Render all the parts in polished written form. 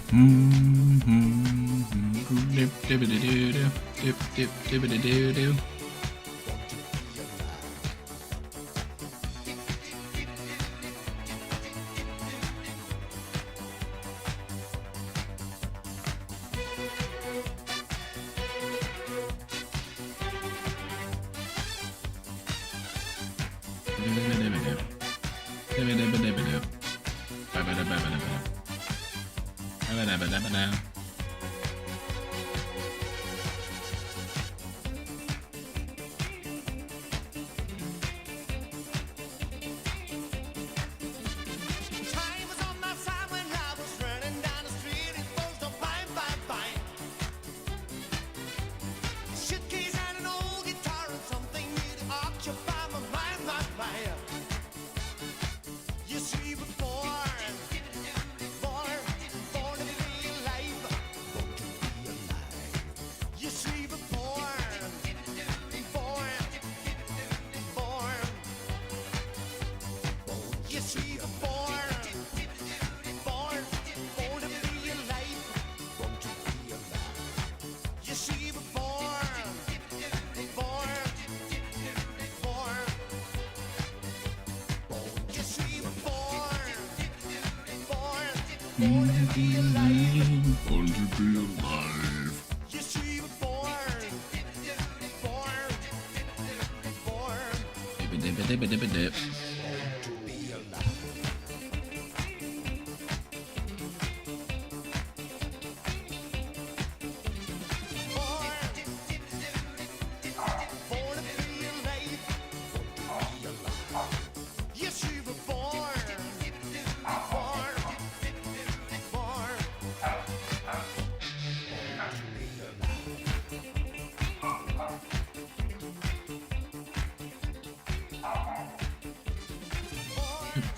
Dip dibbity doo doo. Dip dip dibbity doo doo. Born to be alive. Born to be alive. Yes, we were born. Born. Born. Dibba dibba dibba dibba dip.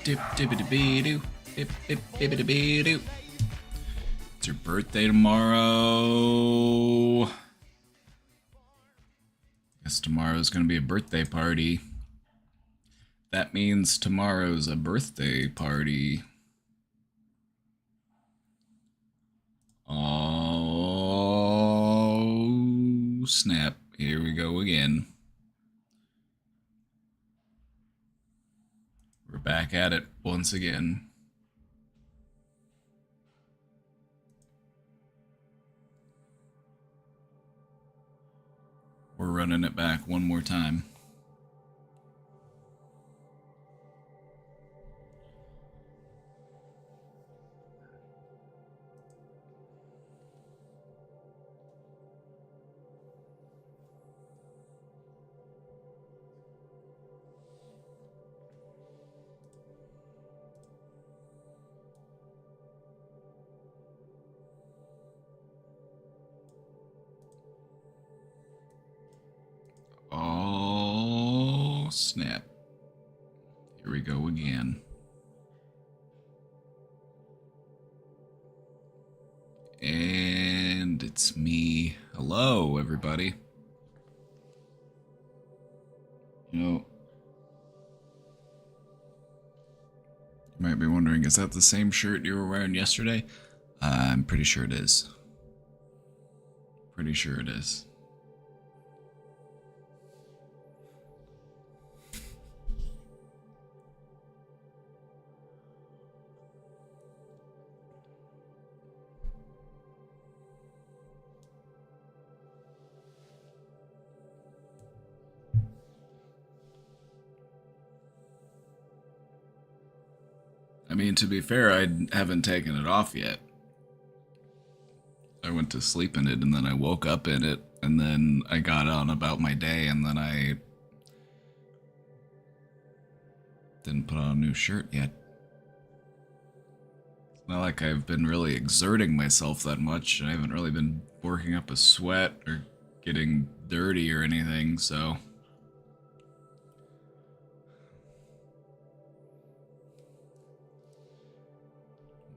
Dip dibbity bee doo. Dip dip dibbity bee doo. It's your birthday tomorrow. Guess tomorrow's gonna be a birthday party. That means tomorrow's a birthday party. Oh, snap. Here we go again. We're back at it once again. We're running it back one more time. Oh, snap. Here we go again. And it's me. Hello, everybody. You know, you might be wondering, is that the same shirt you were wearing yesterday? I'm pretty sure it is. Pretty sure it is. I mean, to be fair, I haven't taken it off yet. I went to sleep in it, and then I woke up in it, and then I got on about my day, and then I didn't put on a new shirt yet. It's not like I've been really exerting myself that much. I haven't really been working up a sweat or getting dirty or anything, so...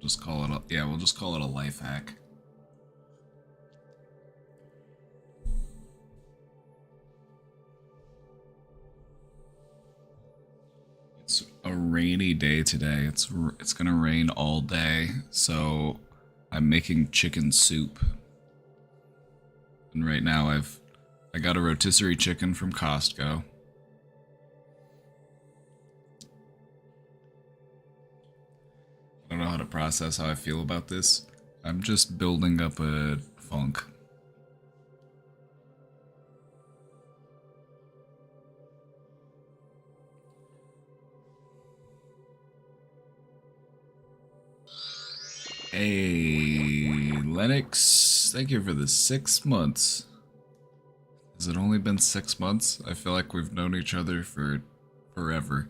Just call it a, yeah, we'll just call it a life hack. It's a rainy day today. It's gonna rain all day, so I'm making chicken soup. And right now I got a rotisserie chicken from Costco. I don't know how to process how I feel about this. I'm just building up a funk. Hey, Lennox, thank you for the 6 months. Has it only been 6 months? I feel like we've known each other for forever.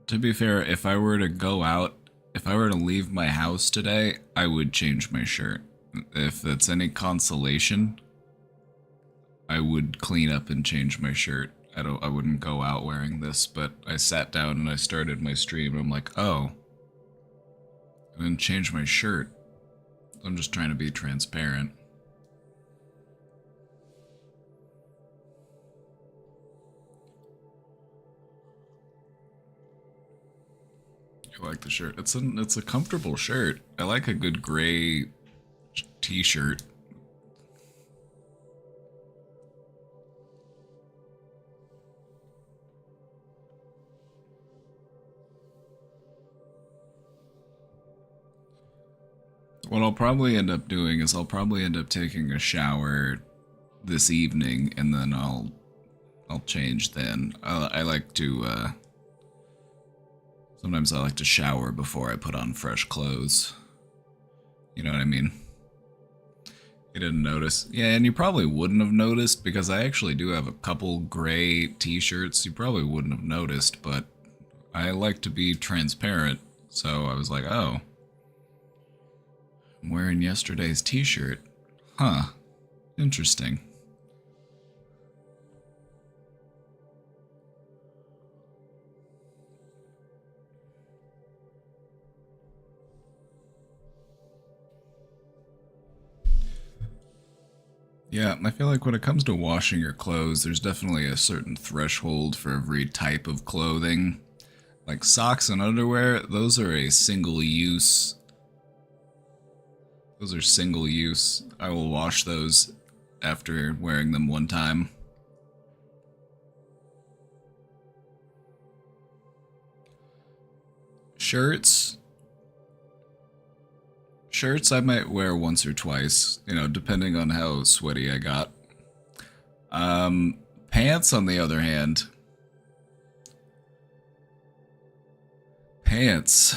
To be fair, if I were to go out, if I were to leave my house today, I would change my shirt. If that's any consolation, I would clean up and change my shirt. I wouldn't go out wearing this, but I sat down and I started my stream and I'm like, oh, I didn't change my shirt. I'm just trying to be transparent. I like the shirt. It's a comfortable shirt. I like a good gray t-shirt. What I'll probably end up doing is I'll probably end up taking a shower this evening and then I'll change then. I like to sometimes I like to shower before I put on fresh clothes. You know what I mean? You didn't notice. Yeah, and you probably wouldn't have noticed because I actually do have a couple gray t-shirts. You probably wouldn't have noticed, but I like to be transparent. So I was like, oh, I'm wearing yesterday's t-shirt. Huh. Interesting. Yeah, I feel like when it comes to washing your clothes, there's definitely a certain threshold for every type of clothing. Like socks and underwear, those are a single use. Those are single use. I will wash those after wearing them one time. Shirts I might wear once or twice, you know, depending on how sweaty I got. Pants, on the other hand. Pants.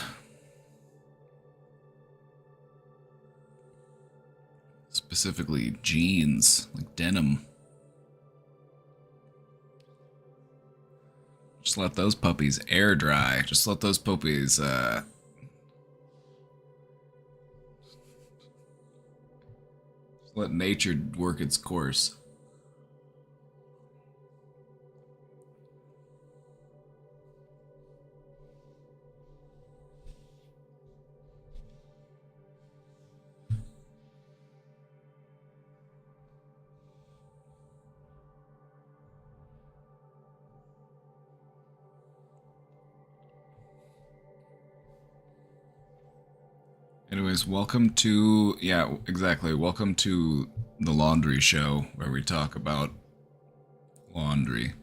Specifically jeans, like denim. Just let those puppies air dry. Just let those puppies, let nature work its course. Anyways, welcome to, yeah, exactly. Welcome to the laundry show where we talk about laundry.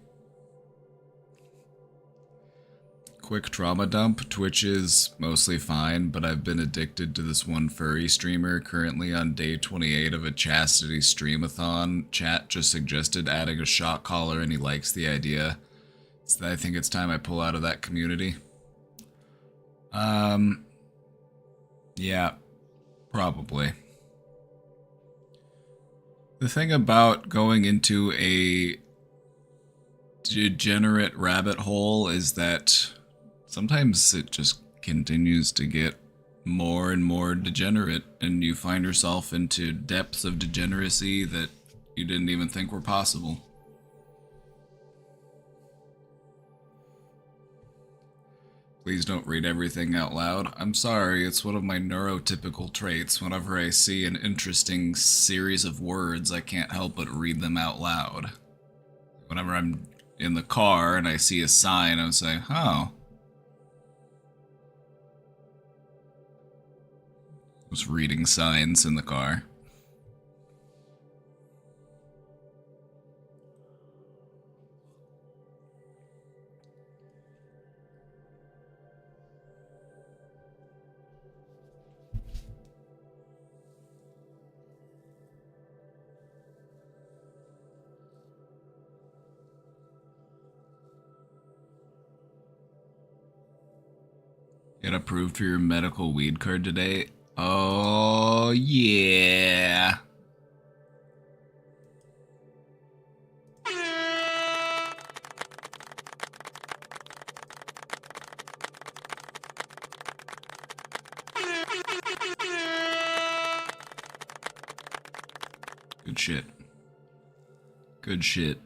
Quick trauma dump. Twitch is mostly fine, but I've been addicted to this one furry streamer currently on day 28 of a chastity streamathon. Chat just suggested adding a shock collar and he likes the idea. So I think it's time I pull out of that community. Yeah, probably. The thing about going into a degenerate rabbit hole is that sometimes it just continues to get more and more degenerate, and you find yourself into depths of degeneracy that you didn't even think were possible. Please don't read everything out loud. I'm sorry, it's one of my neurotypical traits. Whenever I see an interesting series of words, I can't help but read them out loud. Whenever I'm in the car and I see a sign, I'm saying, oh. I was reading signs in the car. Get approved for your medical weed card today? Oh, yeah. Good shit. Good shit.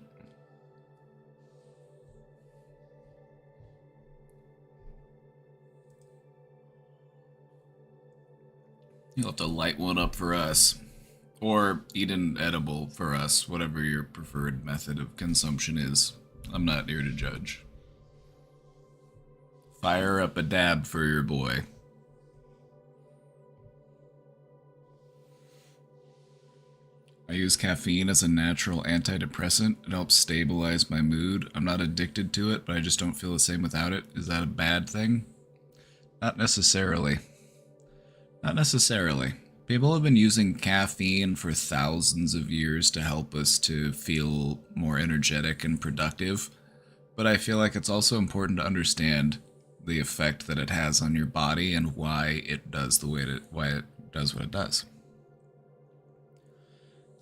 You'll have to light one up for us. Or eat an edible for us, whatever your preferred method of consumption is. I'm not here to judge. Fire up a dab for your boy. I use caffeine as a natural antidepressant. It helps stabilize my mood. I'm not addicted to it, but I just don't feel the same without it. Is that a bad thing? Not necessarily. Not necessarily. People have been using caffeine for thousands of years to help us to feel more energetic and productive, but I feel like it's also important to understand the effect that it has on your body and why it does why it does what it does.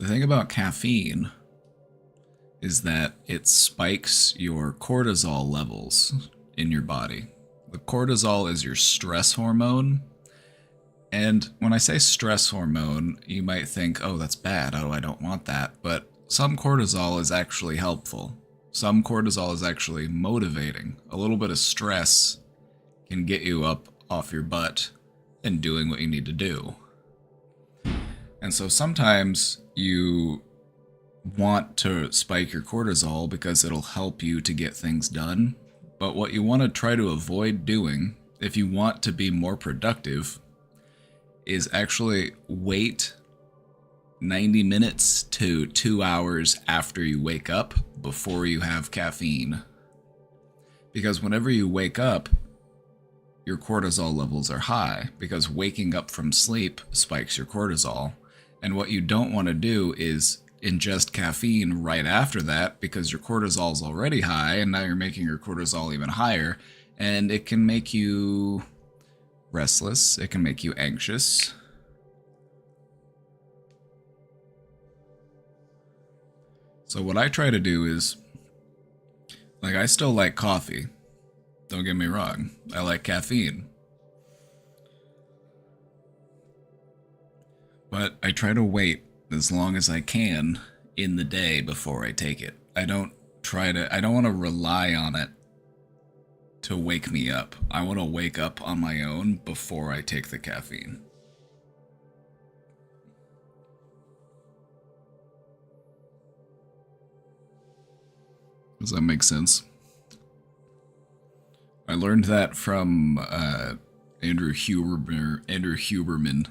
The thing about caffeine is that it spikes your cortisol levels in your body. The cortisol is your stress hormone. And when I say stress hormone, you might think, oh, that's bad. Oh, I don't want that. But some cortisol is actually helpful. Some cortisol is actually motivating. A little bit of stress can get you up off your butt and doing what you need to do. And so sometimes you want to spike your cortisol because it'll help you to get things done. But what you want to try to avoid doing, if you want to be more productive, is actually wait 90 minutes to 2 hours after you wake up before you have caffeine. Because whenever you wake up, your cortisol levels are high, because waking up from sleep spikes your cortisol. And what you don't want to do is ingest caffeine right after that, because your cortisol is already high, and now you're making your cortisol even higher, and it can make you restless, it can make you anxious. So what I try to do is, like, I still like coffee. Don't get me wrong. I like caffeine. But I try to wait as long as I can in the day before I take it. I don't want to rely on it to wake me up. I want to wake up on my own before I take the caffeine. Does that make sense? I learned that from Andrew Huberman.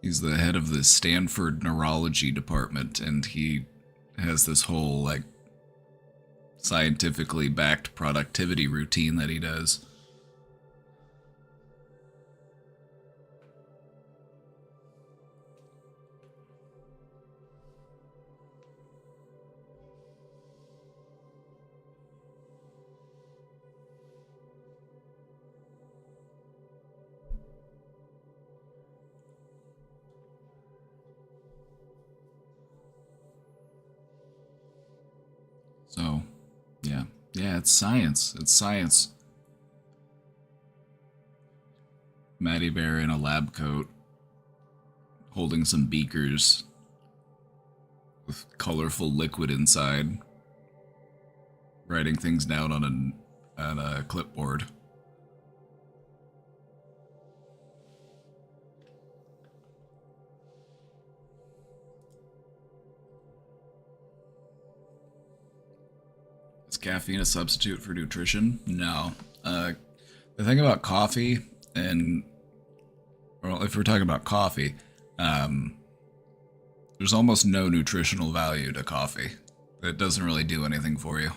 He's the head of the Stanford Neurology Department, and he has this whole, like, scientifically backed productivity routine that he does. So, yeah. Yeah, it's science. It's science. Maddie Bear in a lab coat, holding some beakers. with colorful liquid inside. writing things down on a clipboard. Is caffeine a substitute for nutrition? No. The thing about coffee, and well, if we're talking about coffee, there's almost no nutritional value to coffee. It doesn't really do anything for you.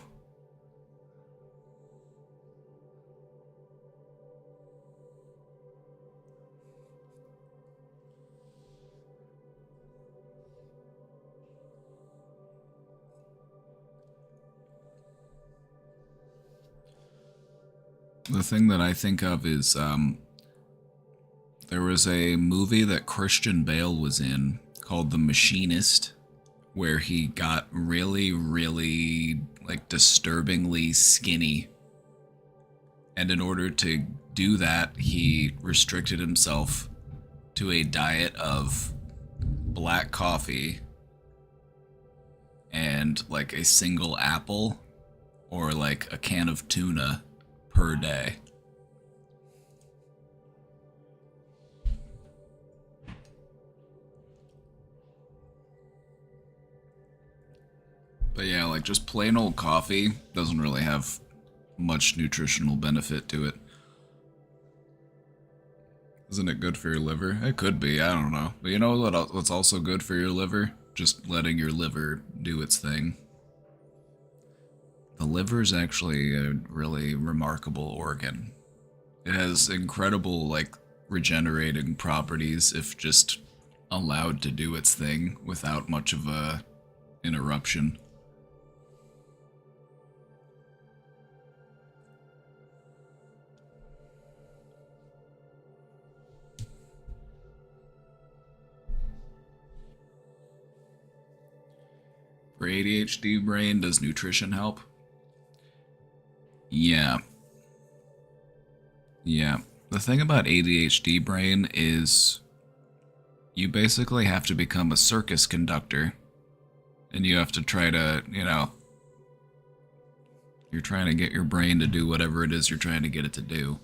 The thing that I think of is there was a movie that Christian Bale was in called The Machinist, where he got really, really, like, disturbingly skinny. And in order to do that, he restricted himself to a diet of black coffee and, like, a single apple or, like, a can of tuna per day. But yeah, like just plain old coffee doesn't really have much nutritional benefit to it. Isn't it good for your liver? It could be, I don't know. But you know what's also good for your liver? Just letting your liver do its thing. The liver is actually a really remarkable organ. It has incredible, like, regenerating properties if just allowed to do its thing without much of a interruption. For ADHD brain, does nutrition help? Yeah. Yeah. The thing about ADHD brain is you basically have to become a circus conductor. And you have to try to, you know, you're trying to get your brain to do whatever it is you're trying to get it to do.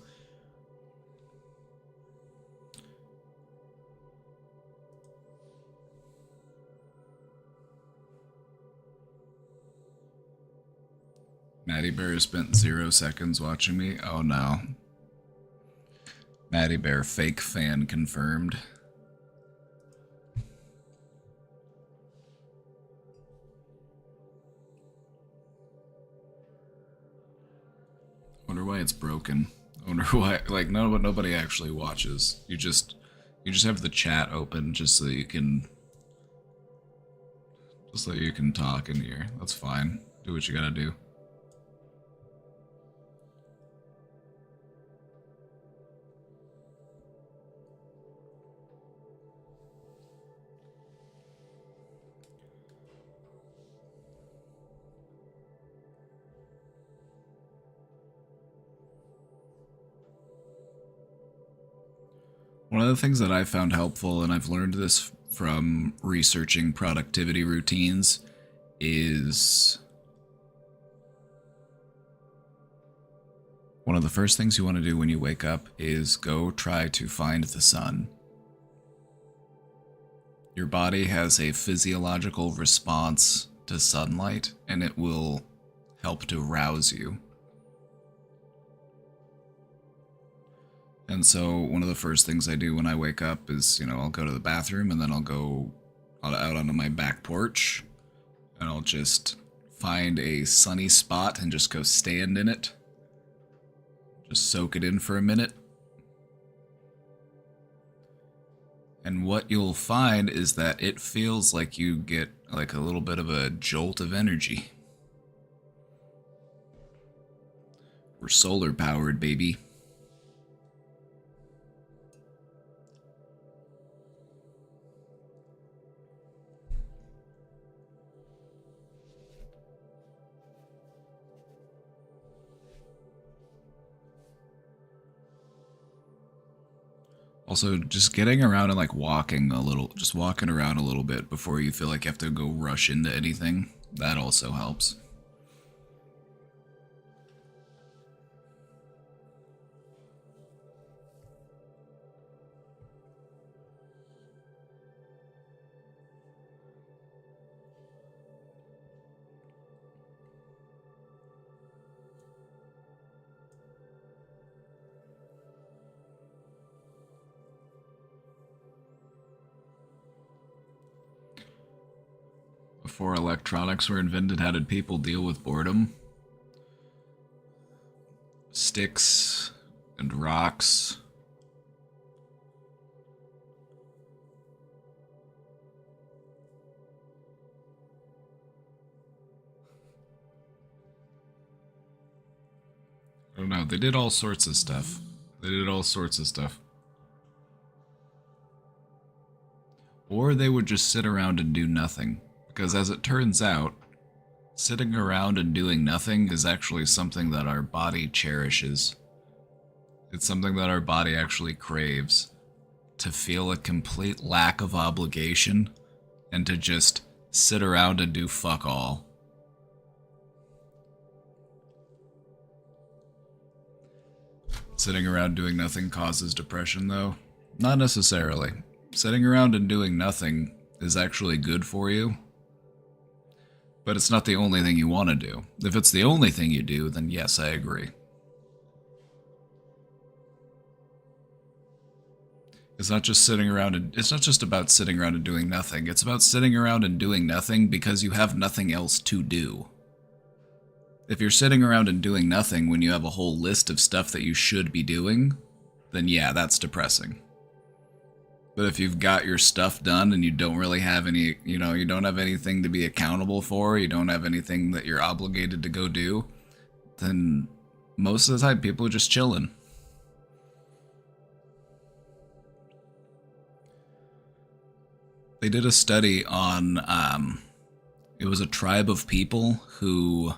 Maddie Bear spent 0 seconds watching me. Oh no. Maddie Bear fake fan confirmed. Wonder why it's broken. Wonder why, like, nobody actually watches. You just have the chat open just so you can talk in here. That's fine. Do what you gotta do. One of the things that I found helpful, and I've learned this from researching productivity routines, is one of the first things you want to do when you wake up is go try to find the sun. Your body has a physiological response to sunlight, and it will help to rouse you. And so one of the first things I do when I wake up is, you know, I'll go to the bathroom and then I'll go out onto my back porch and I'll just find a sunny spot and just go stand in it. Just soak it in for a minute. And what you'll find is that it feels like you get like a little bit of a jolt of energy. We're solar powered, baby. Also, just getting around and like walking around a little bit before you feel like you have to go rush into anything, that also helps. Before electronics were invented, how did people deal with boredom? Sticks and rocks. I don't know. They did all sorts of stuff. Or they would just sit around and do nothing. Because as it turns out, sitting around and doing nothing is actually something that our body cherishes. It's something that our body actually craves. To feel a complete lack of obligation and to just sit around and do fuck all. Sitting around doing nothing causes depression, though? Not necessarily. Sitting around and doing nothing is actually good for you, but it's not the only thing you want to do. If it's the only thing you do, then yes, I agree. It's not just sitting around and it's not just about sitting around and doing nothing. It's about sitting around and doing nothing because you have nothing else to do. If you're sitting around and doing nothing when you have a whole list of stuff that you should be doing, then yeah, that's depressing. But if you've got your stuff done and you don't really have any, you don't have anything to be accountable for, you don't have anything that you're obligated to go do, then most of the time people are just chilling. They did a study on, it was a tribe of people who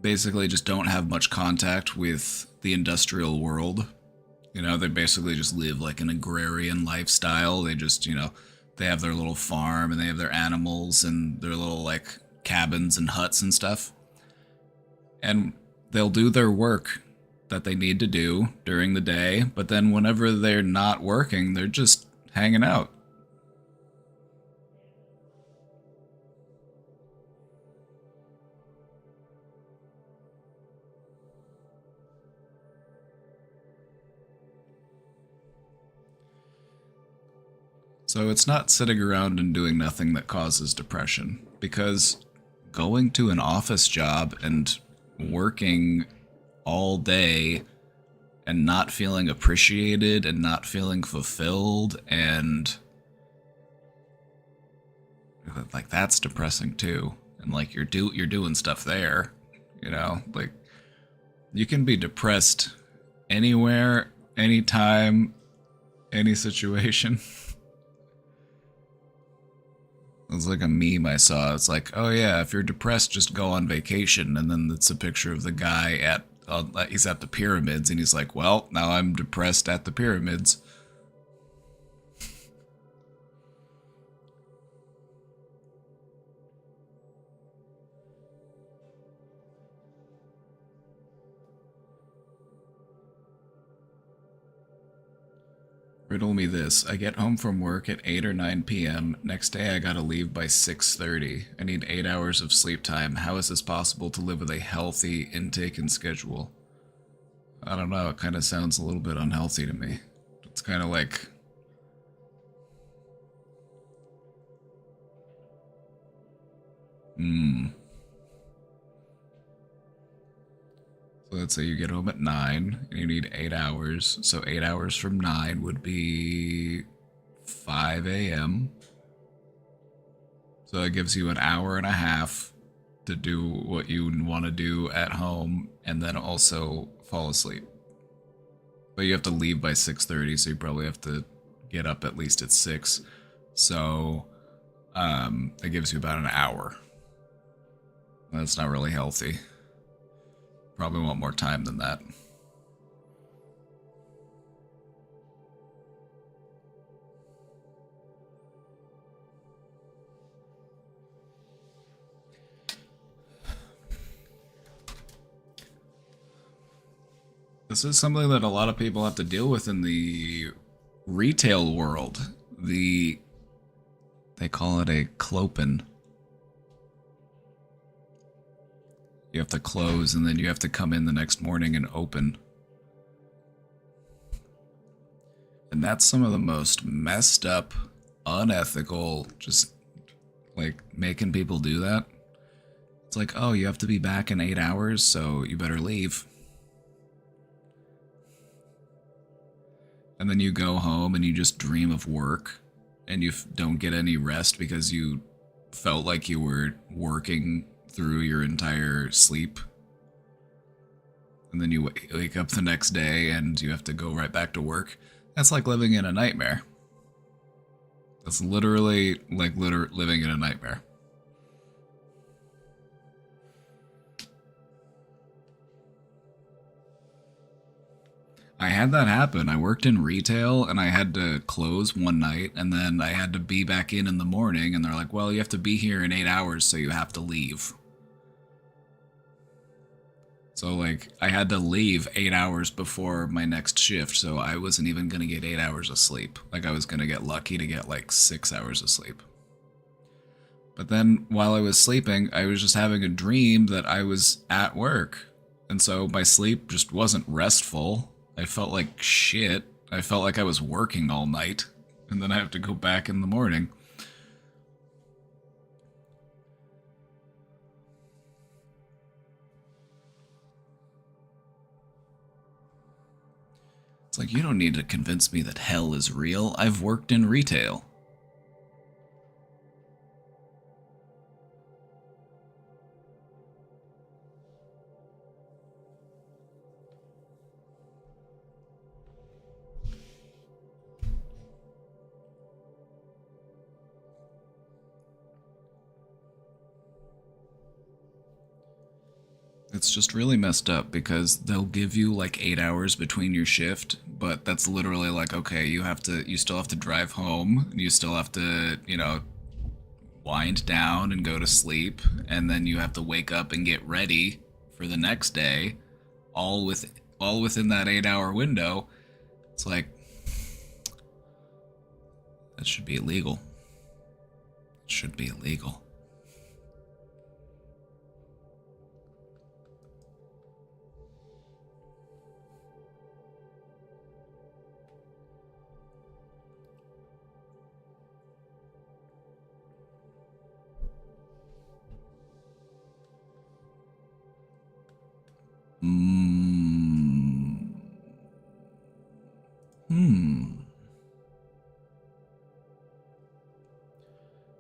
basically just don't have much contact with the industrial world. They basically just live like an agrarian lifestyle. They just, they have their little farm and they have their animals and their little like cabins and huts and stuff. And they'll do their work that they need to do during the day, but then whenever they're not working, they're just hanging out. So it's not sitting around and doing nothing that causes depression, because going to an office job and working all day and not feeling appreciated and not feeling fulfilled and like that's depressing too. And like you're doing stuff there, like you can be depressed anywhere, anytime, any situation. It's like a meme I saw. It's like, oh yeah, if you're depressed, just go on vacation. And then it's a picture of the guy he's at the pyramids, and he's like, well, now I'm depressed at the pyramids. Riddle me this. I get home from work at 8 or 9 p.m. Next day I gotta leave by 6:30. I need 8 hours of sleep time. How is this possible to live with a healthy intake and schedule? I don't know. It kind of sounds a little bit unhealthy to me. It's kind of like... So let's say you get home at 9 and you need 8 hours. So 8 hours from 9 would be 5 a.m. So it gives you an hour and a half to do what you want to do at home and then also fall asleep. But you have to leave by 6:30, so you probably have to get up at least at 6. So it gives you about an hour. That's not really healthy. Probably want more time than that. This is something that a lot of people have to deal with in the retail world. They call it a clopen. You have to close and then you have to come in the next morning and open. And that's some of the most messed up, unethical, just Like, making people do that. It's like, oh, you have to be back in 8 hours, so you better leave. And then you go home and you just dream of work, and you don't get any rest because you felt like you were working through your entire sleep. And then you wake up the next day and you have to go right back to work. That's like living in a nightmare. That's literally like living in a nightmare. I had that happen. I worked in retail and I had to close one night and then I had to be back in the morning and they're like, well, you have to be here in 8 hours, so you have to leave. So, like, I had to leave 8 hours before my next shift, so I wasn't even going to get 8 hours of sleep. Like, I was going to get lucky to get, like, 6 hours of sleep. But then, while I was sleeping, I was just having a dream that I was at work. And so my sleep just wasn't restful. I felt like shit. I felt like I was working all night. And then I have to go back in the morning. It's like, you don't need to convince me that hell is real. I've worked in retail. It's just really messed up because they'll give you like 8 hours between your shift, but that's literally like, okay, you still have to drive home, you still have to, wind down and go to sleep, and then you have to wake up and get ready for the next day, all within that 8-hour window. It's like, that should be illegal. It should be illegal.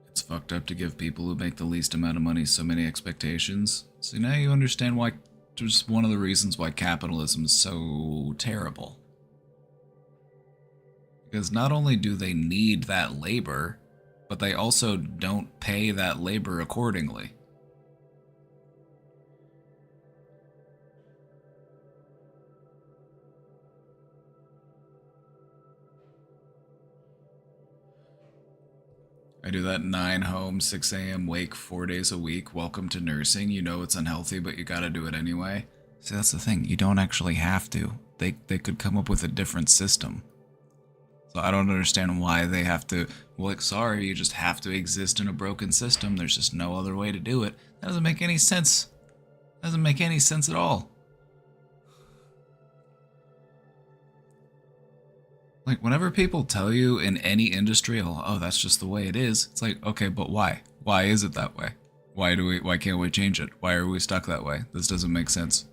It's fucked up to give people who make the least amount of money so many expectations. So now you understand why, just one of the reasons why capitalism is so terrible. Because not only do they need that labor, but they also don't pay that labor accordingly. I do that 9 home, 6 a.m. wake 4 days a week. Welcome to nursing. You know it's unhealthy, but you gotta do it anyway. See, that's the thing. You don't actually have to. They could come up with a different system. So I don't understand why they have to, well, like, sorry, you just have to exist in a broken system. There's just no other way to do it. That doesn't make any sense. That doesn't make any sense at all. Like, whenever people tell you in any industry, oh, that's just the way it is, it's like, okay, but why? Why is it that way? Why can't we change it? Why are we stuck that way? This doesn't make sense.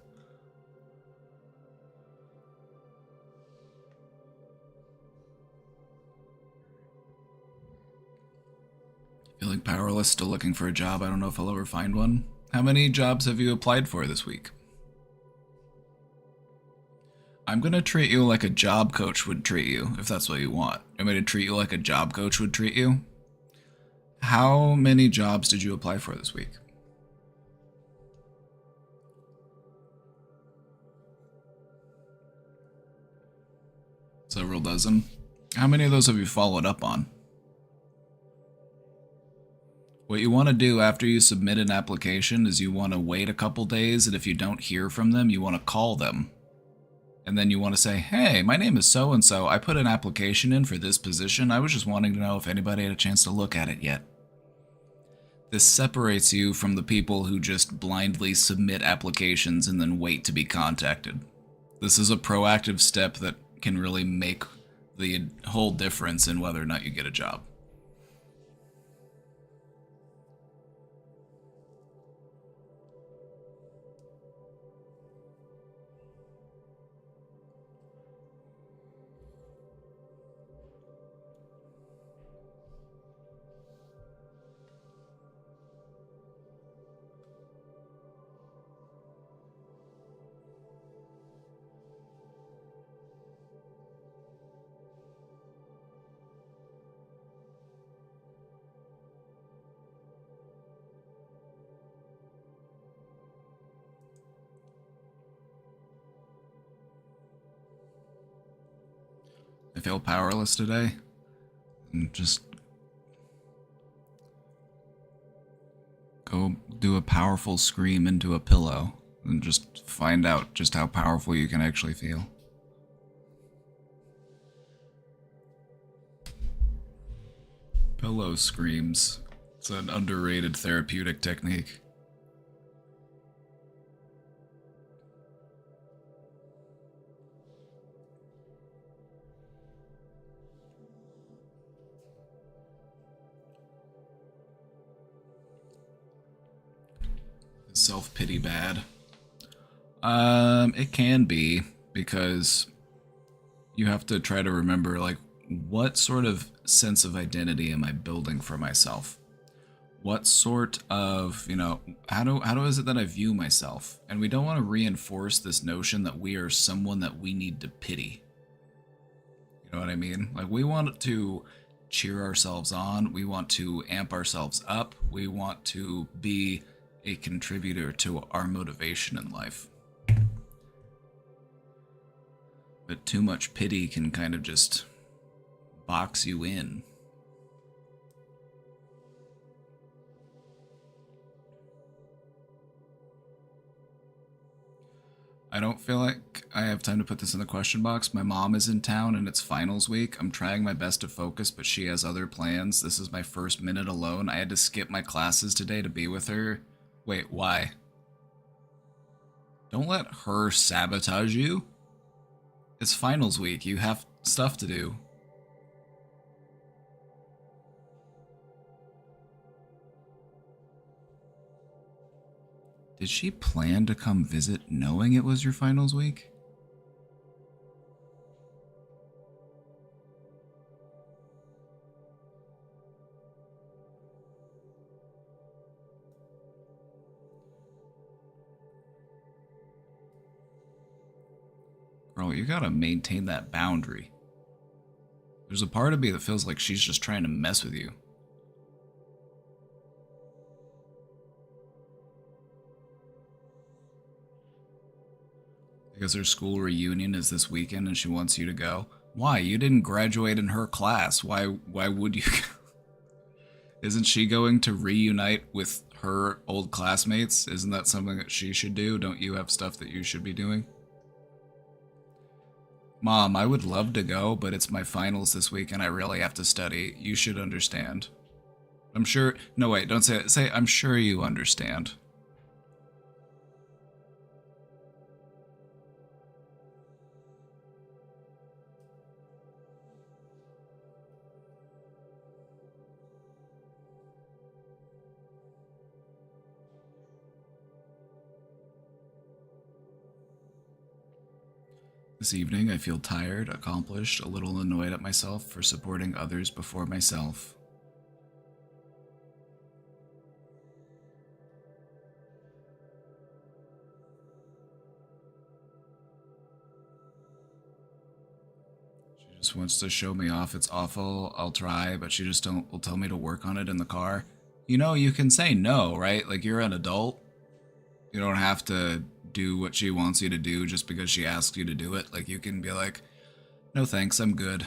Feeling powerless, still looking for a job. I don't know if I'll ever find one. How many jobs have you applied for this week? I'm gonna treat you like a job coach would treat you, if that's what you want. I'm gonna treat you like a job coach would treat you. How many jobs did you apply for this week? Several dozen. How many of those have you followed up on? What you want to do after you submit an application is you want to wait a couple days, and if you don't hear from them, you want to call them. And then you want to say, hey, my name is so-and-so. I put an application in for this position. I was just wanting to know if anybody had a chance to look at it yet. This separates you from the people who just blindly submit applications and then wait to be contacted. This is a proactive step that can really make the whole difference in whether or not you get a job. I feel powerless today. And just go do a powerful scream into a pillow and just find out just how powerful you can actually feel. Pillow screams. It's an underrated therapeutic technique. Self-pity bad? It can be, because you have to try to remember, like, what sort of sense of identity am I building for myself? What sort of, how is it that I view myself? And we don't want to reinforce this notion that we are someone that we need to pity. You know what I mean? Like, we want to cheer ourselves on. We want to amp ourselves up. We want to be a contributor to our motivation in life. But too much pity can kind of just box you in. I don't feel like I have time to put this in the question box. My mom is in town and it's finals week. I'm trying my best to focus, but she has other plans. This is my first minute alone. I had to skip my classes today to be with her. Wait, why? Don't let her sabotage you. It's finals week. You have stuff to do. Did she plan to come visit knowing it was your finals week? Girl, you gotta maintain that boundary. There's a part of me that feels like she's just trying to mess with you. Because her school reunion is this weekend and she wants you to go. Why? You didn't graduate in her class. Why would you? Isn't she going to reunite with her old classmates? Isn't that something that she should do? Don't you have stuff that you should be doing? Mom, I would love to go, but it's my finals this week and I really have to study. You should understand. I'm sure... No, wait, don't say it. Say, I'm sure you understand. This evening, I feel tired, accomplished, a little annoyed at myself for supporting others before myself. She just wants to show me off. It's awful. I'll try, but she just will tell me to work on it in the car. You know, you can say no, right? Like, you're an adult. You don't have to do what she wants you to do just because she asks you to do it. Like, you can be like, no thanks, I'm good.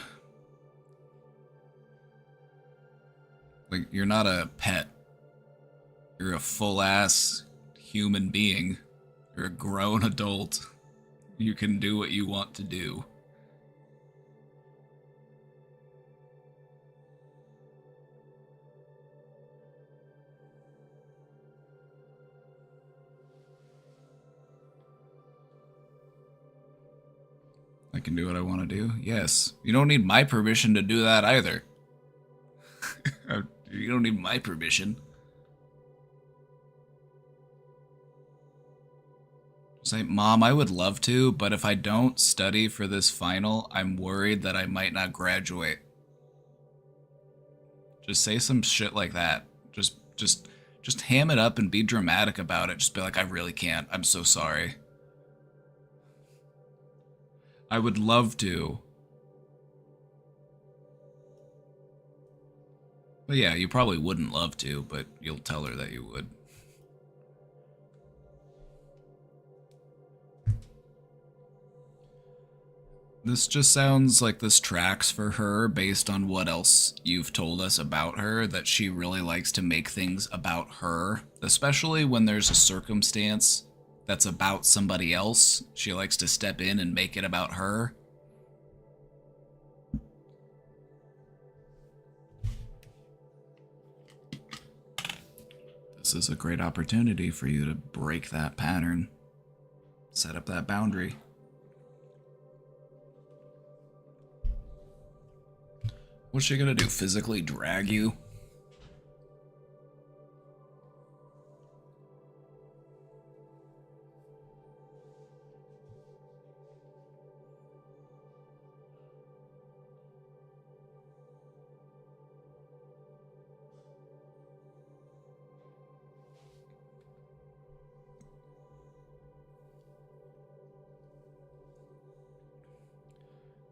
Like, you're not a pet. You're a full-ass human being. You're a grown adult. You can do what you want to do. I can do what I want to do? Yes. You don't need my permission to do that either. You don't need my permission. Say, Mom, I would love to, but if I don't study for this final, I'm worried that I might not graduate. Just say some shit like that. Just ham it up and be dramatic about it. Just be like, I really can't. I'm so sorry. I would love to. But yeah, you probably wouldn't love to, but you'll tell her that you would. This just sounds like this tracks for her based on what else you've told us about her, that she really likes to make things about her, especially when there's a circumstance that's about somebody else. She likes to step in and make it about her. This is a great opportunity for you to break that pattern, set up that boundary. What's she gonna do? Physically drag you?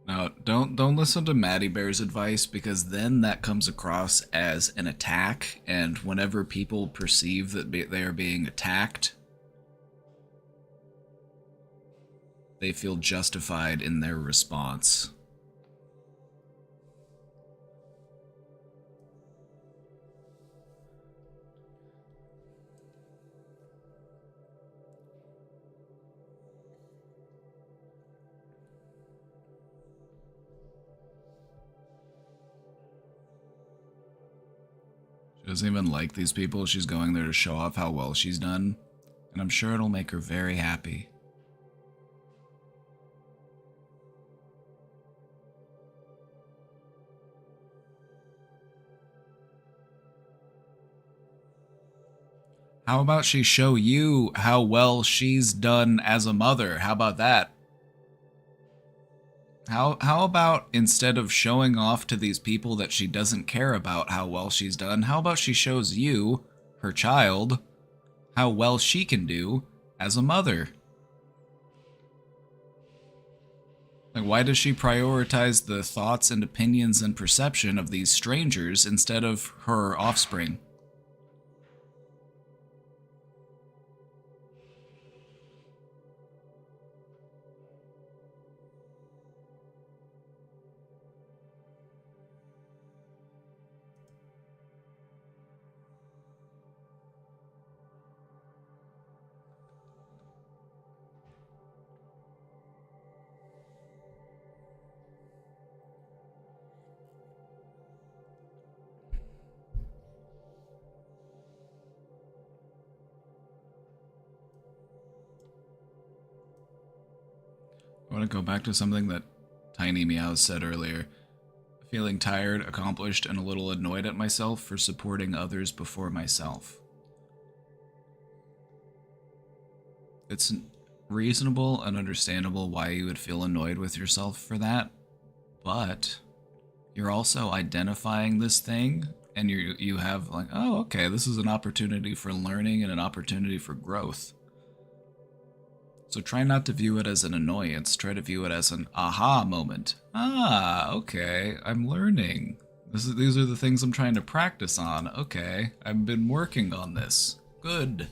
Now, don't listen to Maddie Bear's advice, because then that comes across as an attack, and whenever people perceive that they are being attacked, they feel justified in their response. She doesn't even like these people. She's going there to show off how well she's done, and I'm sure it'll make her very happy. How about she show you how well she's done as a mother? How about that? How about, instead of showing off to these people that she doesn't care about how well she's done, how about she shows you, her child, how well she can do as a mother? Like, why does she prioritize the thoughts and opinions and perception of these strangers instead of her offspring? I want to go back to something that Tiny Meows said earlier. Feeling tired, accomplished, and a little annoyed at myself for supporting others before myself. It's reasonable and understandable why you would feel annoyed with yourself for that, but you're also identifying this thing, and you have like, oh, okay, this is an opportunity for learning and an opportunity for growth. So try not to view it as an annoyance. Try to view it as an aha moment. Ah, okay, I'm learning. These are the things I'm trying to practice on. Okay, I've been working on this. Good.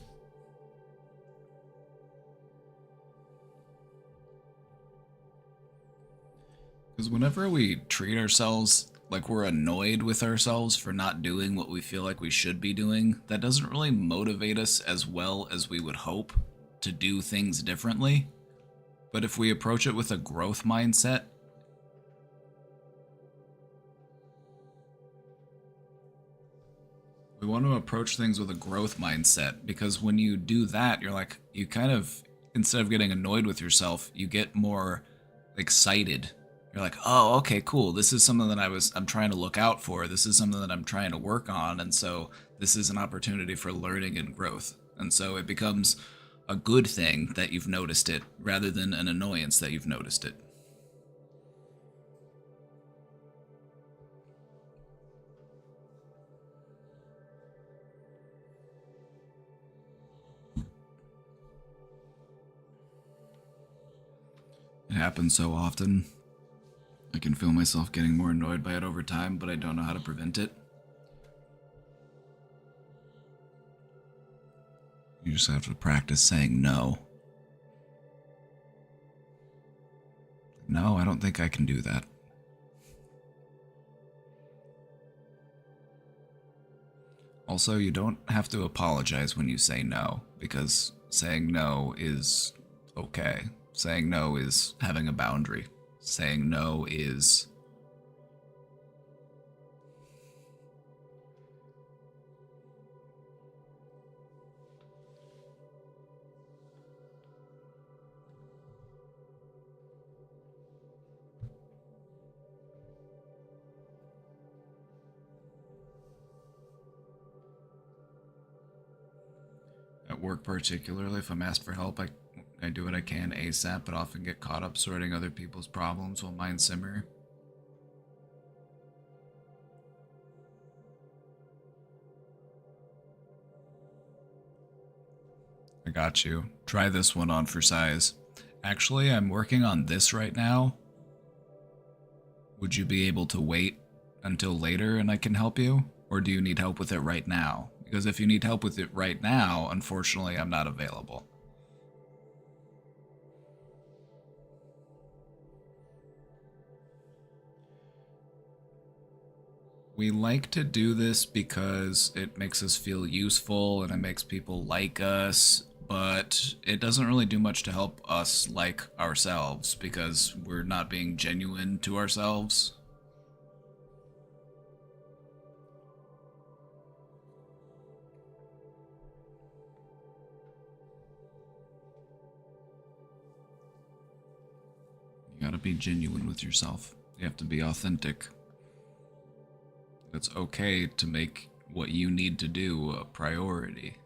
Because whenever we treat ourselves like we're annoyed with ourselves for not doing what we feel like we should be doing, that doesn't really motivate us as well as we would hope to do things differently. But if we approach it with a growth mindset, we want to approach things with a growth mindset, because when you do that, you're like, you kind of, instead of getting annoyed with yourself, you get more excited. You're like, oh, okay, cool. This is something that I'm trying to look out for. This is something that I'm trying to work on. And so this is an opportunity for learning and growth. And so it becomes a good thing that you've noticed it rather than an annoyance that you've noticed it. It happens so often. I can feel myself getting more annoyed by it over time, but I don't know how to prevent it. You just have to practice saying no. No, I don't think I can do that. Also, you don't have to apologize when you say no, because saying no is okay. Saying no is having a boundary. Saying no is... At work particularly, if I'm asked for help, I do what I can ASAP, but often get caught up sorting other people's problems while mine simmer. I got you. Try this one on for size. Actually, I'm working on this right now. Would you be able to wait until later and I can help you? Or do you need help with it right now? Because if you need help with it right now, unfortunately, I'm not available. We like to do this because it makes us feel useful and it makes people like us, but it doesn't really do much to help us like ourselves because we're not being genuine to ourselves. You gotta be genuine with yourself. You have to be authentic. It's okay to make what you need to do a priority.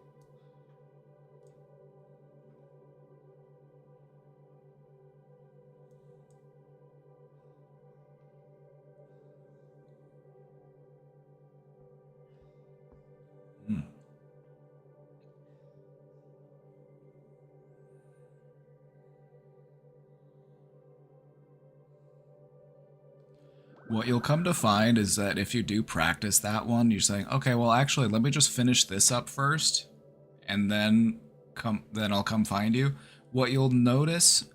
What you'll come to find is that if you do practice that one, you're saying, okay, well, actually, let me just finish this up first, and then I'll come find you. What you'll notice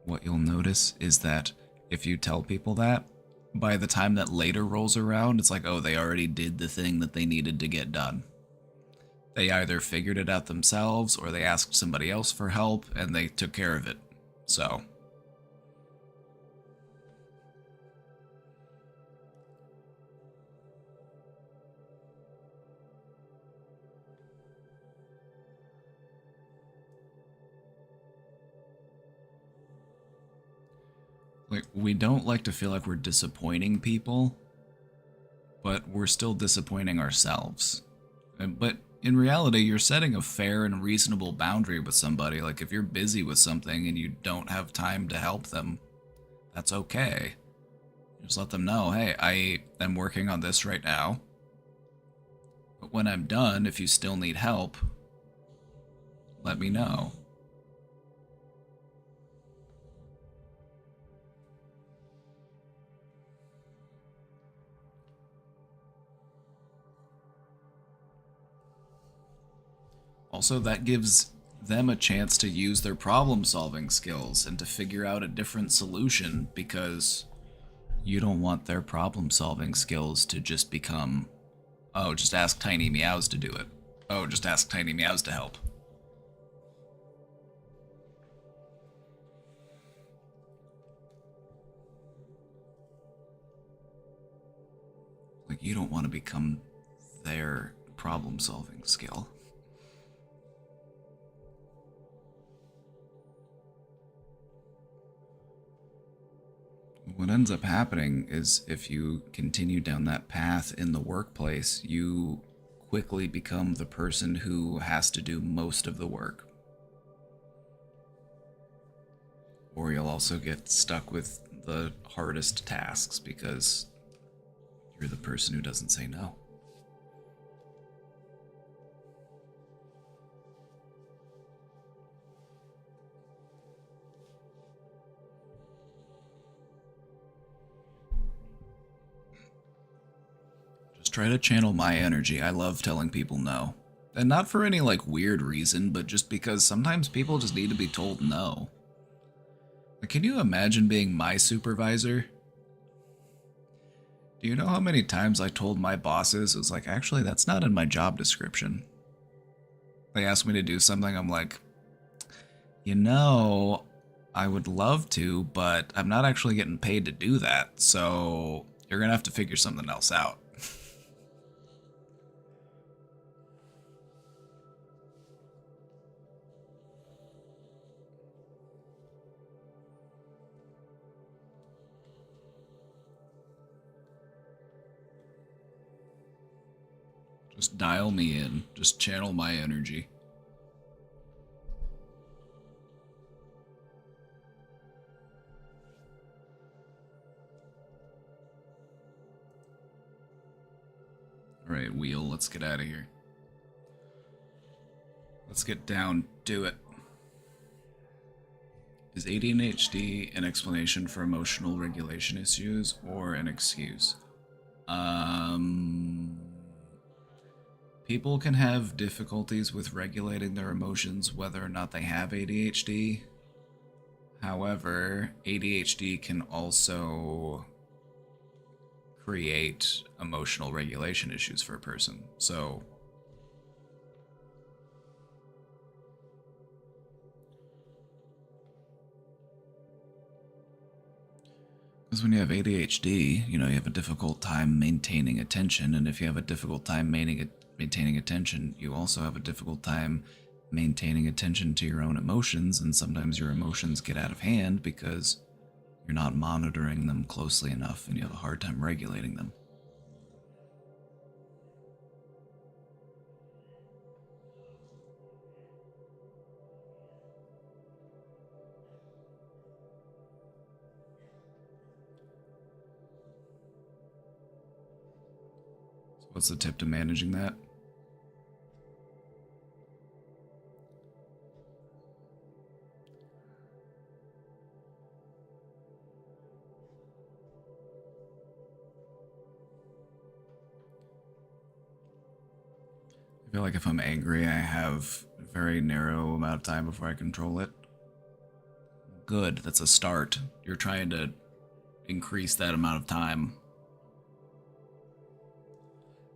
is that if you tell people that, by the time that later rolls around, it's like, oh, they already did the thing that they needed to get done. They either figured it out themselves or they asked somebody else for help and they took care of it. So... like, we don't like to feel like we're disappointing people, but we're still disappointing ourselves. But in reality, you're setting a fair and reasonable boundary with somebody. Like, if you're busy with something and you don't have time to help them, that's okay. Just let them know, hey, I am working on this right now. But when I'm done, if you still need help, let me know. Also, that gives them a chance to use their problem-solving skills and to figure out a different solution, because you don't want their problem-solving skills to just become, oh, just ask Tiny Meows to do it. Oh, just ask Tiny Meows to help. Like, you don't want to become their problem-solving skill. What ends up happening is if you continue down that path in the workplace, you quickly become the person who has to do most of the work. Or you'll also get stuck with the hardest tasks because you're the person who doesn't say no. Try to channel my energy. I love telling people no. And not for any, like, weird reason, but just because sometimes people just need to be told no. Can you imagine being my supervisor? Do you know how many times I told my bosses, it was like, actually, that's not in my job description. They asked me to do something, I'm like, you know, I would love to, but I'm not actually getting paid to do that, so you're gonna have to figure something else out. Just dial me in. Just channel my energy. Alright, Wheel, let's get out of here. Let's get down to it. Is ADHD an explanation for emotional regulation issues or an excuse? People can have difficulties with regulating their emotions whether or not they have ADHD. However, ADHD can also create emotional regulation issues for a person. So, because when you have ADHD, you have a difficult time maintaining attention, and if you have a difficult time maintaining attention, you also have a difficult time maintaining attention to your own emotions, and sometimes your emotions get out of hand because you're not monitoring them closely enough and you have a hard time regulating them. So what's the tip to managing that? I feel like if I'm angry, I have a very narrow amount of time before I control it. Good, that's a start. You're trying to increase that amount of time.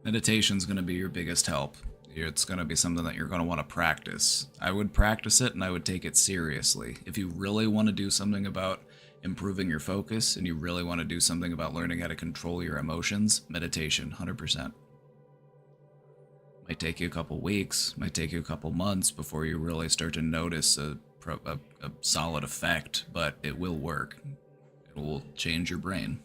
Meditation's going to be your biggest help. It's going to be something that you're going to want to practice. I would practice it and I would take it seriously. If you really want to do something about improving your focus and you really want to do something about learning how to control your emotions, meditation, 100%. Might take you a couple weeks, might take you a couple months before you really start to notice a solid effect, but it will work. It will change your brain.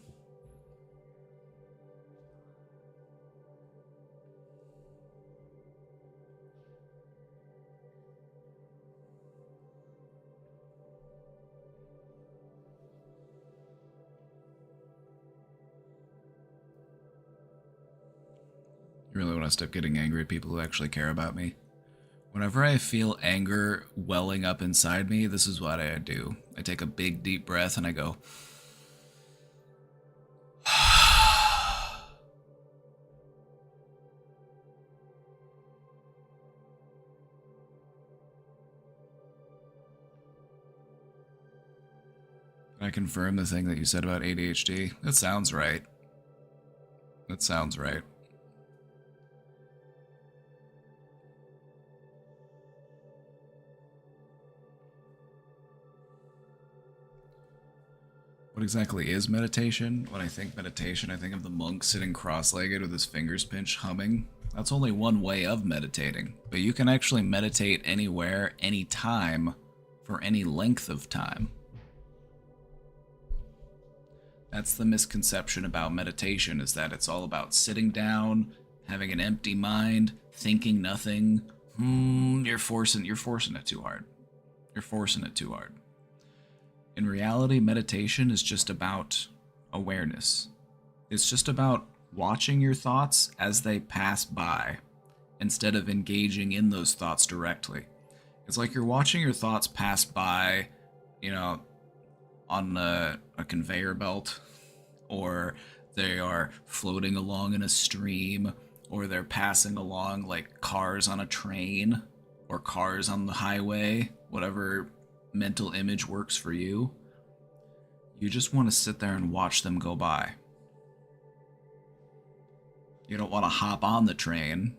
You really want to stop getting angry at people who actually care about me? Whenever I feel anger welling up inside me, this is what I do. I take a big, deep breath and I go, Can I confirm the thing that you said about ADHD? That sounds right. That sounds right. What exactly is meditation? When I think meditation, I think of the monk sitting cross-legged with his fingers pinched, humming. That's only one way of meditating, but you can actually meditate anywhere, anytime, for any length of time. That's the misconception about meditation, is that it's all about sitting down, having an empty mind, thinking nothing. You're forcing it too hard. You're forcing it too hard. In reality, meditation is just about awareness. It's just about watching your thoughts as they pass by, instead of engaging in those thoughts directly. It's like you're watching your thoughts pass by, on a conveyor belt, or they are floating along in a stream, or they're passing along like cars on a train, or cars on the highway, whatever mental image works for you. You just want to sit there and watch them go by. You don't want to hop on the train.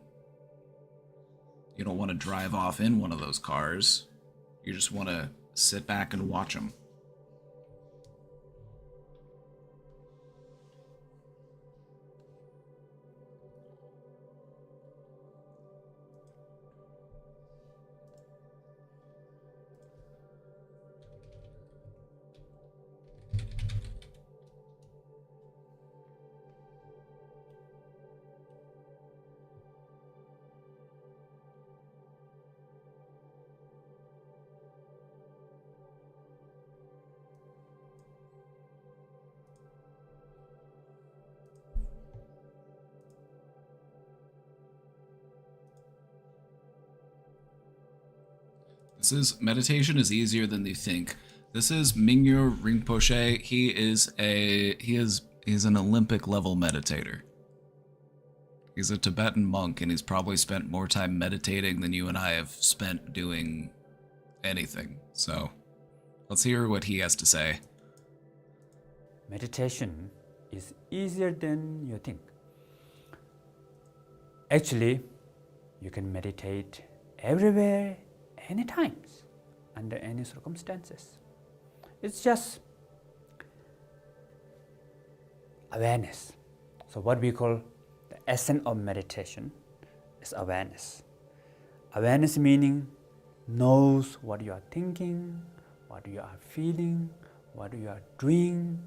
You don't want to drive off in one of those cars. You just want to sit back and watch them. Meditation is easier than you think. This is Mingyur Rinpoche. He's an Olympic level meditator. He's a Tibetan monk, and he's probably spent more time meditating than you and I have spent doing anything. So, let's hear what he has to say. Meditation is easier than you think. Actually, you can meditate everywhere, any times, under any circumstances. It's just awareness. So what we call the essence of meditation is awareness. Awareness meaning knows what you are thinking, what you are feeling, what you are doing.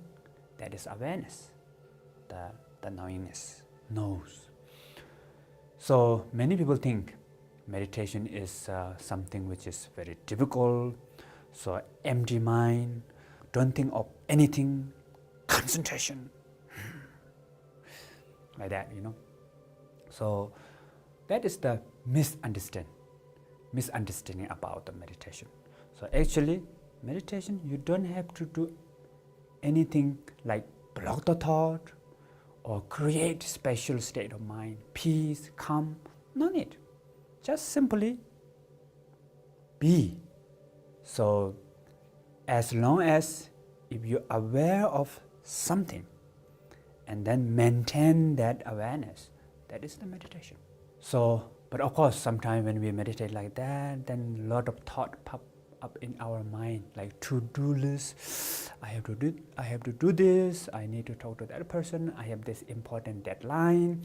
That is awareness. The knowingness knows. So many people think meditation is something which is very difficult, so empty mind, don't think of anything, concentration, like that, So that is the misunderstanding about the meditation. So actually, meditation, you don't have to do anything like block the thought or create special state of mind, peace, calm, no need. Just simply be. So as long as if you're aware of something and then maintain that awareness, that is the meditation. So, but of course, sometimes when we meditate like that, then a lot of thought pop up in our mind, like to-do list. I have to do this. I need to talk to that person. I have this important deadline.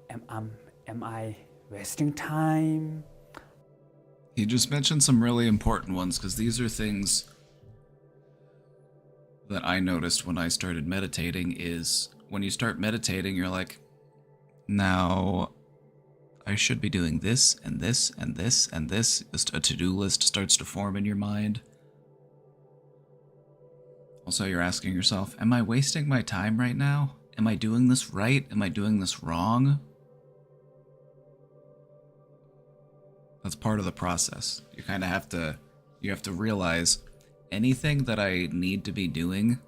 Am I wasting time? He just mentioned some really important ones, because these are things that I noticed when I started meditating. Is when you start meditating, you're like, now I should be doing this and this and this and this. Just a to-do list starts to form in your mind. Also, you're asking yourself, am I wasting my time right now? Am I doing this right? Am I doing this wrong? That's part of the process. You kind of have to realize anything that I need to be doing,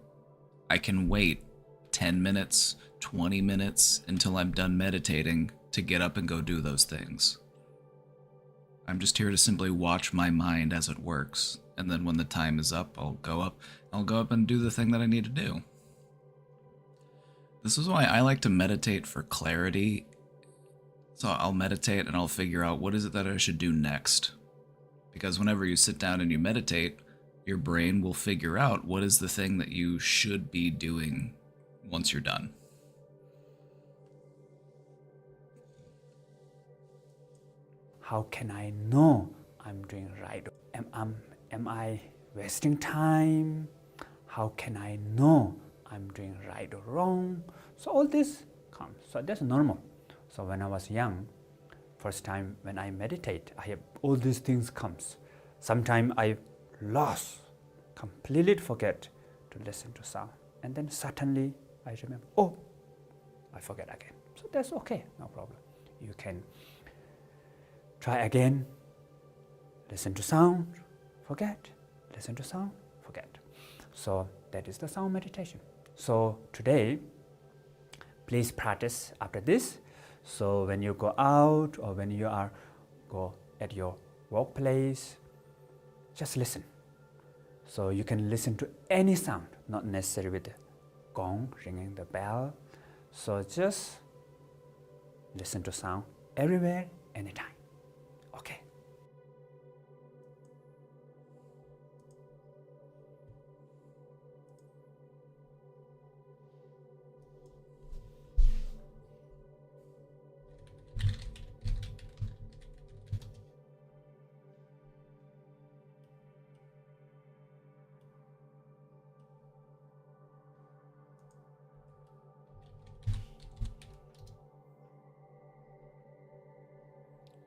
I can wait 10 minutes, 20 minutes until I'm done meditating to get up and go do those things. I'm just here to simply watch my mind as it works. And then when the time is up, I'll go up and do the thing that I need to do. This is why I like to meditate for clarity. So I'll meditate and I'll figure out what is it that I should do next. Because whenever you sit down and you meditate, your brain will figure out what is the thing that you should be doing once you're done. How can I know I'm doing right? Am I wasting time? How can I know I'm doing right or wrong? So all this comes. So that's normal. So when I was young, first time when I meditate, I have all these things comes. Sometimes I completely forget to listen to sound. And then suddenly I remember, oh, I forget again. So that's okay, no problem. You can try again, listen to sound, forget, listen to sound, forget. So that is the sound meditation. So today, please practice after this. So when you go out or when you go at your workplace, just listen. So you can listen to any sound, not necessarily with the gong, ringing the bell. So just listen to sound everywhere, anytime. Okay.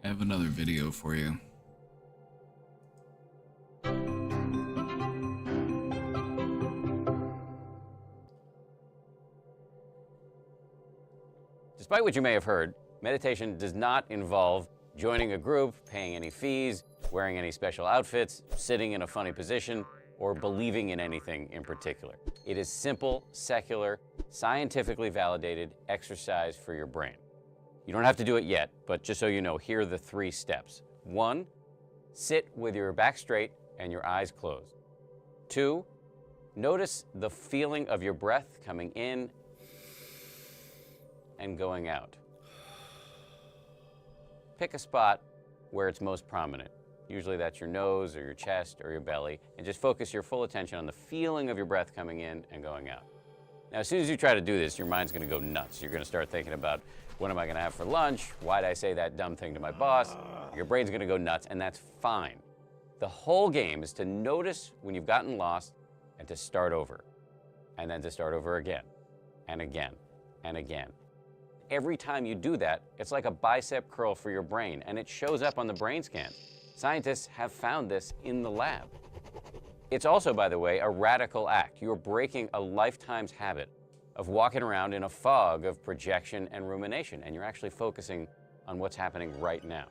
I have another video for you. Despite what you may have heard, meditation does not involve joining a group, paying any fees, wearing any special outfits, sitting in a funny position, or believing in anything in particular. It is simple, secular, scientifically validated exercise for your brain. You don't have to do it yet, but just so you know, here are the 3 steps. 1, sit with your back straight and your eyes closed. 2, notice the feeling of your breath coming in and going out. Pick a spot where it's most prominent. Usually that's your nose or your chest or your belly, and just focus your full attention on the feeling of your breath coming in and going out. Now, as soon as you try to do this, your mind's gonna go nuts. You're gonna start thinking about, what am I gonna have for lunch? Why'd I say that dumb thing to my boss? Your brain's gonna go nuts, and that's fine. The whole game is to notice when you've gotten lost and to start over. And then to start over again, and again, and again. Every time you do that, it's like a bicep curl for your brain, and it shows up on the brain scan. Scientists have found this in the lab. It's also, by the way, a radical act. You're breaking a lifetime's habit of walking around in a fog of projection and rumination, and you're actually focusing on what's happening right now.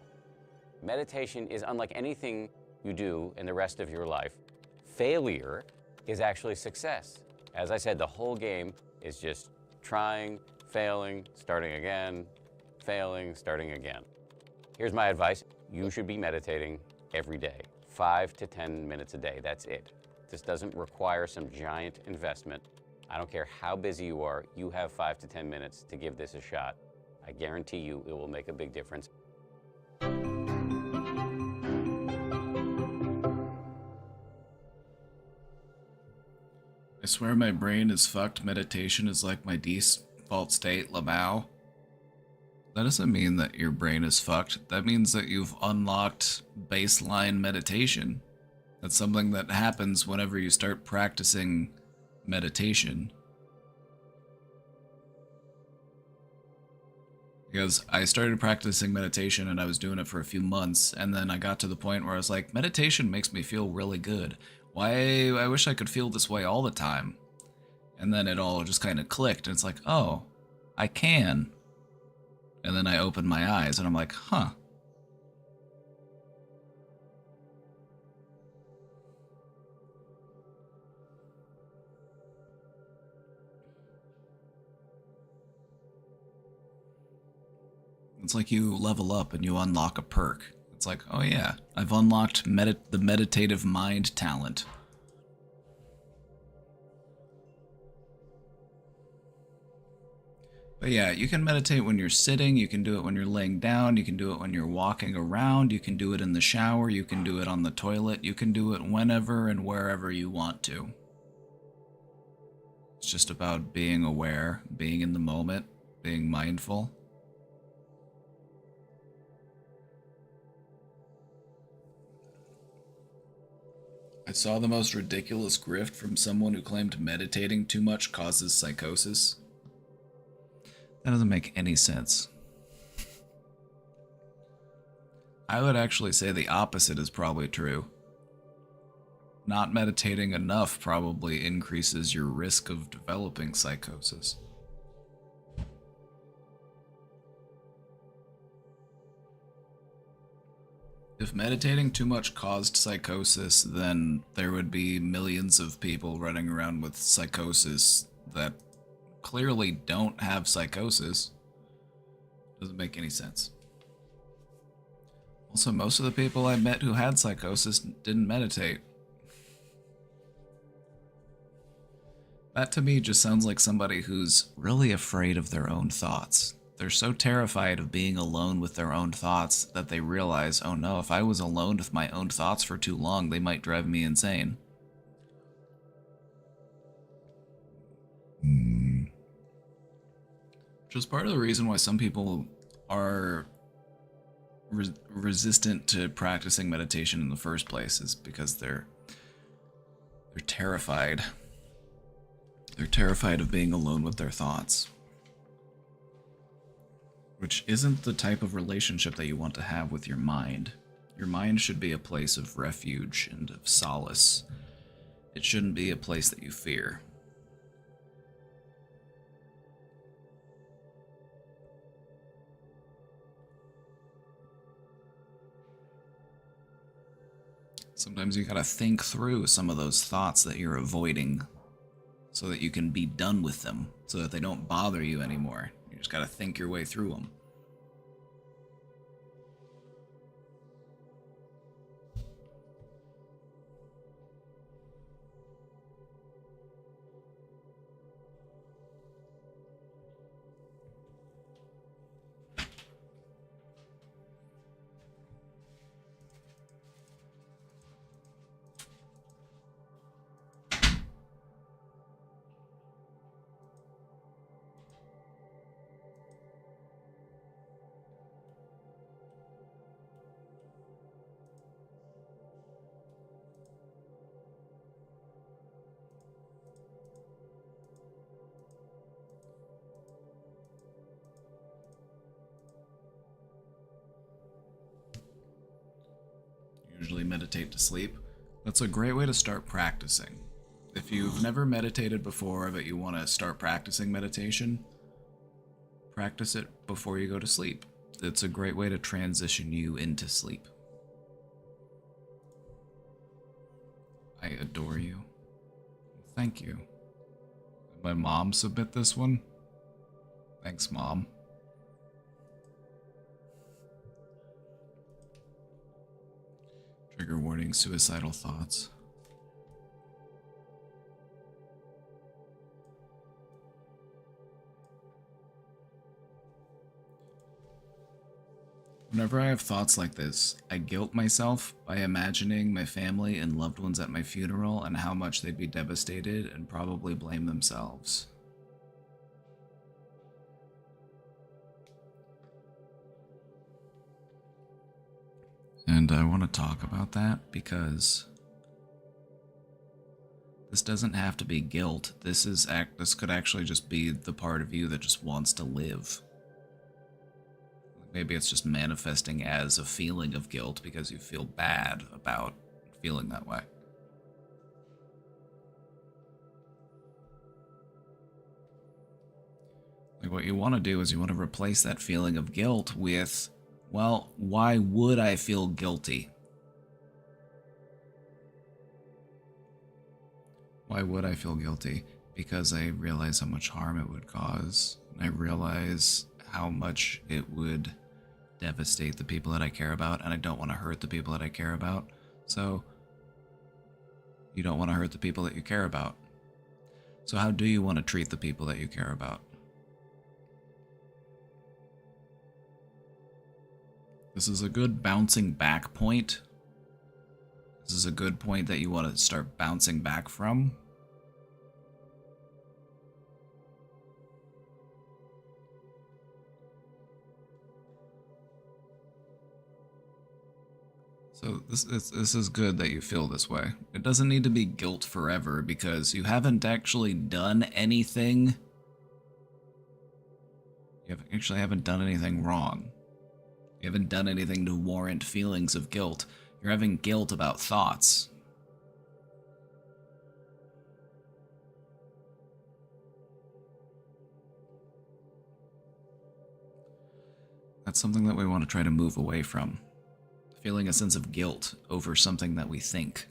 Meditation is unlike anything you do in the rest of your life. Failure is actually success. As I said, the whole game is just trying, failing, starting again, failing, starting again. Here's my advice. You should be meditating every day, 5 to 10 minutes a day, that's it. This doesn't require some giant investment. I don't care how busy you are, you have 5 to 10 minutes to give this a shot. I guarantee you it will make a big difference. I swear my brain is fucked. Meditation is like my default state, Lamau. That doesn't mean that your brain is fucked. That means that you've unlocked baseline meditation. That's something that happens whenever you start practicing meditation. Because I started practicing meditation and I was doing it for a few months, and then I got to the point where I was like, meditation makes me feel really good. Why? I wish I could feel this way all the time. And then it all just kind of clicked, and it's like, oh, I can. And then I opened my eyes and I'm like, huh. It's like you level up and you unlock a perk. It's like, oh yeah, I've unlocked the meditative mind talent. But yeah, you can meditate when you're sitting, you can do it when you're laying down, you can do it when you're walking around, you can do it in the shower, you can do it on the toilet, you can do it whenever and wherever you want to. It's just about being aware, being in the moment, being mindful. I saw the most ridiculous grift from someone who claimed meditating too much causes psychosis. That doesn't make any sense. I would actually say the opposite is probably true. Not meditating enough probably increases your risk of developing psychosis. If meditating too much caused psychosis, then there would be millions of people running around with psychosis that clearly don't have psychosis. Doesn't make any sense. Also, most of the people I met who had psychosis didn't meditate. That to me just sounds like somebody who's really afraid of their own thoughts. They're so terrified of being alone with their own thoughts that they realize, oh no, if I was alone with my own thoughts for too long, they might drive me insane. Which is part of the reason why some people are resistant to practicing meditation in the first place, is because they're terrified. They're terrified of being alone with their thoughts. Which isn't the type of relationship that you want to have with your mind. Your mind should be a place of refuge and of solace. It shouldn't be a place that you fear. Sometimes you gotta think through some of those thoughts that you're avoiding so that you can be done with them, so that they don't bother you anymore. You just gotta think your way through them. Usually meditate to sleep. That's a great way to start practicing. If you've never meditated before but you want to start practicing meditation, practice it before you go to sleep. It's a great way to transition you into sleep. I adore you. Thank you. Did my mom submit this one? Thanks, Mom. Trigger warning, suicidal thoughts. Whenever I have thoughts like this, I guilt myself by imagining my family and loved ones at my funeral and how much they'd be devastated and probably blame themselves. And I want to talk about that because this doesn't have to be guilt. This could actually just be the part of you that just wants to live. Maybe it's just manifesting as a feeling of guilt because you feel bad about feeling that way. Like, what you want to do is you want to replace that feeling of guilt with, well, why would I feel guilty? Why would I feel guilty? Because I realize how much harm it would cause. I realize how much it would devastate the people that I care about, and I don't want to hurt the people that I care about. So, you don't want to hurt the people that you care about. So how do you want to treat the people that you care about? This is a good bouncing back point. This is a good point that you want to start bouncing back from. So this is good that you feel this way. It doesn't need to be guilt forever because you haven't actually done anything. You haven't done anything wrong. You haven't done anything to warrant feelings of guilt. You're having guilt about thoughts. That's something that we want to try to move away from. Feeling a sense of guilt over something that we think.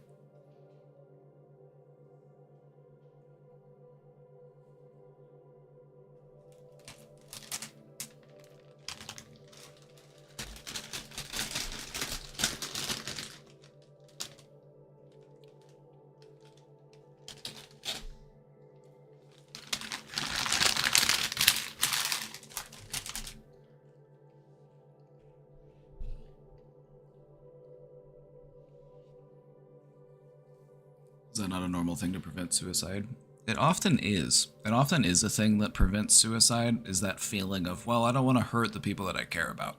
that not a normal thing to prevent suicide? It often is. It often is a thing that prevents suicide, is that feeling of, well, I don't want to hurt the people that I care about.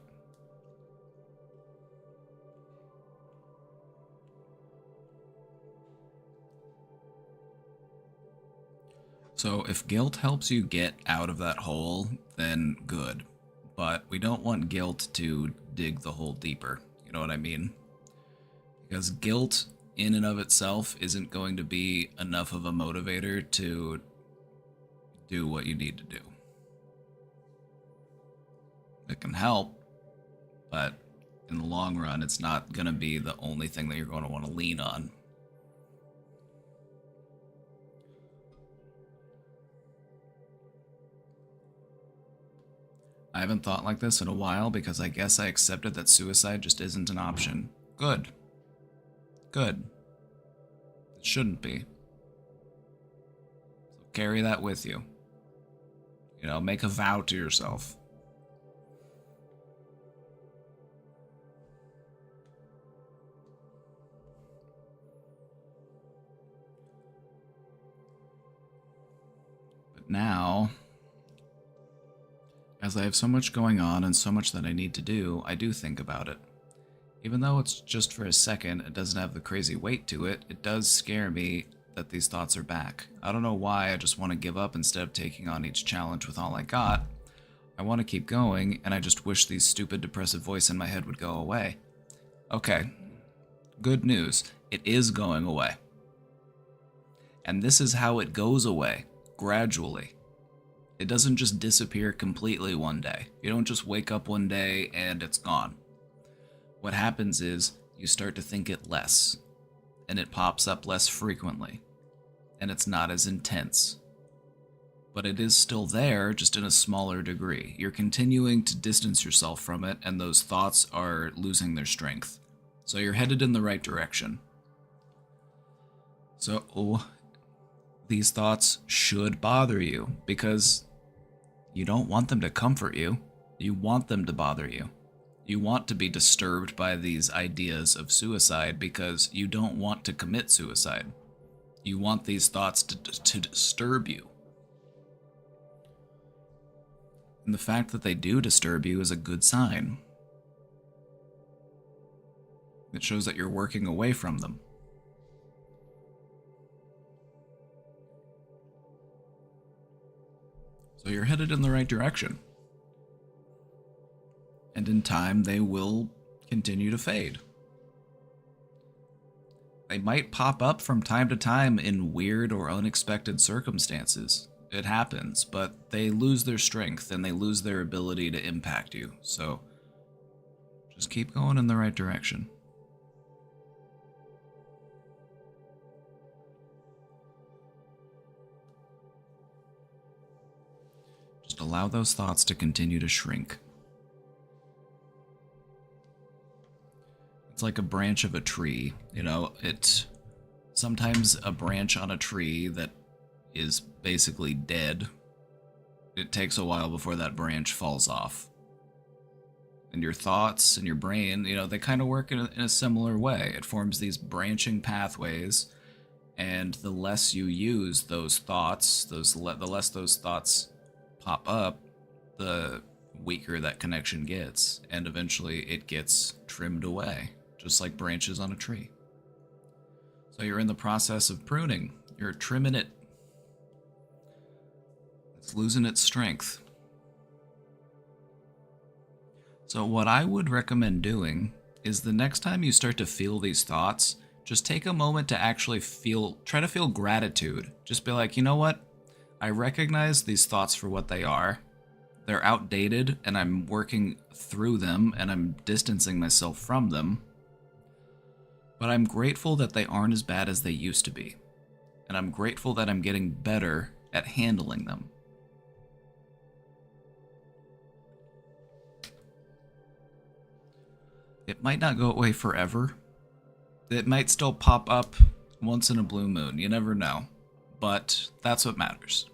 So if guilt helps you get out of that hole, then good. But we don't want guilt to dig the hole deeper. You know what I mean? Because guilt in and of itself isn't going to be enough of a motivator to do what you need to do. It can help, but in the long run, it's not going to be the only thing that you're going to want to lean on. I haven't thought like this in a while because I guess I accepted that suicide just isn't an option. Good. Good. It shouldn't be. So carry that with you. You know, make a vow to yourself. But now, as I have so much going on and so much that I need to do, I do think about it. Even though it's just for a second, it doesn't have the crazy weight to it, it does scare me that these thoughts are back. I don't know why, I just want to give up instead of taking on each challenge with all I got. I want to keep going, and I just wish these stupid depressive voice in my head would go away. Okay, good news, it is going away. And this is how it goes away, gradually. It doesn't just disappear completely one day. You don't just wake up one day and it's gone. What happens is you start to think it less, and it pops up less frequently, and it's not as intense. But it is still there, just in a smaller degree. You're continuing to distance yourself from it, and those thoughts are losing their strength. So you're headed in the right direction. So these thoughts should bother you, because you don't want them to comfort you. You want them to bother you. You want to be disturbed by these ideas of suicide because you don't want to commit suicide. You want these thoughts to disturb you. And the fact that they do disturb you is a good sign. It shows that you're working away from them. So you're headed in the right direction. And in time, they will continue to fade. They might pop up from time to time in weird or unexpected circumstances. It happens, but they lose their strength and they lose their ability to impact you. So just keep going in the right direction. Just allow those thoughts to continue to shrink. It's like a branch of a tree, you know, sometimes a branch on a tree that is basically dead, it takes a while before that branch falls off. And your thoughts and your brain, you know, they kind of work in a similar way. It forms these branching pathways, and the less you use those thoughts, the less those thoughts pop up, the weaker that connection gets, and eventually it gets trimmed away, just like branches on a tree. So you're in the process of pruning. You're trimming it. It's losing its strength. So what I would recommend doing is the next time you start to feel these thoughts, just take a moment to actually try to feel gratitude. Just be like, you know what? I recognize these thoughts for what they are. They're outdated, and I'm working through them, and I'm distancing myself from them. But I'm grateful that they aren't as bad as they used to be. And I'm grateful that I'm getting better at handling them. It might not go away forever. It might still pop up once in a blue moon. You never know. But that's what matters.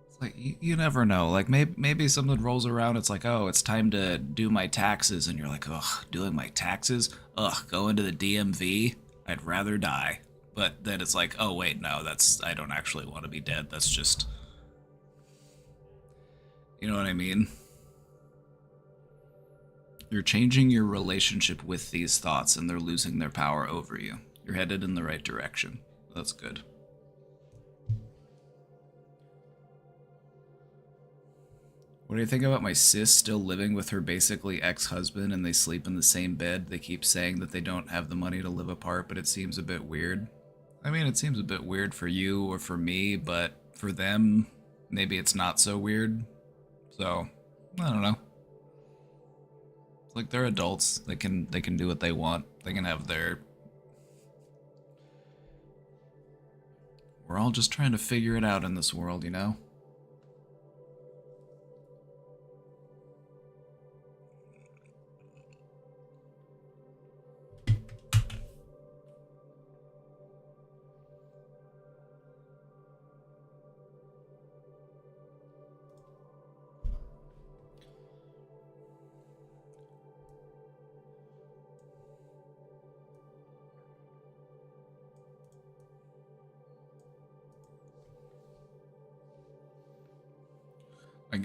It's like you never know. Like maybe something rolls around. It's like, oh, it's time to do my taxes, and you're like, ugh, doing my taxes? Ugh, going to the DMV? I'd rather die. But then it's like, oh wait, no, I don't actually want to be dead. That's just, you know what I mean? You're changing your relationship with these thoughts, and they're losing their power over you. You're headed in the right direction. That's good. What do you think about my sis still living with her basically ex-husband, and they sleep in the same bed? They keep saying that they don't have the money to live apart, but it seems a bit weird. I mean, it seems a bit weird for you or for me, but for them, maybe it's not so weird. So, I don't know. It's like they're adults. They can do what they want. They can have their... We're all just trying to figure it out in this world, you know?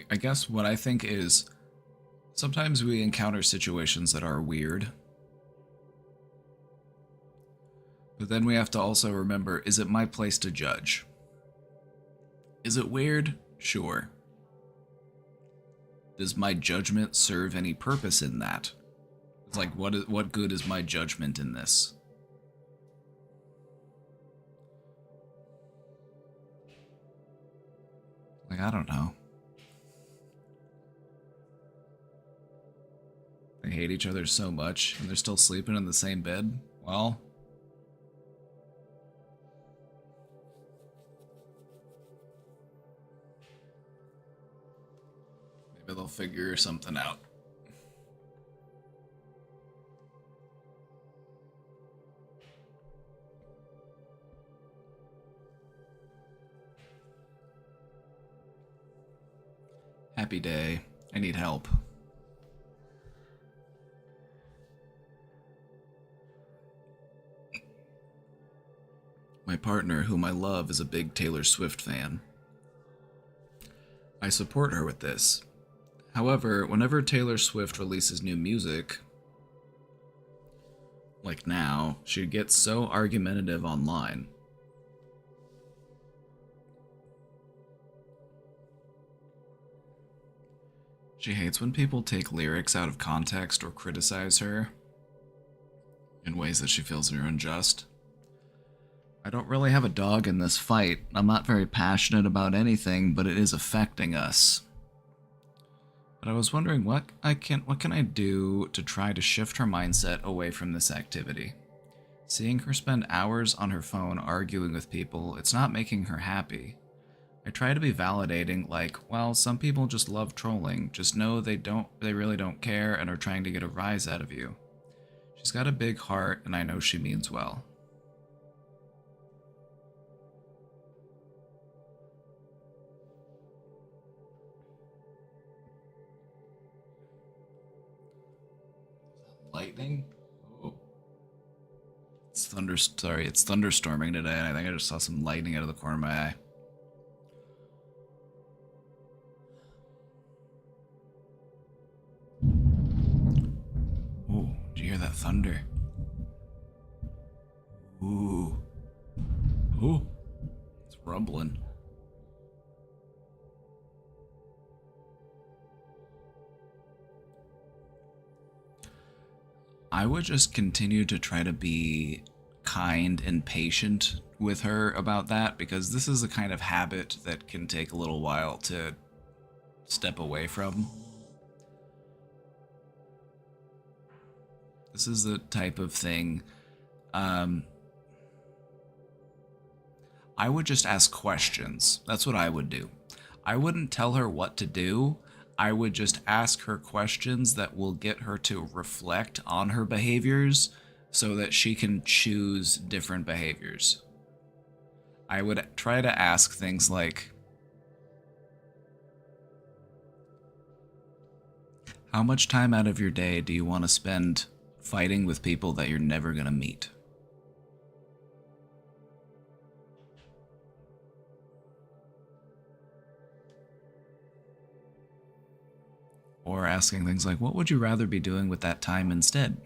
I guess what I think is sometimes we encounter situations that are weird. But then we have to also remember, is it my place to judge? Is it weird? Sure. Does my judgment serve any purpose in that? It's like, what good is my judgment in this? Like, I don't know. They hate each other so much, and they're still sleeping in the same bed? Well... maybe they'll figure something out. Happy day. I need help. My partner, whom I love, is a big Taylor Swift fan. I support her with this. However, whenever Taylor Swift releases new music, like now, she gets so argumentative online. She hates when people take lyrics out of context or criticize her in ways that she feels are unjust. I don't really have a dog in this fight. I'm not very passionate about anything, but it is affecting us. But I was wondering what can I do to try to shift her mindset away from this activity? Seeing her spend hours on her phone arguing with people, it's not making her happy. I try to be validating, like, well, some people just love trolling. Just know they really don't care and are trying to get a rise out of you. She's got a big heart, and I know she means well. Lightning? Oh. It's thunderstorming today, and I think I just saw some lightning out of the corner of my eye. Oh, do you hear that thunder? Ooh. Ooh. It's rumbling. I would just continue to try to be kind and patient with her about that, because this is a kind of habit that can take a little while to step away from. This is the type of thing, I would just ask questions. That's what I would do. I wouldn't tell her what to do. I would just ask her questions that will get her to reflect on her behaviors so that she can choose different behaviors. I would try to ask things like, How much time out of your day do you want to spend fighting with people that you're never going to meet? Or asking things like, what would you rather be doing with that time instead?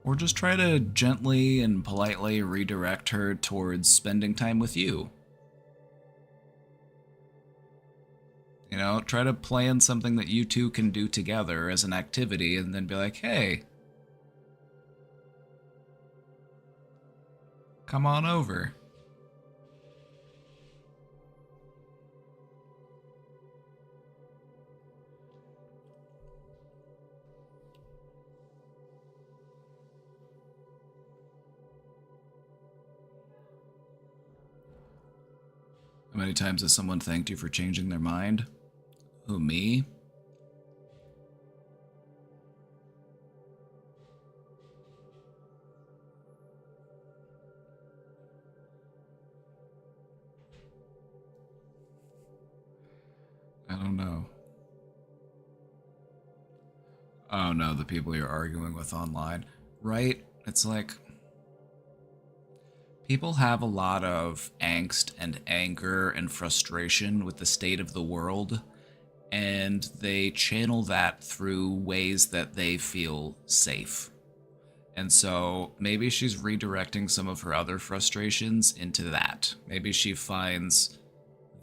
Or just try to gently and politely redirect her towards spending time with you. You know, try to plan something that you two can do together as an activity and then be like, hey, come on over. How many times has someone thanked you for changing their mind? Who, me? I don't know. Oh no, the people you're arguing with online. Right? It's like, people have a lot of angst and anger and frustration with the state of the world, and they channel that through ways that they feel safe. And so maybe she's redirecting some of her other frustrations into that. Maybe she finds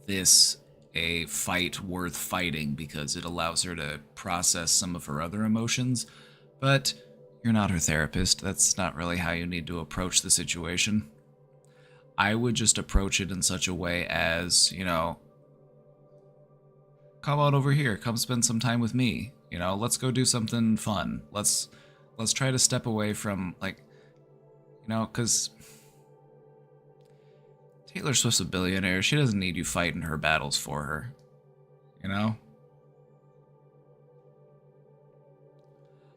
this a fight worth fighting because it allows her to process some of her other emotions. But you're not her therapist. That's not really how you need to approach the situation. I would just approach it in such a way as, you know, come on over here, come spend some time with me. You know, let's go do something fun. Let's try to step away from, like, you know, because Taylor Swift's a billionaire. She doesn't need you fighting her battles for her. You know?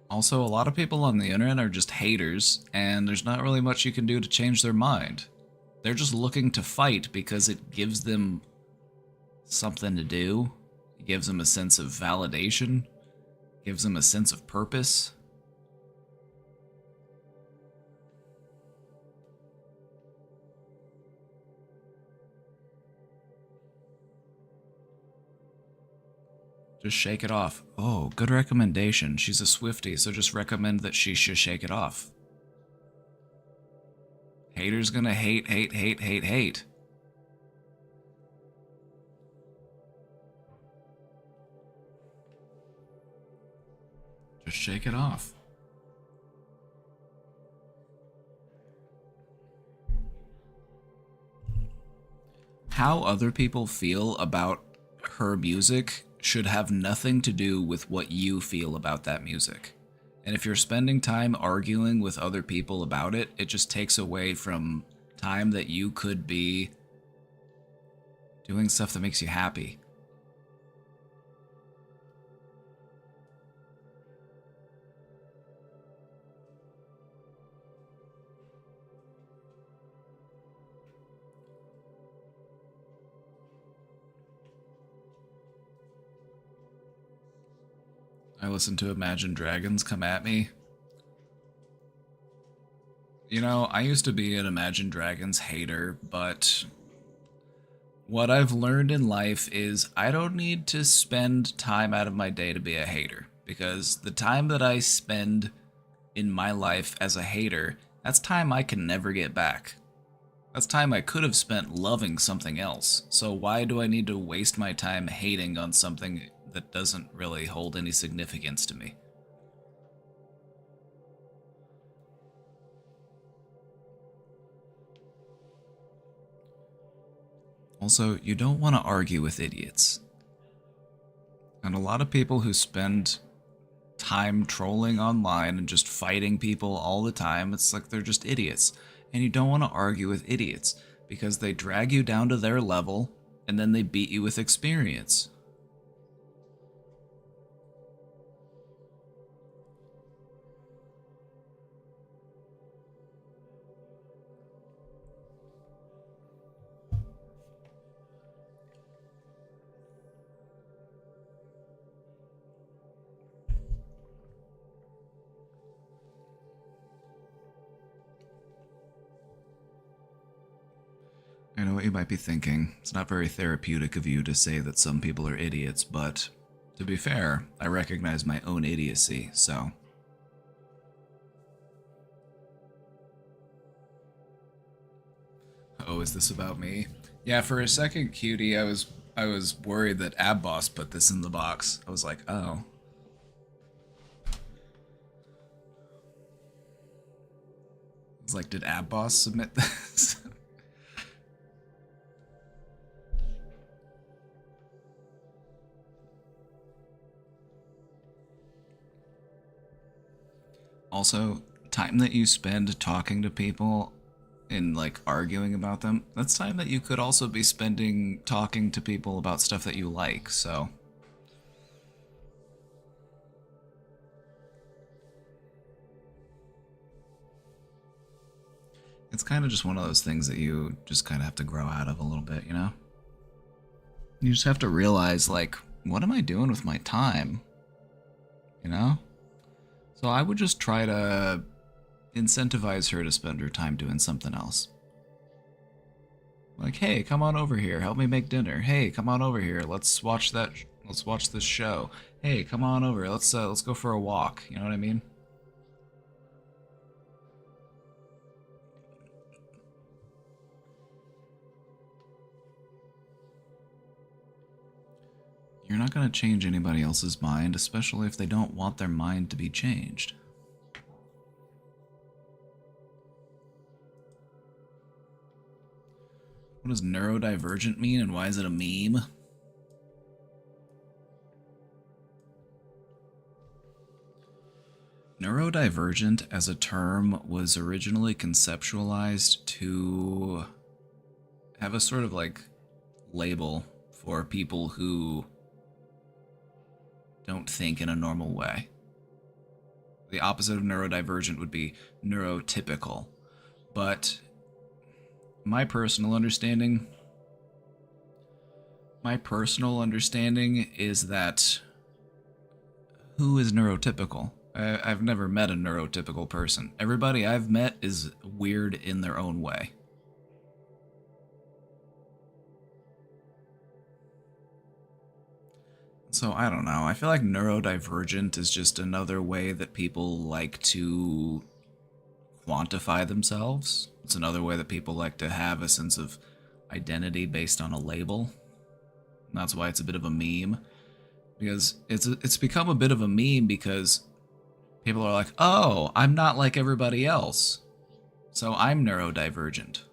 Also, a lot of people on the internet are just haters, and there's not really much you can do to change their mind. They're just looking to fight because it gives them something to do. It gives them a sense of validation. It gives them a sense of purpose. Just shake it off. Oh, good recommendation. She's a Swiftie, so just recommend that she should shake it off. Haters gonna hate, hate, hate, hate, hate. Just shake it off. How other people feel about her music should have nothing to do with what you feel about that music. And if you're spending time arguing with other people about it, it just takes away from time that you could be doing stuff that makes you happy. I listen to Imagine Dragons Come At Me. You know, I used to be an Imagine Dragons hater, but what I've learned in life is I don't need to spend time out of my day to be a hater, because the time that I spend in my life as a hater, that's time I can never get back. That's time I could have spent loving something else. So why do I need to waste my time hating on something that doesn't really hold any significance to me? Also, you don't want to argue with idiots. And a lot of people who spend time trolling online and just fighting people all the time, it's like they're just idiots. And you don't want to argue with idiots because they drag you down to their level and then they beat you with experience. know what you might be thinking. It's not very therapeutic of you to say that some people are idiots, but to be fair, I recognize my own idiocy, so. Oh, is this about me? Yeah, for a second, Cutie, I was worried that Abboss put this in the box. I was like, oh. I was like, did Abboss submit this? Also, time that you spend talking to people and like arguing about them, that's time that you could also be spending talking to people about stuff that you like, so. It's kind of just one of those things that you just kind of have to grow out of a little bit, you know? You just have to realize, like, what am I doing with my time? You know? So I would just try to incentivize her to spend her time doing something else. Like, hey, come on over here, help me make dinner. Hey, come on over here, let's watch this show. Hey, come on over, let's go for a walk. You know what I mean? You're not going to change anybody else's mind, especially if they don't want their mind to be changed. What does neurodivergent mean, and why is it a meme? Neurodivergent as a term was originally conceptualized to have a sort of like label for people who don't think in a normal way. The opposite of neurodivergent would be neurotypical. But my personal understanding is that who is neurotypical? I've never met a neurotypical person. Everybody I've met is weird in their own way. So I don't know. I feel like neurodivergent is just another way that people like to quantify themselves. It's another way that people like to have a sense of identity based on a label. And that's why it's a bit of a meme. Because it's become a bit of a meme because people are like, oh, I'm not like everybody else, so I'm neurodivergent.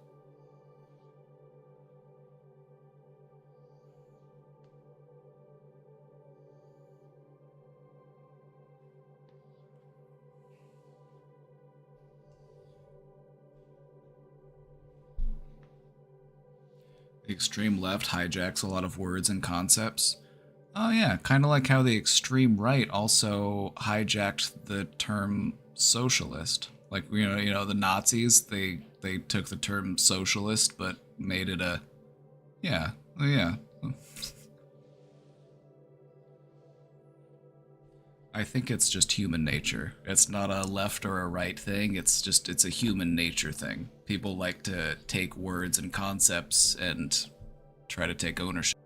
The extreme left hijacks a lot of words and concepts. Oh yeah, kind of like how the extreme right also hijacked the term socialist. Like you know the Nazis, they took the term socialist but made it a yeah. I think it's just human nature. It's not a left or a right thing. It's a human nature thing. People like to take words and concepts and try to take ownership.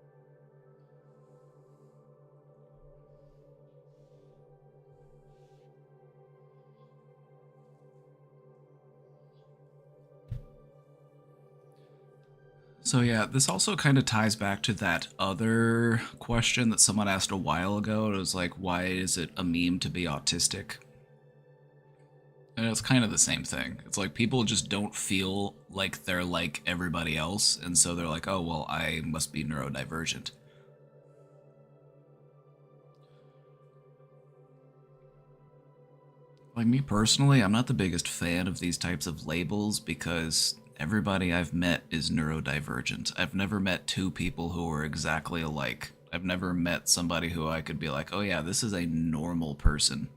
So yeah, this also kind of ties back to that other question that someone asked a while ago. It was like, why is it a meme to be autistic? And it's kind of the same thing. It's like people just don't feel like they're like everybody else, and so they're like, oh, well, I must be neurodivergent. Like me personally, I'm not the biggest fan of these types of labels because everybody I've met is neurodivergent. I've never met two people who are exactly alike. I've never met somebody who I could be like, oh yeah, this is a normal person.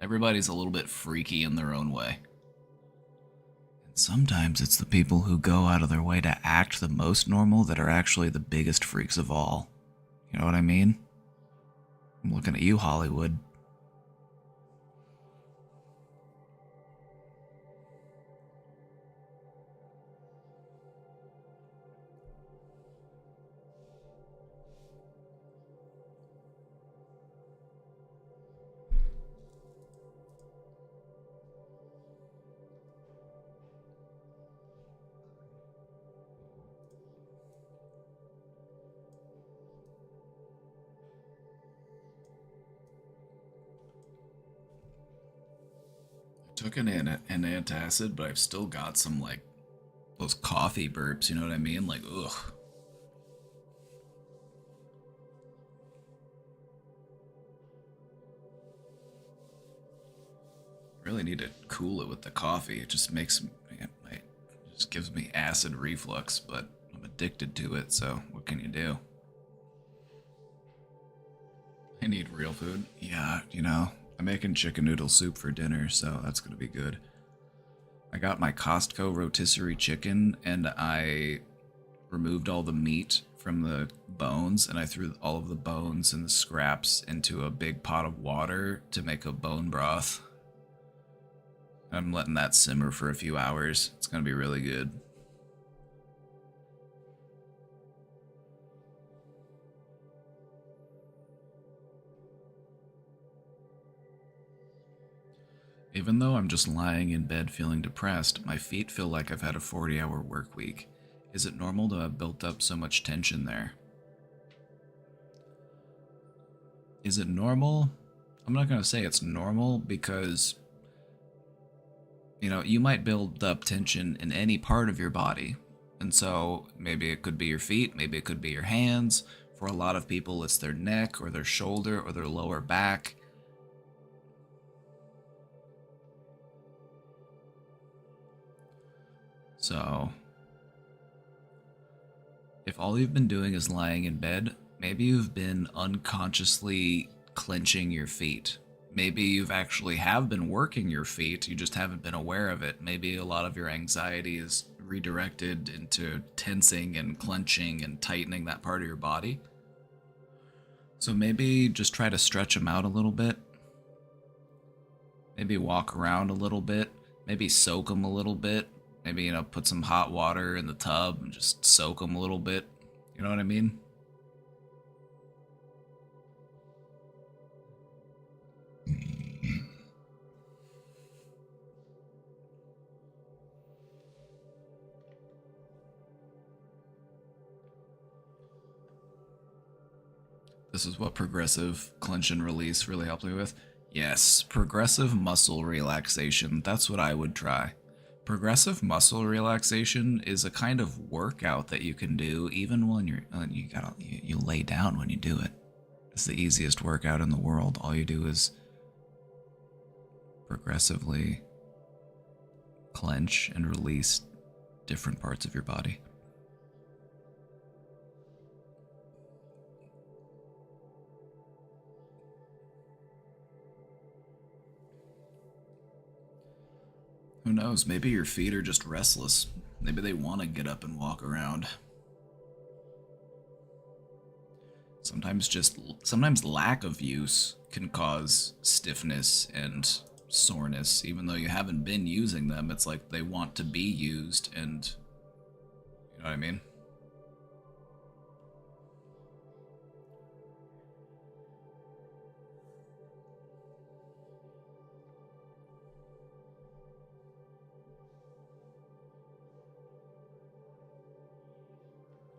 Everybody's a little bit freaky in their own way. And sometimes it's the people who go out of their way to act the most normal that are actually the biggest freaks of all. You know what I mean? I'm looking at you, Hollywood. Took an antacid, but I've still got some, like, those coffee burps, you know what I mean? Like, ugh. Really need to cool it with the coffee. It just makes me, it just gives me acid reflux, but I'm addicted to it, so what can you do? I need real food. Yeah, you know, I'm making chicken noodle soup for dinner, so that's gonna be good. I got my Costco rotisserie chicken, and I removed all the meat from the bones, and I threw all of the bones and the scraps into a big pot of water to make a bone broth. I'm letting that simmer for a few hours. It's gonna be really good. Even though I'm just lying in bed feeling depressed, my feet feel like I've had a 40-hour work week. Is it normal to have built up so much tension there? Is it normal? I'm not going to say it's normal because, you know, you might build up tension in any part of your body. And so maybe it could be your feet, maybe it could be your hands. For a lot of people, it's their neck or their shoulder or their lower back. So, if all you've been doing is lying in bed, maybe you've been unconsciously clenching your feet. Maybe you've actually have been working your feet, you just haven't been aware of it. Maybe a lot of your anxiety is redirected into tensing and clenching and tightening that part of your body. So maybe just try to stretch them out a little bit. Maybe walk around a little bit. Maybe soak them a little bit. Maybe, you know, put some hot water in the tub and just soak them a little bit. You know what I mean? This is what progressive clench and release really helped me with. Yes, progressive muscle relaxation. That's what I would try. Progressive muscle relaxation is a kind of workout that you can do even when you lay down when you do it. It's the easiest workout in the world. All you do is progressively clench and release different parts of your body. Who knows? Maybe your feet are just restless. Maybe they want to get up and walk around. Sometimes lack of use can cause stiffness and soreness. Even though you haven't been using them, it's like they want to be used, and you know what I mean?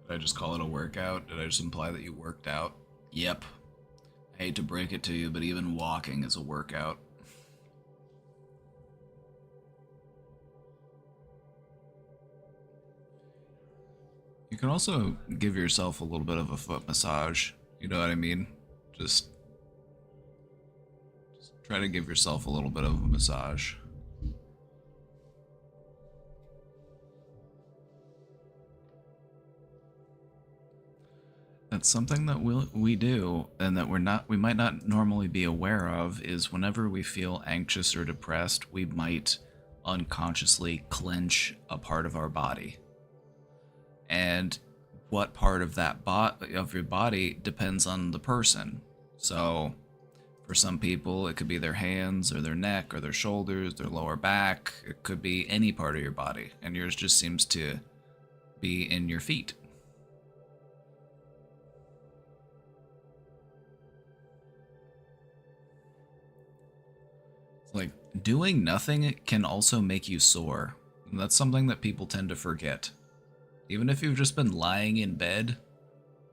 Did I just call it a workout? Did I just imply that you worked out? Yep. I hate to break it to you, but even walking is a workout. You can also give yourself a little bit of a foot massage. You know what I mean? Just try to give yourself a little bit of a massage. That's something that we do, and that we might not normally be aware of, is whenever we feel anxious or depressed, we might unconsciously clench a part of our body. And what part of that of your body depends on the person. So for some people, it could be their hands or their neck or their shoulders, their lower back. It could be any part of your body, and yours just seems to be in your feet. Like, doing nothing can also make you sore. And that's something that people tend to forget. Even if you've just been lying in bed,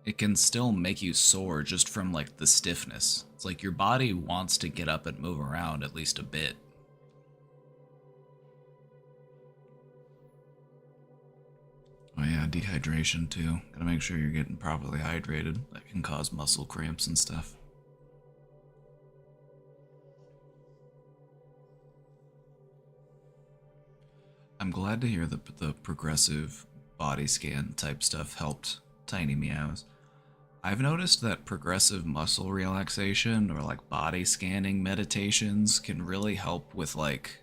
it can still make you sore just from, like, the stiffness. It's like your body wants to get up and move around at least a bit. dehydration too. Gotta make sure you're getting properly hydrated. That can cause muscle cramps and stuff. I'm glad to hear that the progressive body scan type stuff helped Tiny Meows. I've noticed that progressive muscle relaxation or like body scanning meditations can really help with like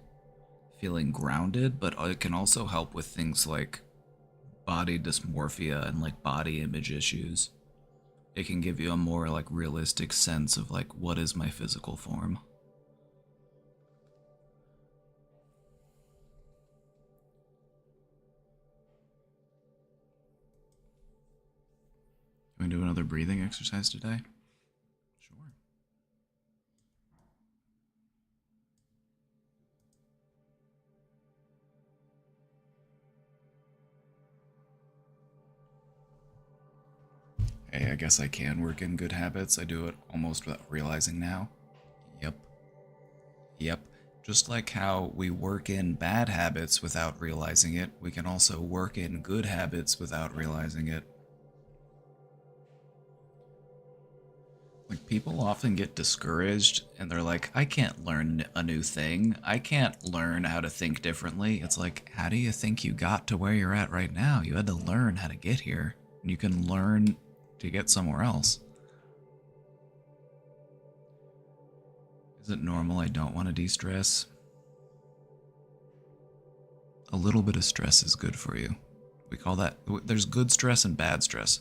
feeling grounded, but it can also help with things like body dysmorphia and like body image issues. It can give you a more like realistic sense of like what is my physical form. Can we do another breathing exercise today? Sure. Hey, I guess I can work in good habits. I do it almost without realizing now. Yep. Yep. Just like how we work in bad habits without realizing it, we can also work in good habits without realizing it. Like, people often get discouraged and they're like, I can't learn a new thing. I can't learn how to think differently. It's like, how do you think you got to where you're at right now? You had to learn how to get here. And you can learn to get somewhere else. Is it normal I don't want to de-stress? A little bit of stress is good for you. We call that, there's good stress and bad stress.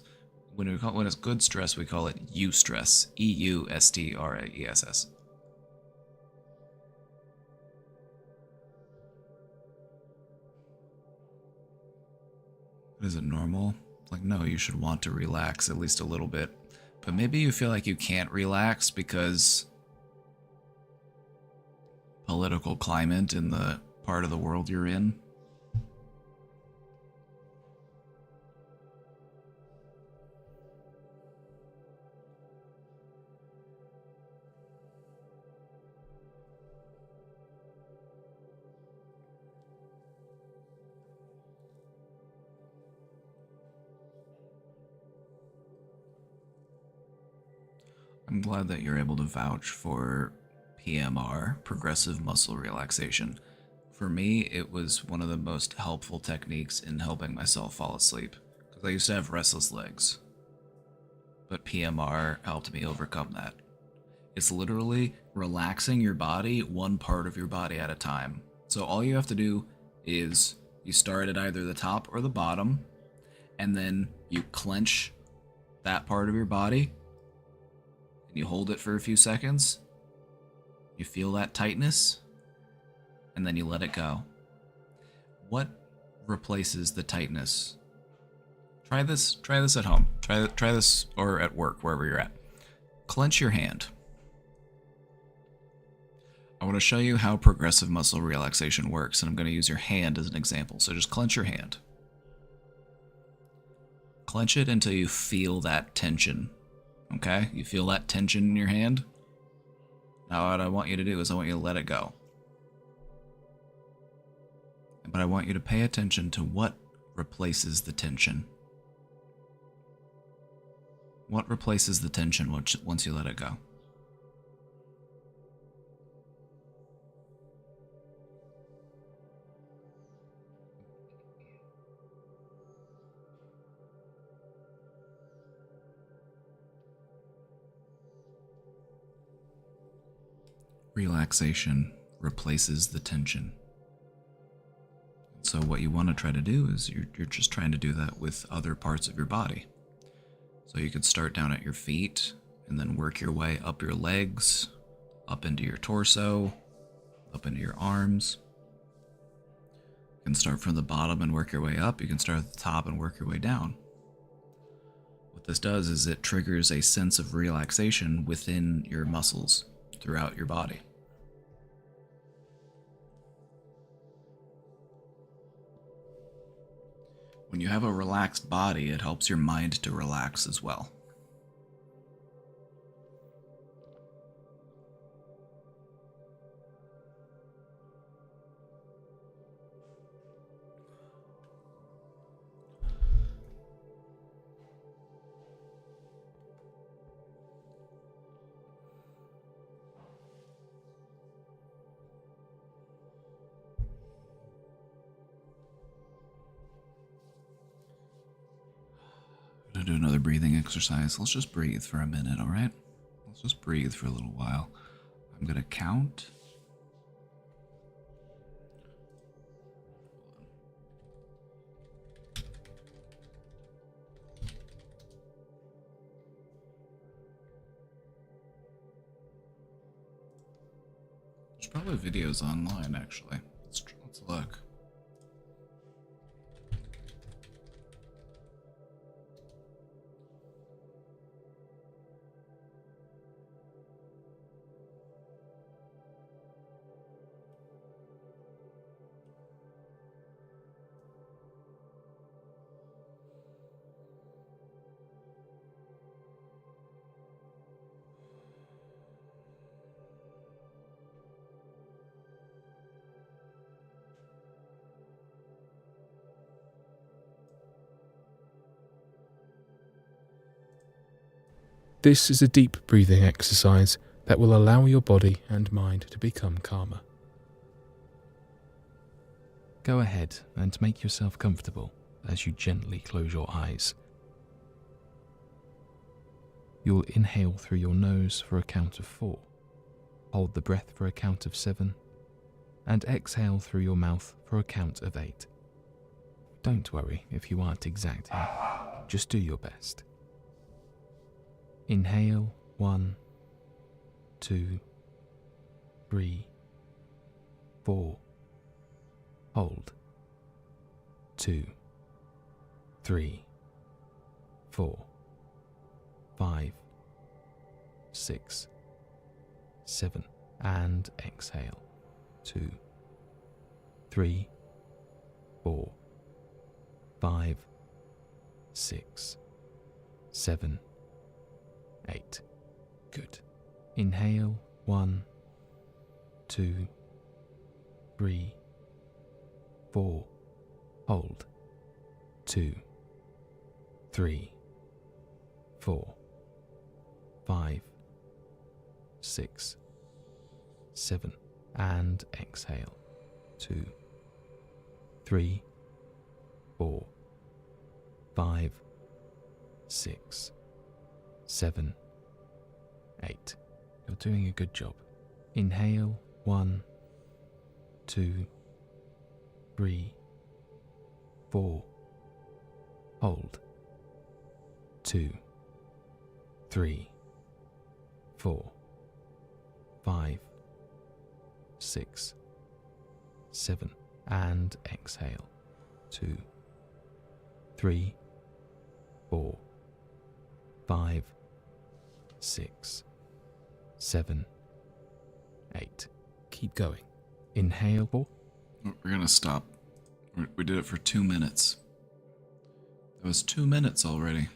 When it's good stress, we call it eustress. EUSTRESS. Is it normal? Like, no, you should want to relax at least a little bit. But maybe you feel like you can't relax because political climate in the part of the world you're in. I'm glad that you're able to vouch for PMR, progressive muscle relaxation. For me, it was one of the most helpful techniques in helping myself fall asleep, because I used to have restless legs. But PMR helped me overcome that. It's literally relaxing your body one part of your body at a time. So all you have to do is you start at either the top or the bottom, and then you clench that part of your body, and you hold it for a few seconds. You feel that tightness, and then you let it go. What replaces the tightness? Try this at home. Try this or at work, wherever you're at. Clench your hand. I want to show you how progressive muscle relaxation works, and I'm going to use your hand as an example. So just clench your hand. Clench it until you feel that tension. Okay? You feel that tension in your hand? Now what I want you to do is I want you to let it go. But I want you to pay attention to what replaces the tension. What replaces the tension once you let it go? Relaxation replaces the tension. So what you want to try to do is you're just trying to do that with other parts of your body. So you could start down at your feet and then work your way up your legs, up into your torso, up into your arms. You can start from the bottom and work your way up. You can start at the top and work your way down. What this does is it triggers a sense of relaxation within your muscles throughout your body. When you have a relaxed body, it helps your mind to relax as well. to do another breathing exercise. Let's just breathe for a minute, all right? Let's just breathe for a little while. I'm going to count. There's probably videos online, actually. Let's look. This is a deep breathing exercise that will allow your body and mind to become calmer. Go ahead and make yourself comfortable as you gently close your eyes. You'll inhale through your nose for a count of 4, hold the breath for a count of 7, and exhale through your mouth for a count of 8. Don't worry if you aren't exact here, just do your best. Inhale, 1, 2, 3, 4. Hold. 2, 3, 4, 5, 6, 7. And exhale. 2, 3, 4, 5, 6, 7, 8. Good. Inhale, 1, 2, 3, 4. Hold. 2, 3, 4, 5, 6, 7. And exhale. 2, 3, 4, 5, 6, 7, 8. You're doing a good job. Inhale, 1, 2, 3, 4. Hold. 2, 3, 4, 5, 6, 7. And exhale. 2, 3, 4, 5, 6, 7, 8. Keep going. Inhale. We're gonna stop. We did it for 2 minutes. It was 2 minutes already.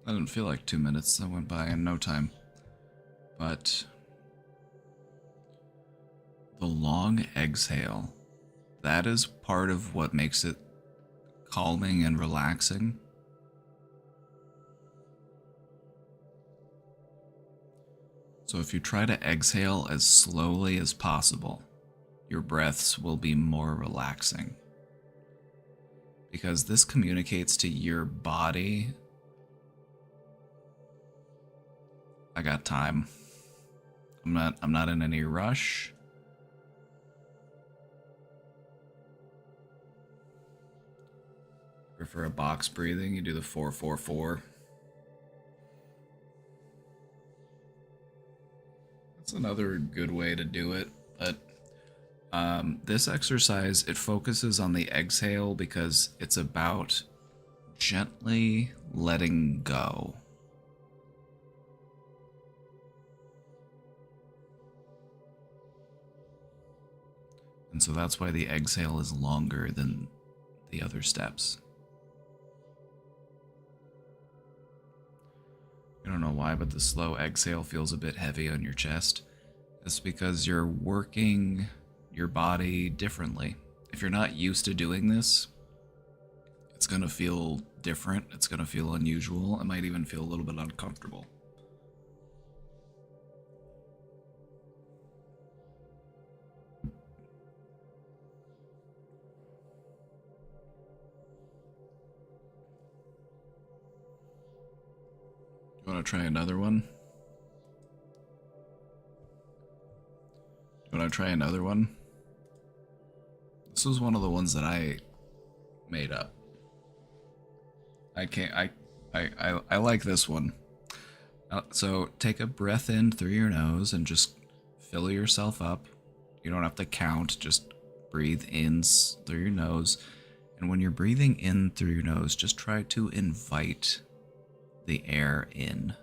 I didn't feel like 2 minutes. That went by in no time. But the long exhale, that is part of what makes it calming and relaxing. So if you try to exhale as slowly as possible, your breaths will be more relaxing. Because this communicates to your body, I got time. I'm not in any rush. For a box breathing, you do the 4-4-4. That's another good way to do it, but this exercise, it focuses on the exhale because it's about gently letting go. And so that's why the exhale is longer than the other steps. I don't know why, but the slow exhale feels a bit heavy on your chest. It's because you're working your body differently. If you're not used to doing this, it's going to feel different. It's going to feel unusual. It might even feel a little bit uncomfortable. You want to try another one? You want to try another one? This was one of the ones that I made up. I like this one. So take a breath in through your nose and just fill yourself up. You don't have to count, just breathe in through your nose. And when you're breathing in through your nose, just try to invite the air in.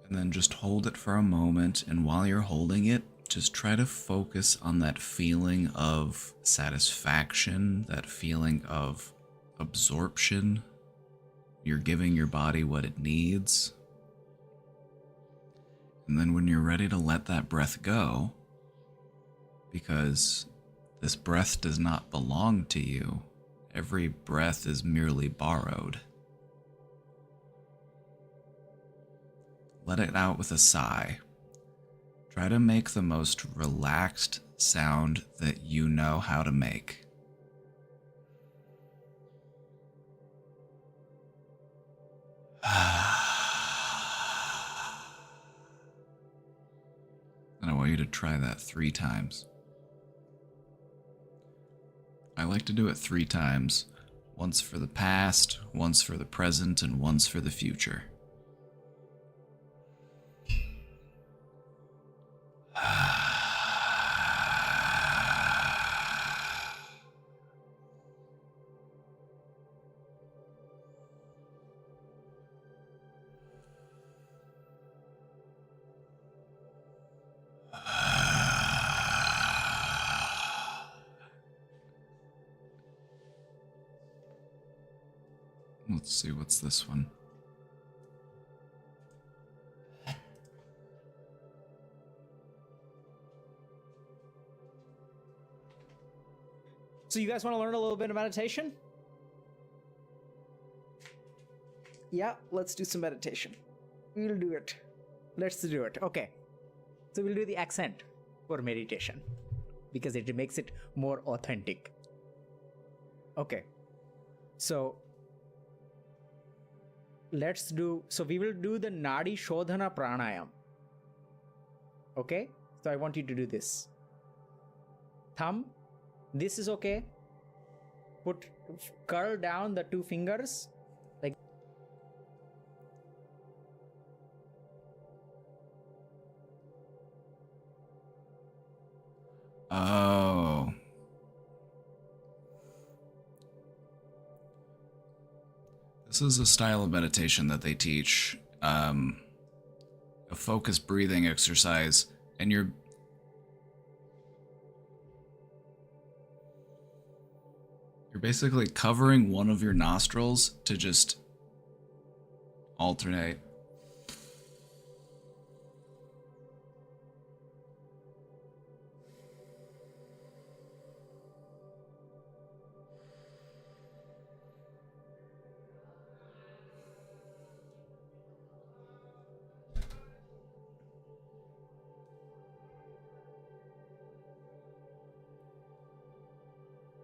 And then just hold it for a moment, and while you're holding it, just try to focus on that feeling of satisfaction, that feeling of absorption. You're giving your body what it needs. And then when you're ready to let that breath go, because this breath does not belong to you, every breath is merely borrowed. Let it out with a sigh. Try to make the most relaxed sound that you know how to make. And I want you to try that 3 times. I like to do it 3 times. Once for the past, once for the present, and once for the future. Let's see, what's this one? So you guys want to learn a little bit of meditation? Yeah, let's do some meditation. We'll do it. Let's do it. Okay. So we'll do the accent for meditation because it makes it more authentic. Okay. So we will do the Nadi Shodhana Pranayam. Okay? So I want you to do this. Thumb, this is okay. Curl down the 2 fingers. Like. Oh. This is a style of meditation that they teach, a focused breathing exercise, and you're basically covering one of your nostrils to just alternate.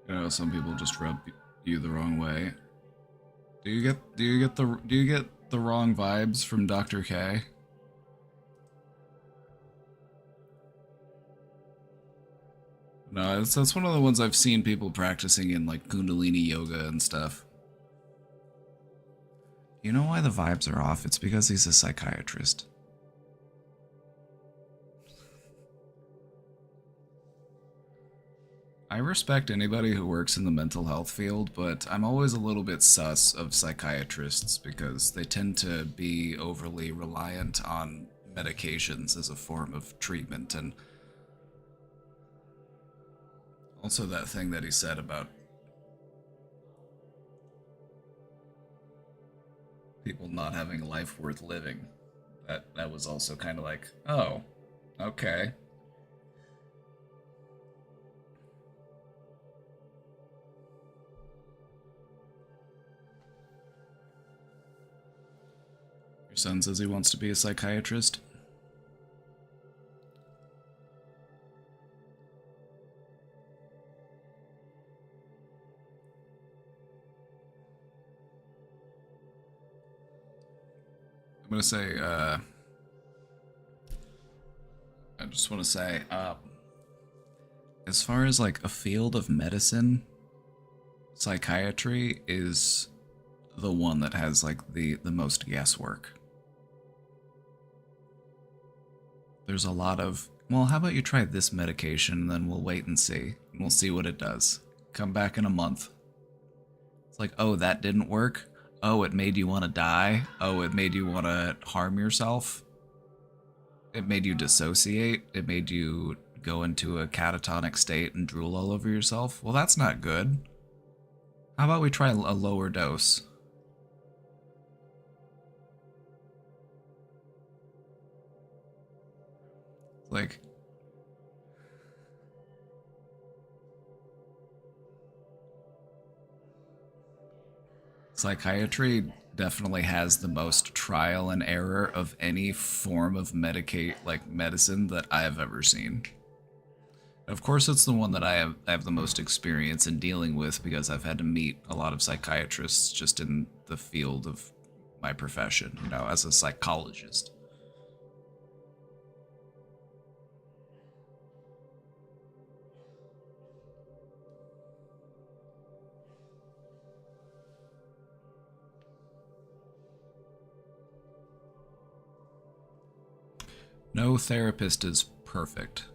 You know, some people just rub you the wrong way. Do you get the wrong vibes from Dr. K? No, that's one of the ones I've seen people practicing in like Kundalini yoga and stuff. You know why the vibes are off? It's because he's a psychiatrist. I respect anybody who works in the mental health field, but I'm always a little bit sus of psychiatrists because they tend to be overly reliant on medications as a form of treatment, and also that thing that he said about people not having a life worth living. That was also kind of like, oh, okay. Your son says he wants to be a psychiatrist. I'm gonna say, I just want to say, as far as like a field of medicine, psychiatry is the one that has like the most guesswork. There's a lot of, well, how about you try this medication and then we'll wait and see. And we'll see what it does. Come back in a month. It's like, oh, that didn't work. Oh, it made you want to die. Oh, it made you want to harm yourself. It made you dissociate. It made you go into a catatonic state and drool all over yourself. Well, that's not good. How about we try a lower dose? Like, psychiatry definitely has the most trial and error of any form of medicine that I have ever seen. Of course, it's the one that I have the most experience in dealing with because I've had to meet a lot of psychiatrists just in the field of my profession, you know, as a psychologist. No therapist is perfect.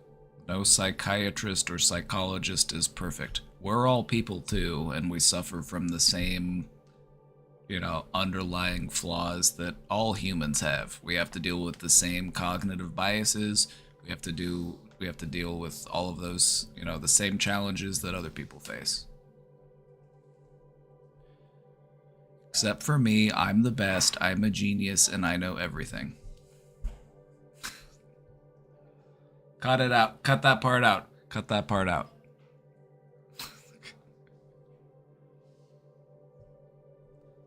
No psychiatrist or psychologist is perfect. We're all people too, and we suffer from the same, you know, underlying flaws that all humans have. We have to deal with the same cognitive biases. We have to deal with all of those, you know, the same challenges that other people face. Except for me, I'm the best, I'm a genius, and I know everything. Cut it out. Cut that part out. Cut that part out.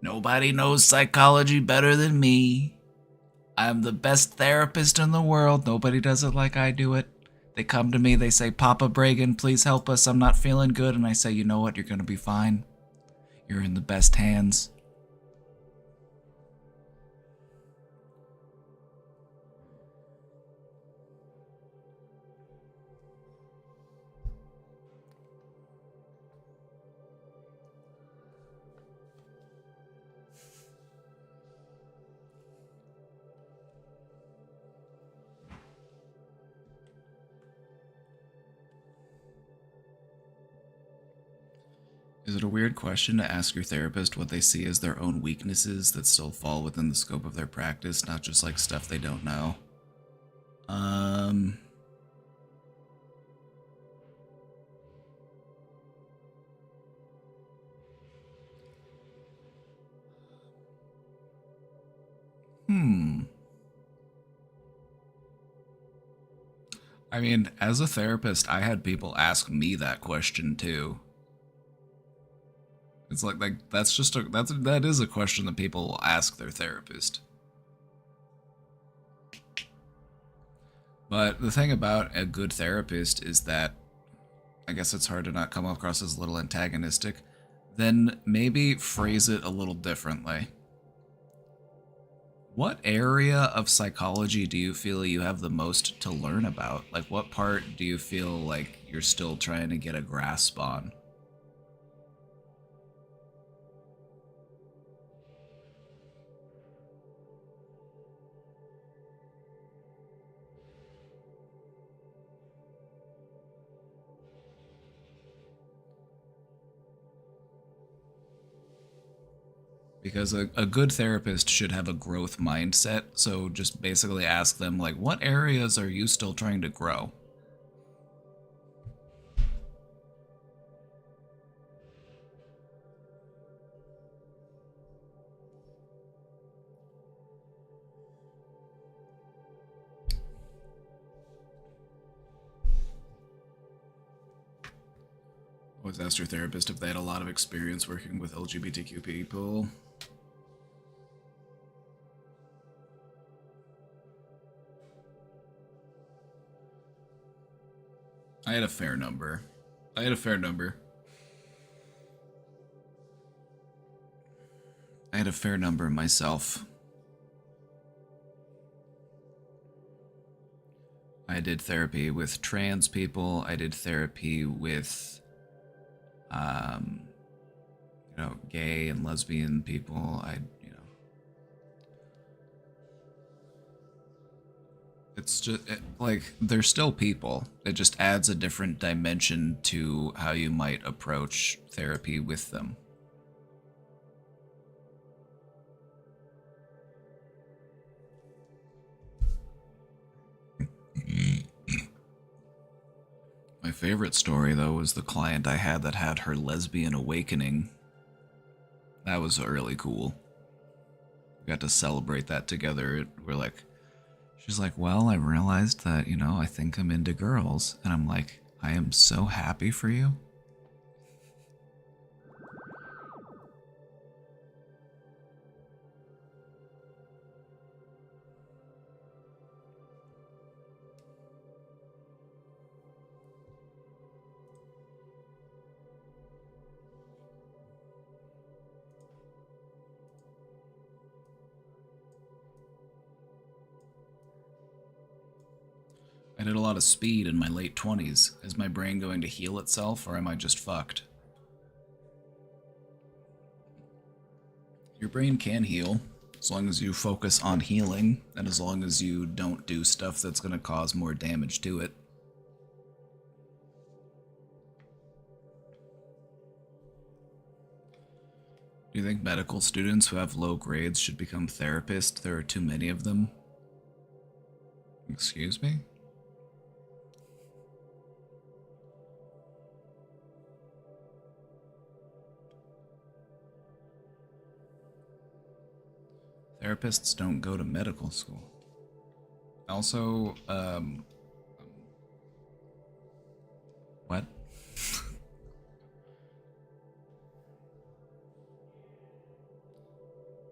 Nobody knows psychology better than me. I'm the best therapist in the world. Nobody does it like I do it. They come to me, they say, Papa Bragan, please help us. I'm not feeling good. And I say, you know what? You're going to be fine. You're in the best hands. Is it a weird question to ask your therapist what they see as their own weaknesses that still fall within the scope of their practice, not just like stuff they don't know? I mean, as a therapist, I had people ask me that question too. It's like that is a question that people will ask their therapist. But the thing about a good therapist is that, I guess it's hard to not come across as a little antagonistic, then maybe phrase it a little differently. What area of psychology do you feel you have the most to learn about? Like, what part do you feel like you're still trying to get a grasp on? Because a good therapist should have a growth mindset, so just basically ask them, like, what areas are you still trying to grow? Always asked your therapist if they had a lot of experience working with LGBTQ people. I had a fair number. I had a fair number myself. I did therapy with trans people. I did therapy with, gay and lesbian people. It's just like they're still people. It just adds a different dimension to how you might approach therapy with them. My favorite story, though, was the client I had that had her lesbian awakening. That was really cool. We got to celebrate that together. She's like, well, I realized that, I think I'm into girls. And I'm like, I am so happy for you. I did a lot of speed in my late 20s. Is my brain going to heal itself, or am I just fucked? Your brain can heal, as long as you focus on healing, and as long as you don't do stuff that's going to cause more damage to it. Do you think medical students who have low grades should become therapists? There are too many of them. Excuse me? Therapists don't go to medical school. Also, what?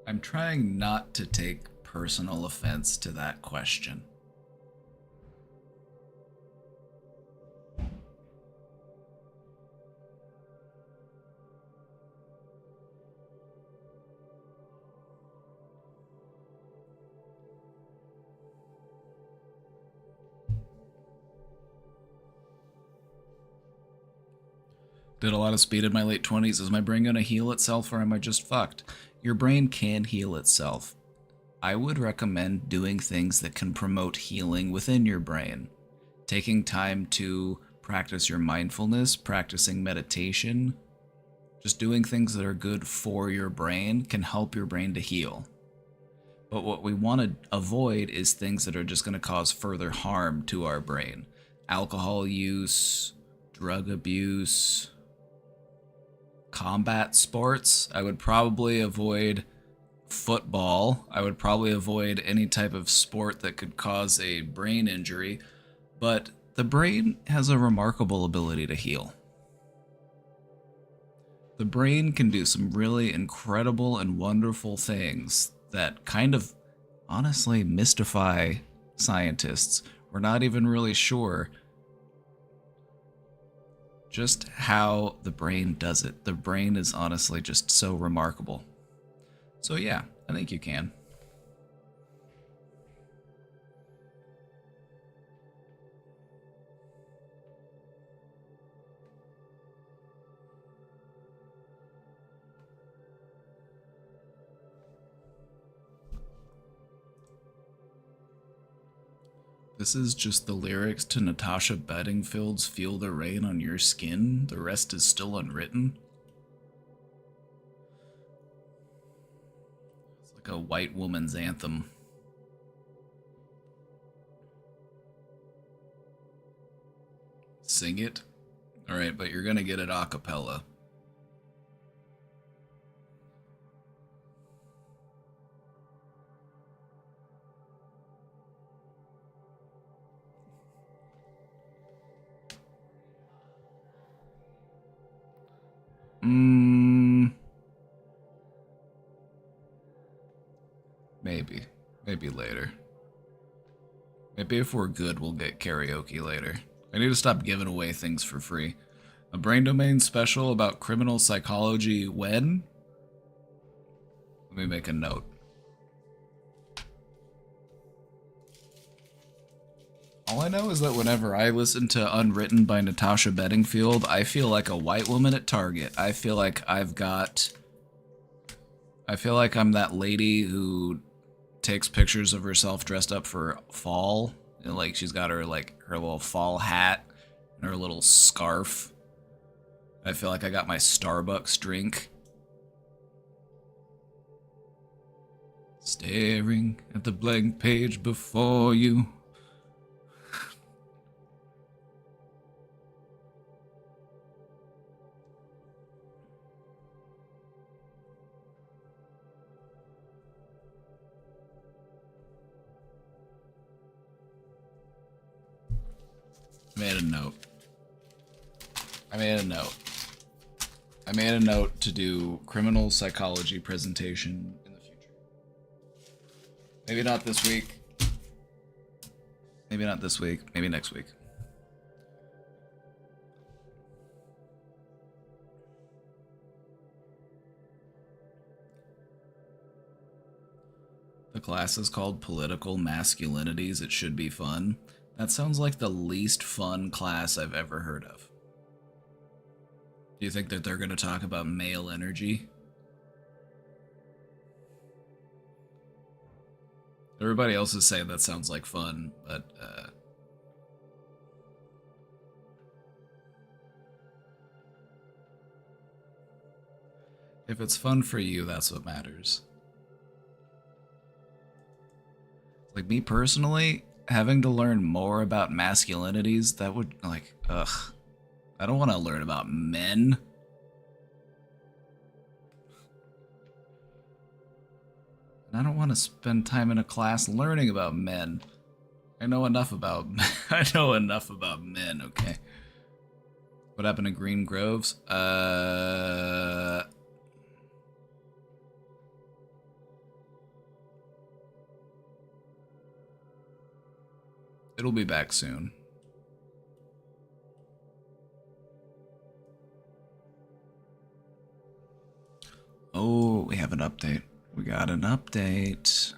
I'm trying not to take personal offense to that question. Did a lot of speed in my late 20s. Is my brain going to heal itself, or am I just fucked? Your brain can heal itself. I would recommend doing things that can promote healing within your brain. Taking time to practice your mindfulness, practicing meditation, just doing things that are good for your brain can help your brain to heal. But what we want to avoid is things that are just going to cause further harm to our brain. Alcohol use, drug abuse, combat sports. I would probably avoid football. I would probably avoid any type of sport that could cause a brain injury. But the brain has a remarkable ability to heal. The brain can do some really incredible and wonderful things that kind of honestly mystify scientists. We're not even really sure just how the brain does it. The brain is honestly just so remarkable. So yeah, I think you can. This is just the lyrics to Natasha Bedingfield's Feel the Rain on Your Skin. The rest is still unwritten. It's like a white woman's anthem. Sing it? Alright, but you're gonna get it a cappella. Maybe later. Maybe if we're good, we'll get karaoke later. I need to stop giving away things for free. A Brain Domain special about criminal psychology when? Let me make a note. All I know is that whenever I listen to Unwritten by Natasha Bedingfield, I feel like a white woman at Target. I feel like I'm that lady who takes pictures of herself dressed up for fall. And like she's got her little fall hat and her little scarf. I feel like I got my Starbucks drink. Staring at the blank page before you. I made a note to do criminal psychology presentation in the future. Maybe not this week. Maybe not this week. Maybe next week. The class is called Political Masculinities. It should be fun. That sounds like the least fun class I've ever heard of. Do you think that they're going to talk about male energy? Everybody else is saying that sounds like fun, but if it's fun for you, that's what matters. Like me personally, having to learn more about masculinities, that would, like, ugh. I don't want to learn about men. And I don't want to spend time in a class learning about men. I know enough about men, okay? What happened to Green Groves? It'll be back soon. Oh, we have an update. We got an update.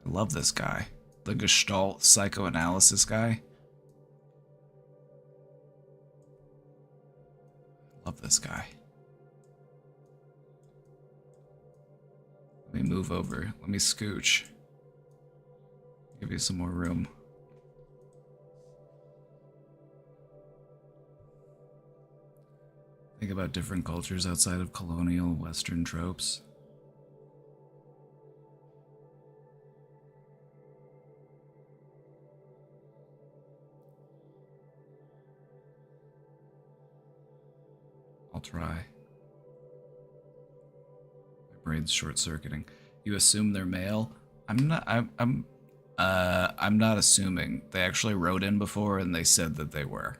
I love this guy. The Gestalt psychoanalysis guy. Love this guy. Let me move over. Let me scooch. Give you some more room. Think about different cultures outside of colonial Western tropes. I'll try. My brain's short-circuiting. You assume they're male? I'm not assuming. They actually wrote in before and they said that they were.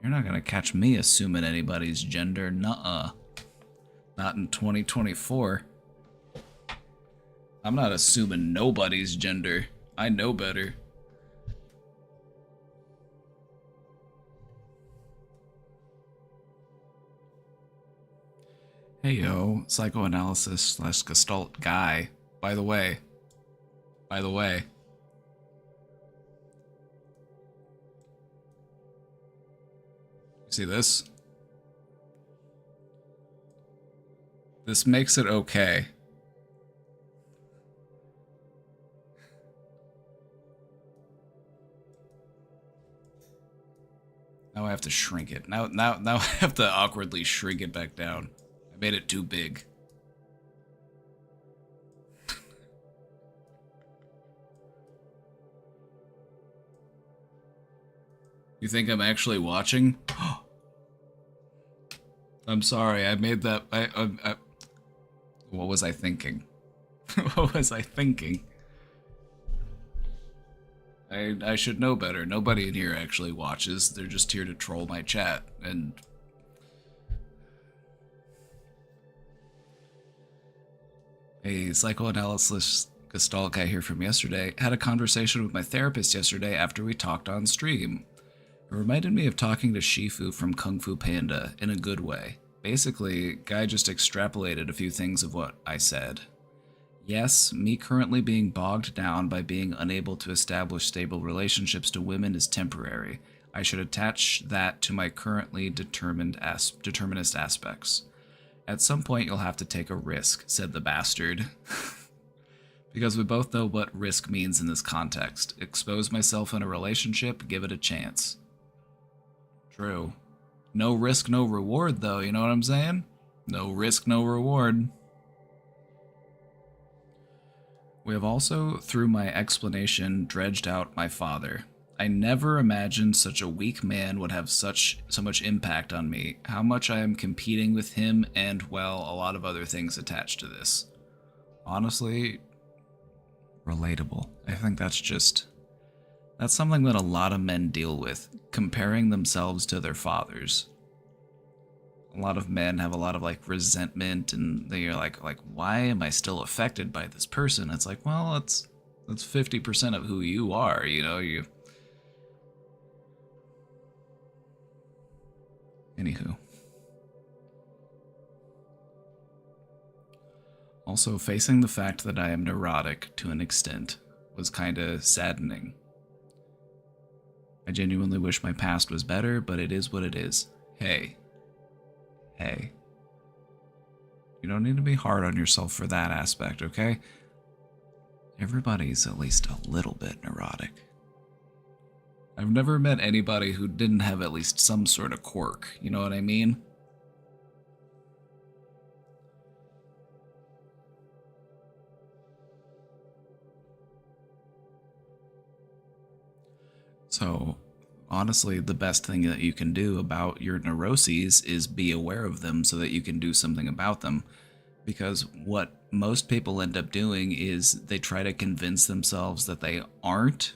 You're not gonna catch me assuming anybody's gender. Nuh-uh. Not in 2024. I'm not assuming nobody's gender. I know better. Hey yo, psychoanalysis / Gestalt guy. By the way. See this? This makes it okay. Now I have to shrink it. Now I have to awkwardly shrink it back down. I made it too big. You think I'm actually watching? I'm sorry, I made that. What was I thinking? What was I thinking? I should know better. Nobody in here actually watches. They're just here to troll my chat. And a psychoanalysis Gestalt guy here from yesterday had a conversation with my therapist yesterday after we talked on stream. It reminded me of talking to Shifu from Kung Fu Panda in a good way. Basically, guy just extrapolated a few things of what I said. Yes, me currently being bogged down by being unable to establish stable relationships to women is temporary. I should attach that to my currently determinist aspects. At some point, you'll have to take a risk, said the bastard. Because we both know what risk means in this context. Expose myself in a relationship, give it a chance. True. No risk, no reward, though, you know what I'm saying? No risk, no reward. We have also, through my explanation, dredged out my father. I never imagined such a weak man would have so much impact on me, how much I am competing with him, and, well, a lot of other things attached to this. Honestly, relatable. I think that's something that a lot of men deal with, comparing themselves to their fathers. A lot of men have a lot of like resentment, and they're like, why am I still affected by this person? It's like, well, that's 50% of who you are, you know, Anywho. Also, facing the fact that I am neurotic to an extent was kinda saddening. I genuinely wish my past was better, but it is what it is. Hey. You don't need to be hard on yourself for that aspect, okay? Everybody's at least a little bit neurotic. I've never met anybody who didn't have at least some sort of quirk, you know what I mean? So, honestly, the best thing that you can do about your neuroses is be aware of them so that you can do something about them. Because what most people end up doing is they try to convince themselves that they aren't.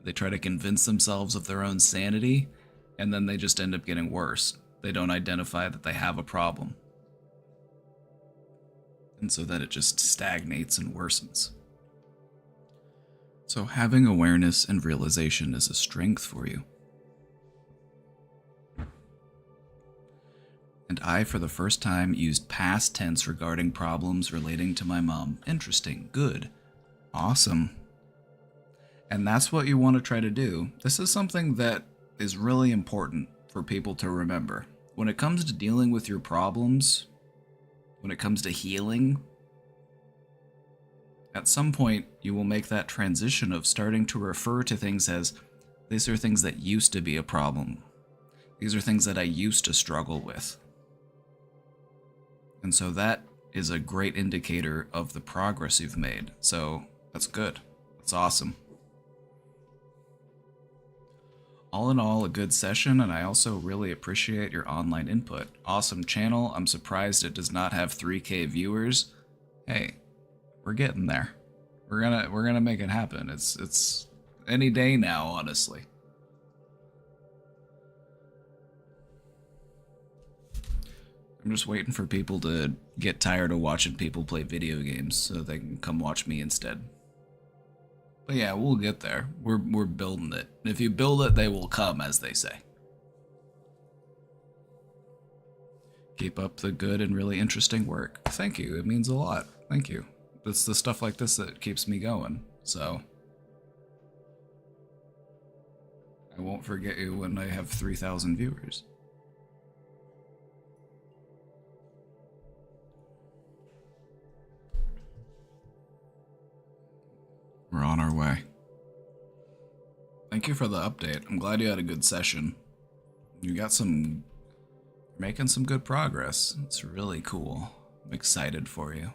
They try to convince themselves of their own sanity, and then they just end up getting worse. They don't identify that they have a problem. And so that it just stagnates and worsens. So having awareness and realization is a strength for you. And I, for the first time, used past tense regarding problems relating to my mom. Interesting. Good. Awesome. And that's what you want to try to do. This is something that is really important for people to remember. When it comes to dealing with your problems, when it comes to healing, at some point you will make that transition of starting to refer to things as, these are things that used to be a problem. These are things that I used to struggle with. And so that is a great indicator of the progress you've made. So that's good. That's awesome. All in all, a good session, and I also really appreciate your online input. Awesome channel. I'm surprised it does not have 3K viewers. Hey, we're getting there. We're gonna make it happen. It's any day now, honestly. I'm just waiting for people to get tired of watching people play video games so they can come watch me instead. But yeah, we'll get there. We're building it. If you build it, they will come, as they say. Keep up the good and really interesting work. Thank you. It means a lot. Thank you. It's the stuff like this that keeps me going. So I won't forget you when I have 3,000 viewers. We're on our way. Thank you for the update. I'm glad you had a good session. You got making some good progress. It's really cool. I'm excited for you.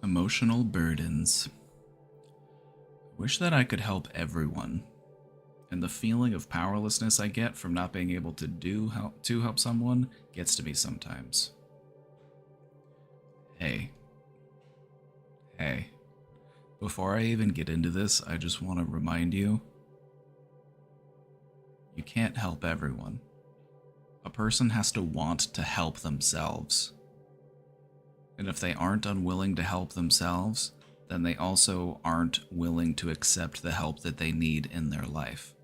Emotional burdens. Wish that I could help everyone. And the feeling of powerlessness I get from not being able to help someone gets to me sometimes. Hey, before I even get into this, I just want to remind you, you can't help everyone. A person has to want to help themselves. And if they aren't unwilling to help themselves, then they also aren't willing to accept the help that they need in their life.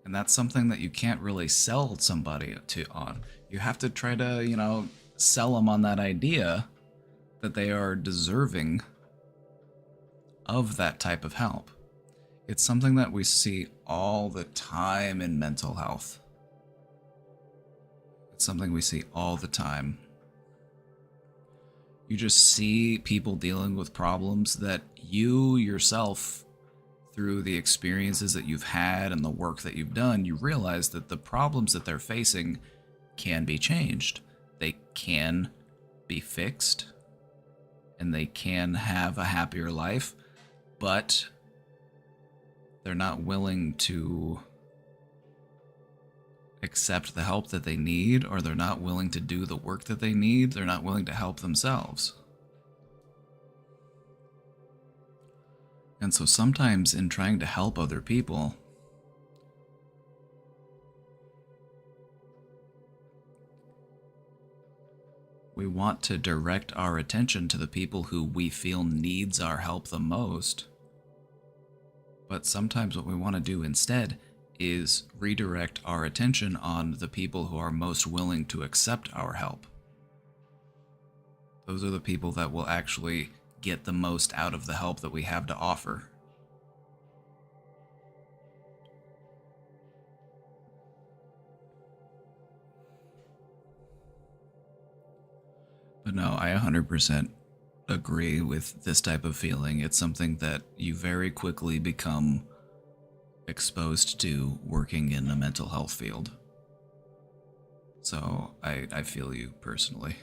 And that's something that you can't really sell somebody on. You have to try to, sell them on that idea that they are deserving of that type of help. It's something that we see all the time in mental health. It's something we see all the time. You just see people dealing with problems that you yourself, through the experiences that you've had and the work that you've done, you realize that the problems that they're facing can be changed. They can be fixed, and they can have a happier life, but they're not willing to accept the help that they need, or they're not willing to do the work that they need. They're not willing to help themselves. And so sometimes in trying to help other people, we want to direct our attention to the people who we feel needs our help the most. But sometimes what we want to do instead is redirect our attention on the people who are most willing to accept our help. Those are the people that will actually get the most out of the help that we have to offer. But no, I 100% agree with this type of feeling. It's something that you very quickly become exposed to working in the mental health field. So I feel you personally.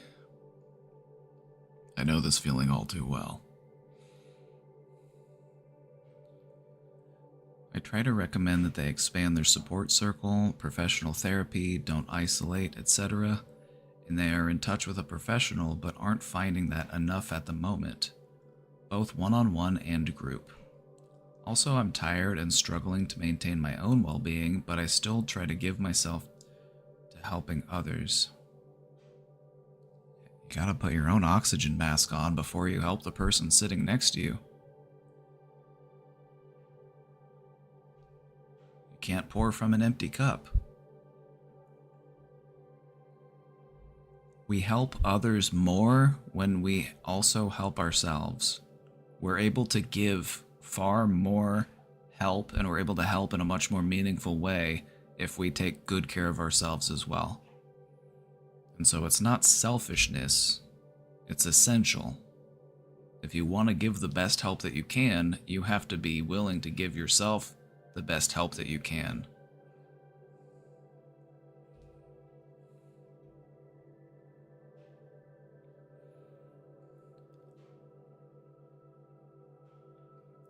I know this feeling all too well. I try to recommend that they expand their support circle, professional therapy, don't isolate, etc. And they are in touch with a professional but aren't finding that enough at the moment, both one-on-one and group. Also, I'm tired and struggling to maintain my own well-being, but I still try to give myself to helping others. You gotta put your own oxygen mask on before you help the person sitting next to you. You can't pour from an empty cup. We help others more when we also help ourselves. We're able to give far more help, and we're able to help in a much more meaningful way if we take good care of ourselves as well. And so it's not selfishness, it's essential. If you want to give the best help that you can, you have to be willing to give yourself the best help that you can.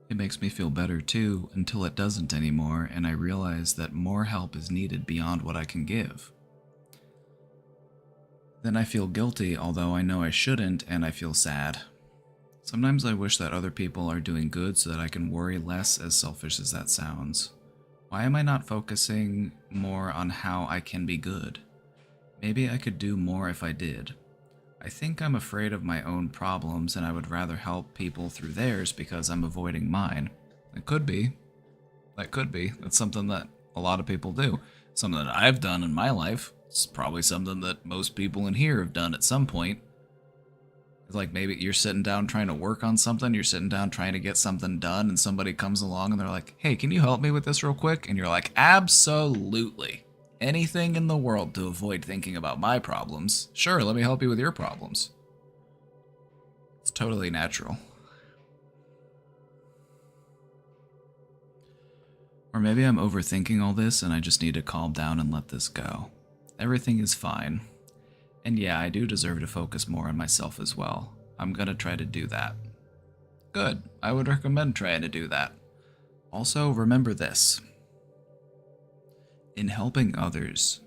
It makes me feel better too, until it doesn't anymore, and I realize that more help is needed beyond what I can give. Then I feel guilty, although I know I shouldn't, and I feel sad. Sometimes I wish that other people are doing good so that I can worry less, as selfish as that sounds. Why am I not focusing more on how I can be good? Maybe I could do more if I did. I think I'm afraid of my own problems, and I would rather help people through theirs because I'm avoiding mine. It could be. That could be. That's something that a lot of people do. Something that I've done in my life. It's probably something that most people in here have done at some point. It's like maybe you're sitting down trying to work on something, you're sitting down trying to get something done, and somebody comes along and they're like, hey, can you help me with this real quick? And you're like, absolutely. Anything in the world to avoid thinking about my problems. Sure, let me help you with your problems. It's totally natural. Or maybe I'm overthinking all this and I just need to calm down and let this go. Everything is fine. And yeah, I do deserve to focus more on myself as well. I'm gonna try to do that. Good. I would recommend trying to do that. Also, remember this. In helping others,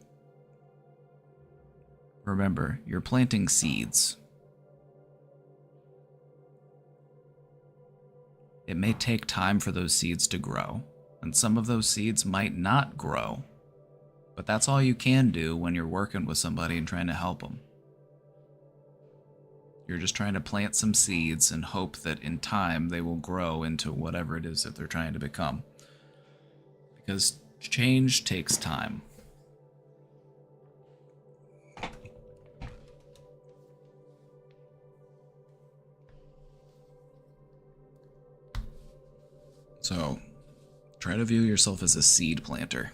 remember, you're planting seeds. It may take time for those seeds to grow, and some of those seeds might not grow, but that's all you can do when you're working with somebody and trying to help them. You're just trying to plant some seeds and hope that in time they will grow into whatever it is that they're trying to become. Because Change takes time. So, try to view yourself as a seed planter.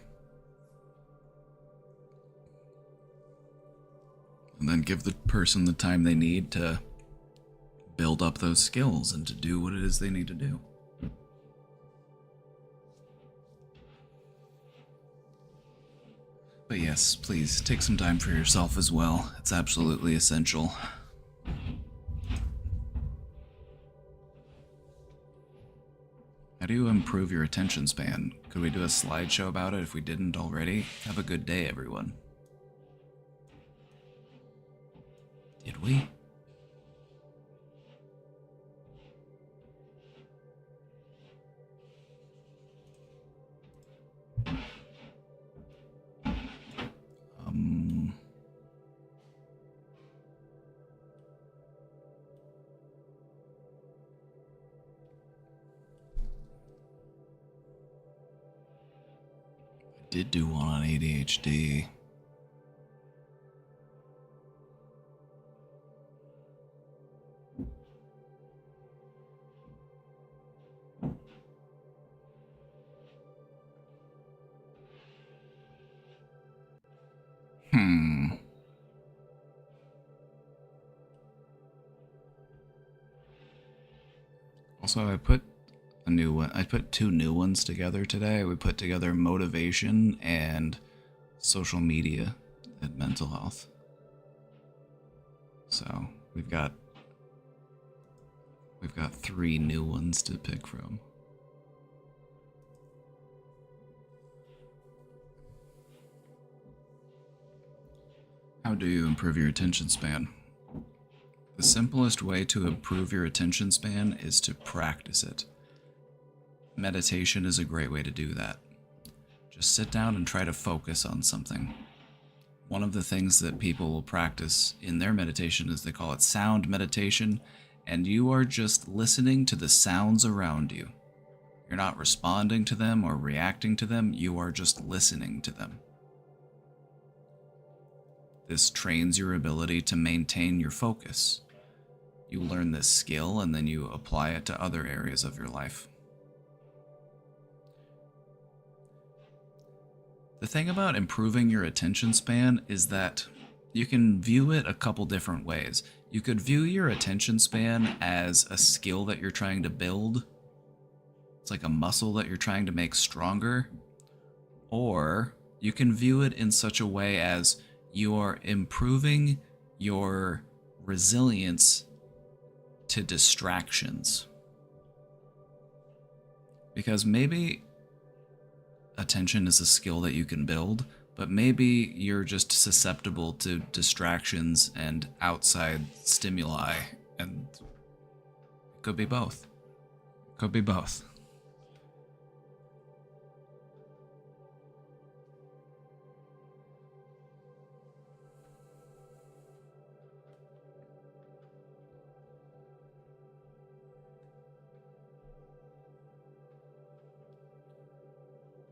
And then give the person the time they need to build up those skills and to do what it is they need to do. But yes, please take some time for yourself as well. It's absolutely essential. How do you improve your attention span? Could we do a slideshow about it if we didn't already? Have a good day, everyone. Did we? I did do one on ADHD. Also, I put a new one. I put 2 new ones together today. We put together motivation and social media and mental health. So we've got 3 new ones to pick from. How do you improve your attention span? The simplest way to improve your attention span is to practice it. Meditation is a great way to do that. Just sit down and try to focus on something. One of the things that people will practice in their meditation is they call it sound meditation, and you are just listening to the sounds around you. You're not responding to them or reacting to them, you are just listening to them. This trains your ability to maintain your focus. You learn this skill and then you apply it to other areas of your life. The thing about improving your attention span is that you can view it a couple different ways. You could view your attention span as a skill that you're trying to build. It's like a muscle that you're trying to make stronger. Or you can view it in such a way as you are improving your resilience to distractions. Because maybe attention is a skill that you can build, but maybe you're just susceptible to distractions and outside stimuli, and it could be both. Could be both.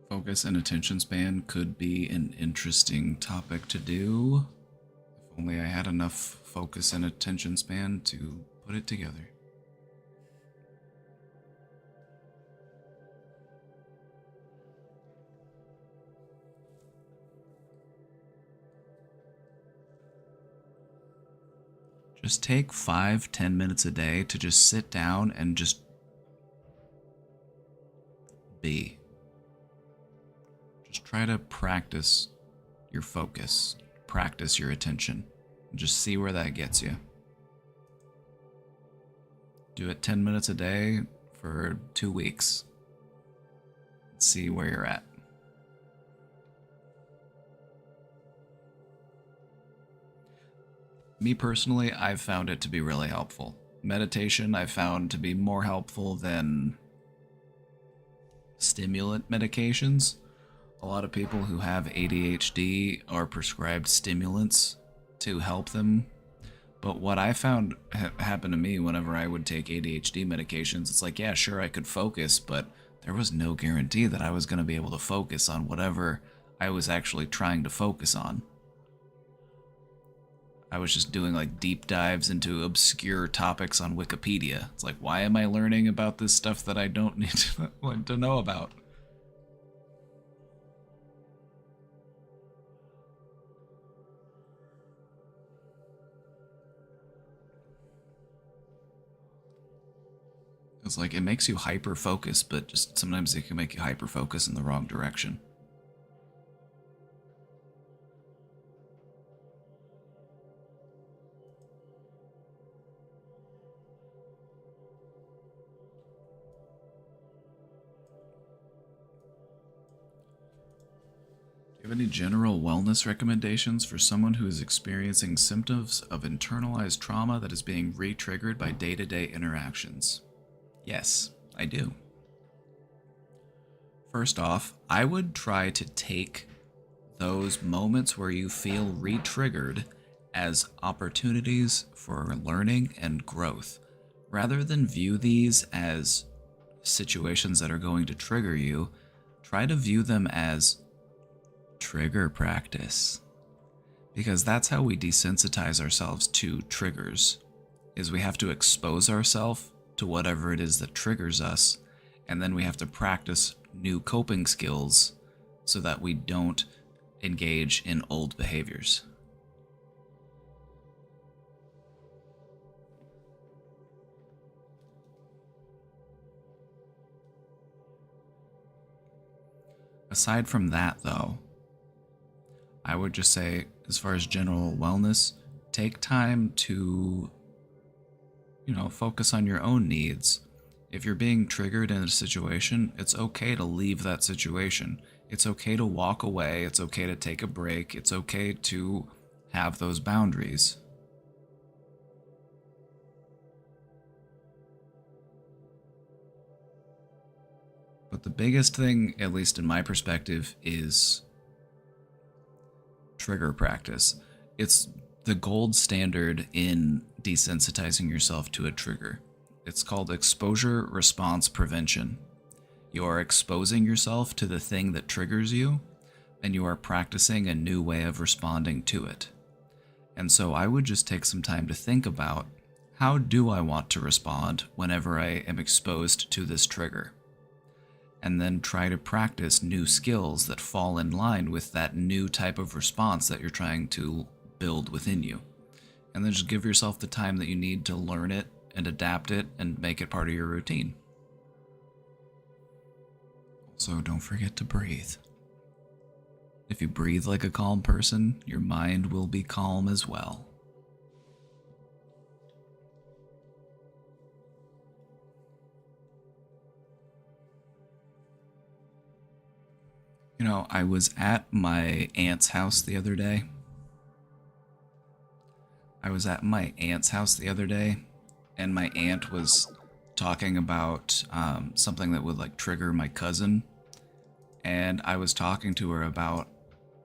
Focus and attention span could be an interesting topic to do. If only I had enough focus and attention span to put it together. Just take 5-10 minutes a day to just sit down and just be. Just try to practice your focus, practice your attention, and just see where that gets you. Do it 10 minutes a day for 2 weeks. See where you're at. Me personally, I've found it to be really helpful. Meditation I've found to be more helpful than stimulant medications. A lot of people who have ADHD are prescribed stimulants to help them. But what I found happened to me whenever I would take ADHD medications, it's like, yeah, sure, I could focus, but there was no guarantee that I was going to be able to focus on whatever I was actually trying to focus on. I was just doing like deep dives into obscure topics on Wikipedia. It's like, why am I learning about this stuff that I don't need to know about? It's like, it makes you hyper-focus, but just sometimes it can make you hyper-focus in the wrong direction. Do you have any general wellness recommendations for someone who is experiencing symptoms of internalized trauma that is being re-triggered by day-to-day interactions? Yes, I do. First off, I would try to take those moments where you feel re-triggered as opportunities for learning and growth, rather than view these as situations that are going to trigger you. Try to view them as trigger practice, because that's how we desensitize ourselves to triggers, is we have to expose ourselves to whatever it is that triggers us, and then we have to practice new coping skills so that we don't engage in old behaviors. Aside from that, though, I would just say, as far as general wellness, take time to, focus on your own needs. If you're being triggered in a situation, it's okay to leave that situation. It's okay to walk away. It's okay to take a break. It's okay to have those boundaries. But the biggest thing, at least in my perspective, is trigger practice. It's the gold standard in desensitizing yourself to a trigger. It's called exposure response prevention. You are exposing yourself to the thing that triggers you, and you are practicing a new way of responding to it. And so I would just take some time to think about, how do I want to respond whenever I am exposed to this trigger? And then try to practice new skills that fall in line with that new type of response that you're trying to build within you. And then just give yourself the time that you need to learn it and adapt it and make it part of your routine. Also, don't forget to breathe. If you breathe like a calm person, your mind will be calm as well. I was at my aunt's house the other day. And my aunt was talking about something that would trigger my cousin. And I was talking to her about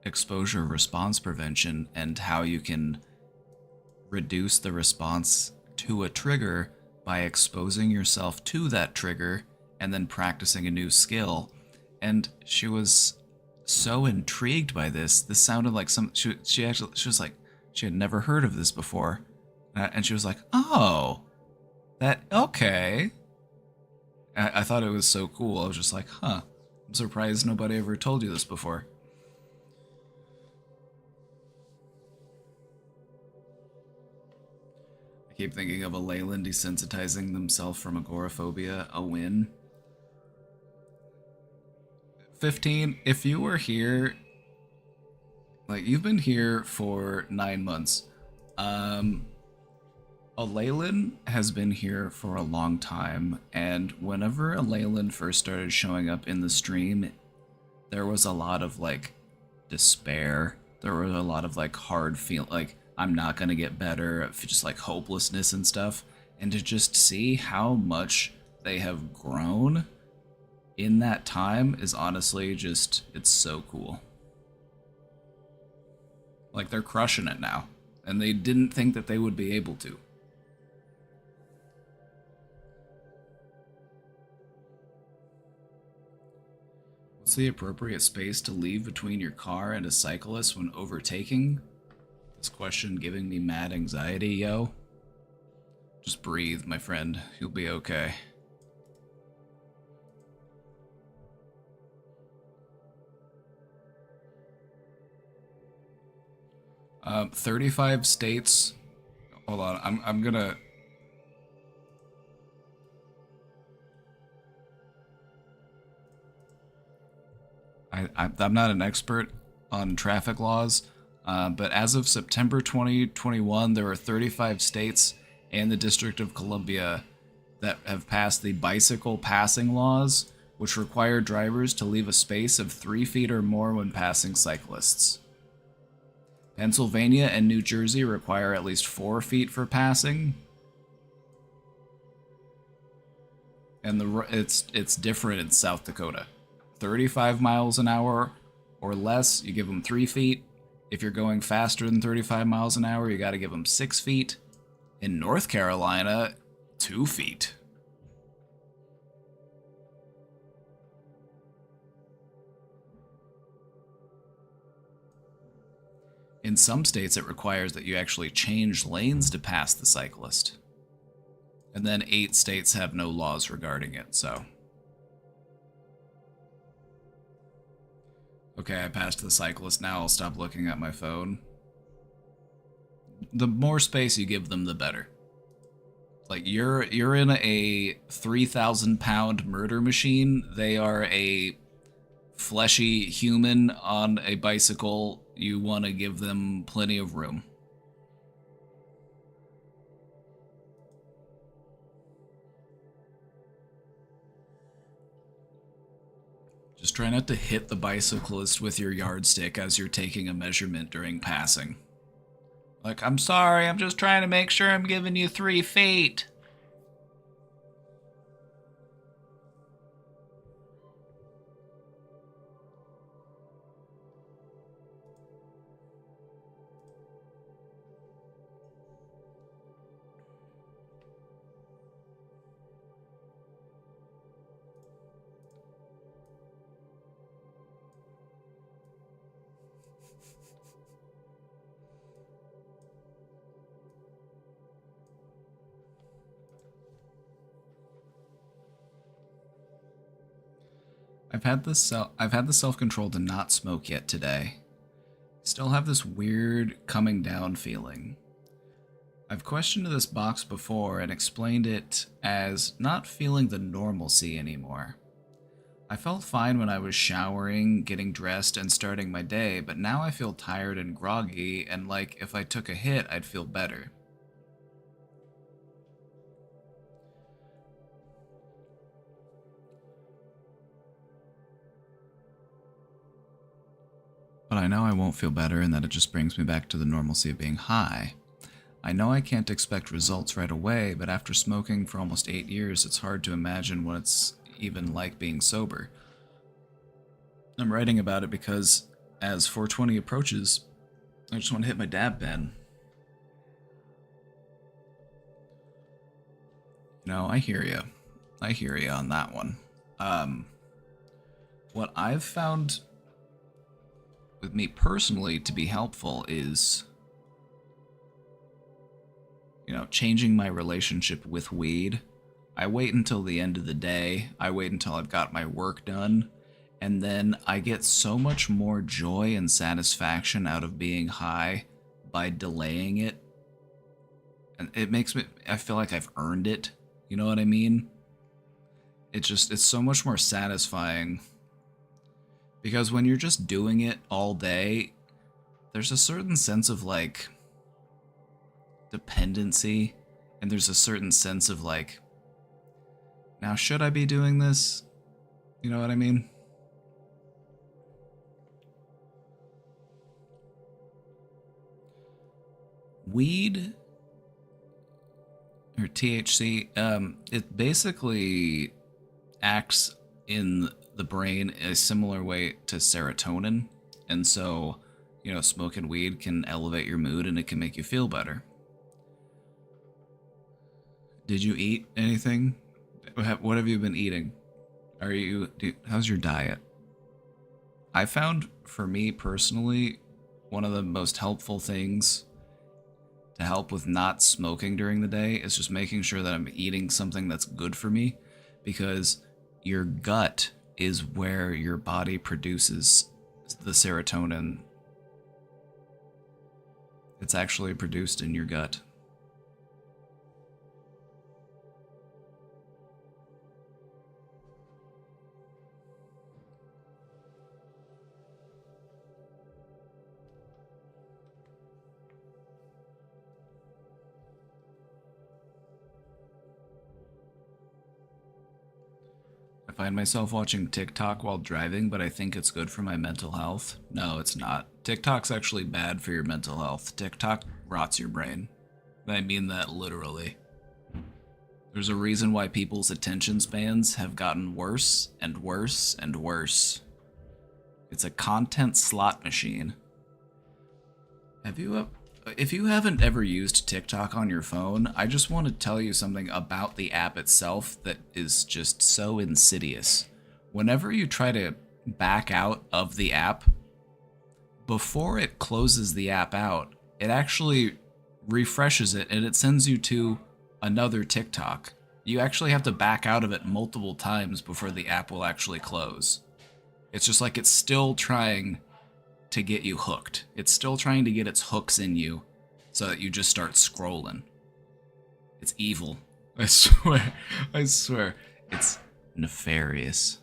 exposure response prevention and how you can reduce the response to a trigger by exposing yourself to that trigger and then practicing a new skill. And she was so intrigued by this. This sounded like she was like, she had never heard of this before. And she was like, oh, okay. I thought it was so cool. I was just like, huh, I'm surprised nobody ever told you this before. I keep thinking of a Leyland desensitizing themselves from agoraphobia, a win. 15, if you were here, you've been here for 9 months. A Leyland has been here for a long time, and whenever a Leyland first started showing up in the stream, there was a lot of despair. There was a lot of hard feel, I'm not gonna get better, just hopelessness and stuff. And to just see how much they have grown in that time is honestly just, it's so cool. They're crushing it now, and they didn't think that they would be able to. What's the appropriate space to leave between your car and a cyclist when overtaking? This question giving me mad anxiety, yo. Just breathe, my friend. You'll be okay. Um, 35 states. Hold on, I'm gonna. I'm not an expert on traffic laws, but as of September 2021, there were 35 states and the District of Columbia that have passed the bicycle passing laws, which require drivers to leave a space of 3 feet or more when passing cyclists. Pennsylvania and New Jersey require at least 4 feet for passing. And it's different in South Dakota. 35 miles an hour or less, you give them 3 feet. If you're going faster than 35 miles an hour, you got to give them 6 feet. In North Carolina, 2 feet. In some states, it requires that you actually change lanes to pass the cyclist. And then 8 states have no laws regarding it, so. Okay, I passed the cyclist, now I'll stop looking at my phone. The more space you give them, the better. Like, you're in a 3,000-pound murder machine, they are a fleshy human on a bicycle, you want to give them plenty of room. Just try not to hit the bicyclist with your yardstick as you're taking a measurement during passing. Like, I'm sorry, I'm just trying to make sure I'm giving you 3 feet. I've had the self-control to not smoke yet today. Still have this weird coming down feeling. I've questioned this box before and explained it as not feeling the normalcy anymore. I felt fine when I was showering, getting dressed, and starting my day, but now I feel tired and groggy, and like if I took a hit, I'd feel better. But I know I won't feel better and that it just brings me back to the normalcy of being high. I know I can't expect results right away, but after smoking for almost 8 years, it's hard to imagine what it's even like being sober. I'm writing about it because as 420 approaches, I just want to hit my dab pen. No, I hear you. I hear you on that one. What I've found with me personally to be helpful is, changing my relationship with weed. I wait until the end of the day. I wait until I've got my work done. And then I get so much more joy and satisfaction out of being high by delaying it. And it makes me, I feel like I've earned it. You know what I mean? It's so much more satisfying. Because when you're just doing it all day, there's a certain sense of like dependency, and there's a certain sense of like, now should I be doing this? You know what I mean? Weed or THC, it basically acts in the brain a similar way to serotonin, and so smoking weed can elevate your mood and it can make you feel better. Did you eat anything? What have you been eating? How's your diet? I found, for me personally, one of the most helpful things to help with not smoking during the day is just making sure that I'm eating something that's good for me, because your gut is where your body produces the serotonin. It's actually produced in your gut. I find myself watching TikTok while driving, but I think it's good for my mental health. No, it's not. TikTok's actually bad for your mental health. TikTok rots your brain. I mean that literally. There's a reason why people's attention spans have gotten worse and worse and worse. It's a content slot machine. If you haven't ever used TikTok on your phone, I just want to tell you something about the app itself that is just so insidious. Whenever you try to back out of the app, before it closes the app out, it actually refreshes it and it sends you to another TikTok. You actually have to back out of it multiple times before the app will actually close. It's just like it's still trying to get you hooked. It's still trying to get its hooks in you so that you just start scrolling. It's evil. I swear. I swear. It's nefarious.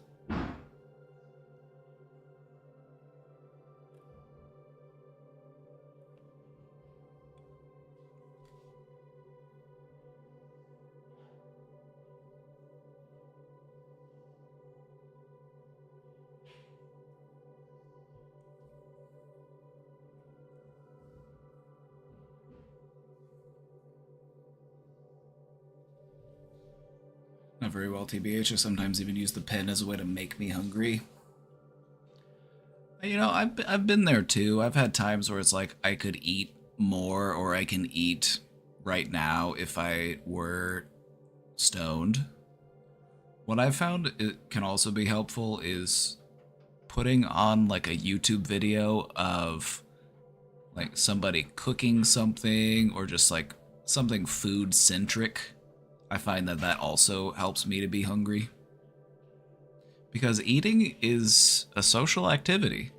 Not very well, TBH. I sometimes even use the pen as a way to make me hungry. You know, I've been there too. I've had times where it's like I could eat more, or I can eat right now if I were stoned. What I've found it can also be helpful is putting on like a YouTube video of like somebody cooking something, or just like something food centric. I find that that also helps me to be hungry. Because eating is a social activity.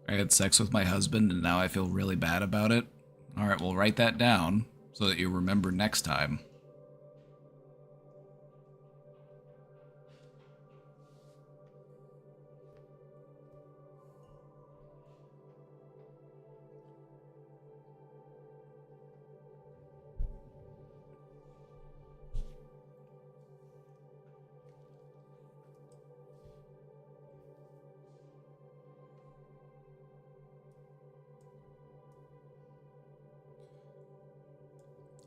I had sex with my husband and now I feel really bad about it. Alright, well, write that down so that you remember next time.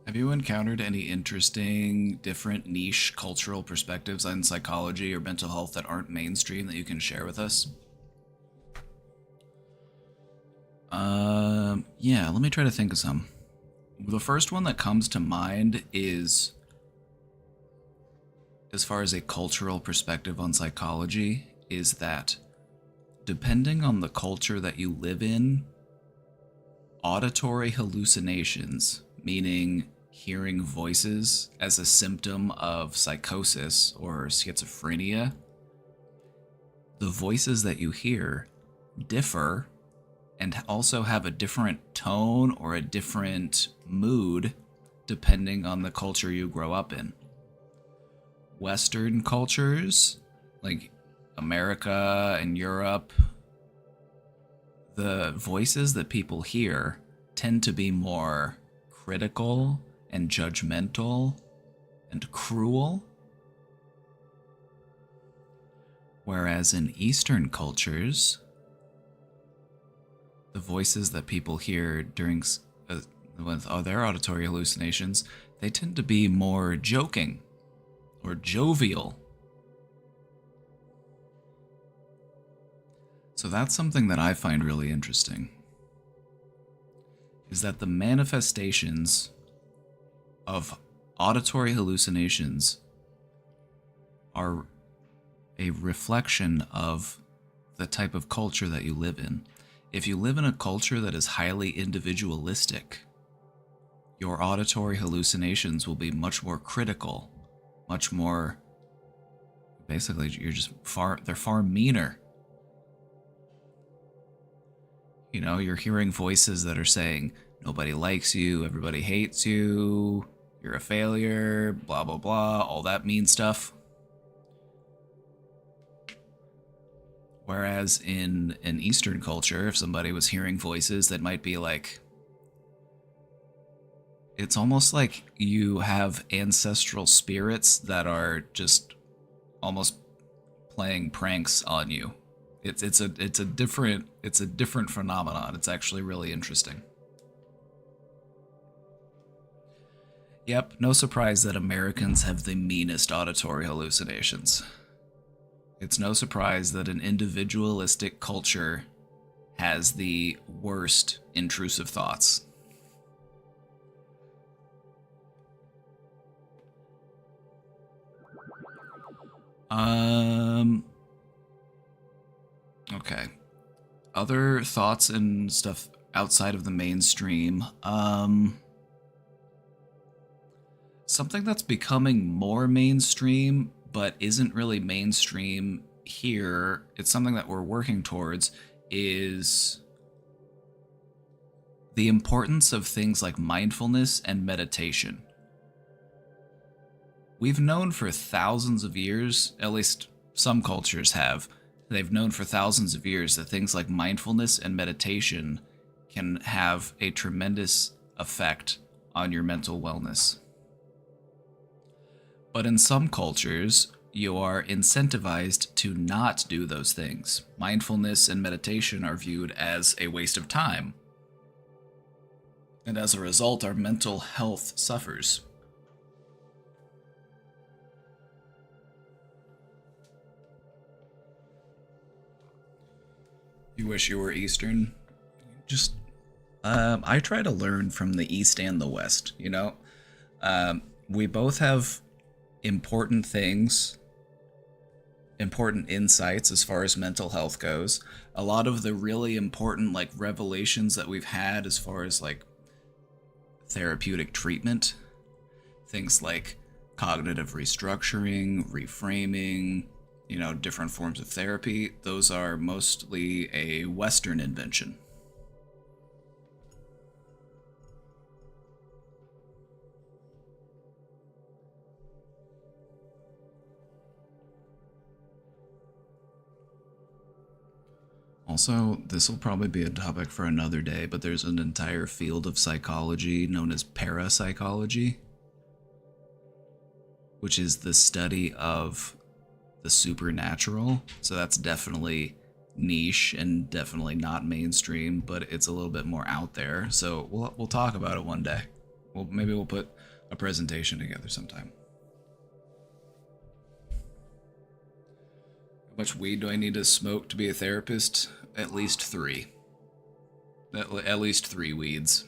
Have you encountered any interesting, different niche cultural perspectives on psychology or mental health that aren't mainstream that you can share with us? Yeah, let me try to think of some. The first one that comes to mind is, as far as a cultural perspective on psychology, is that depending on the culture that you live in, auditory hallucinations, meaning hearing voices as a symptom of psychosis or schizophrenia, the voices that you hear differ and also have a different tone or a different mood depending on the culture you grow up in. Western cultures, like America and Europe, the voices that people hear tend to be more critical and judgmental and cruel. Whereas in Eastern cultures, the voices that people hear during with their auditory hallucinations, they tend to be more joking or jovial. So that's something that I find really interesting. is that the manifestations of auditory hallucinations are a reflection of the type of culture that you live in. If you live in a culture that is highly individualistic, your auditory hallucinations will be much more critical, much more, basically, they're far meaner. You know, you're hearing voices that are saying, nobody likes you, everybody hates you, you're a failure, blah, blah, blah, all that mean stuff. Whereas in an Eastern culture, if somebody was hearing voices that might be like, it's almost like you have ancestral spirits that are just almost playing pranks on you. It's a different phenomenon. It's actually really interesting. Yep, no surprise that Americans have the meanest auditory hallucinations. It's no surprise that an individualistic culture has the worst intrusive thoughts. Okay. Other thoughts and stuff outside of the mainstream. Something that's becoming more mainstream, but isn't really mainstream here, it's something that we're working towards, is the importance of things like mindfulness and meditation. We've known for thousands of years, at least some cultures have, they've known for thousands of years that things like mindfulness and meditation can have a tremendous effect on your mental wellness. But in some cultures, you are incentivized to not do those things. Mindfulness and meditation are viewed as a waste of time. And as a result, our mental health suffers. You wish you were Eastern? Just, I try to learn from the East and the West, you know? We both have important things, important insights as far as mental health goes. A lot of the really important, like, revelations that we've had as far as, like, therapeutic treatment, things like cognitive restructuring, reframing, you know, different forms of therapy, those are mostly a Western invention. Also, this will probably be a topic for another day, but there's an entire field of psychology known as parapsychology, which is the study of the supernatural. So that's definitely niche and definitely not mainstream, but it's a little bit more out there. So we'll talk about it one day. Maybe we'll put a presentation together sometime. How much weed do I need to smoke to be a therapist? At least 3. At least 3 weeds.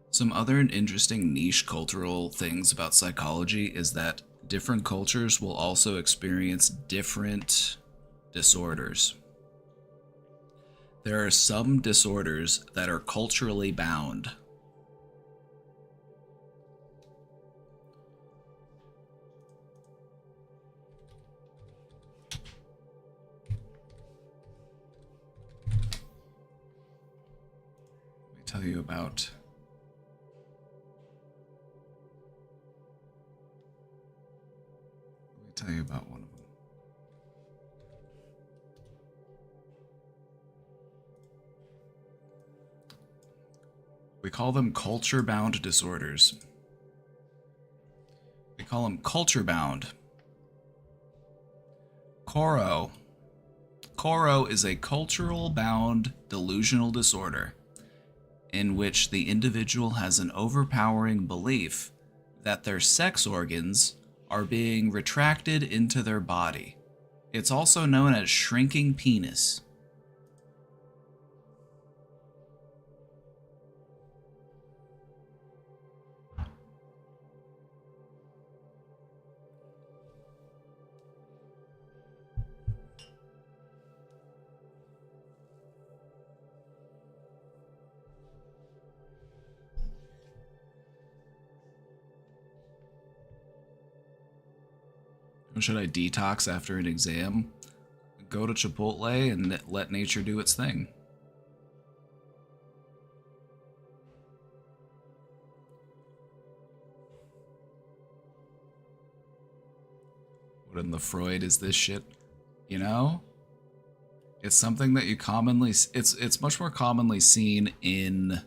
Some other interesting niche cultural things about psychology is that different cultures will also experience different disorders. There are some disorders that are culturally bound. Let me tell you about one of them. We call them culture-bound disorders. We call them culture-bound. Coro. Coro is a cultural-bound delusional disorder in which the individual has an overpowering belief that their sex organs are being retracted into their body. It's also known as shrinking penis. Should I detox after an exam? Go to Chipotle and let nature do its thing. What in the Freud is this shit? You know? It's something that you commonly... It's much more commonly seen in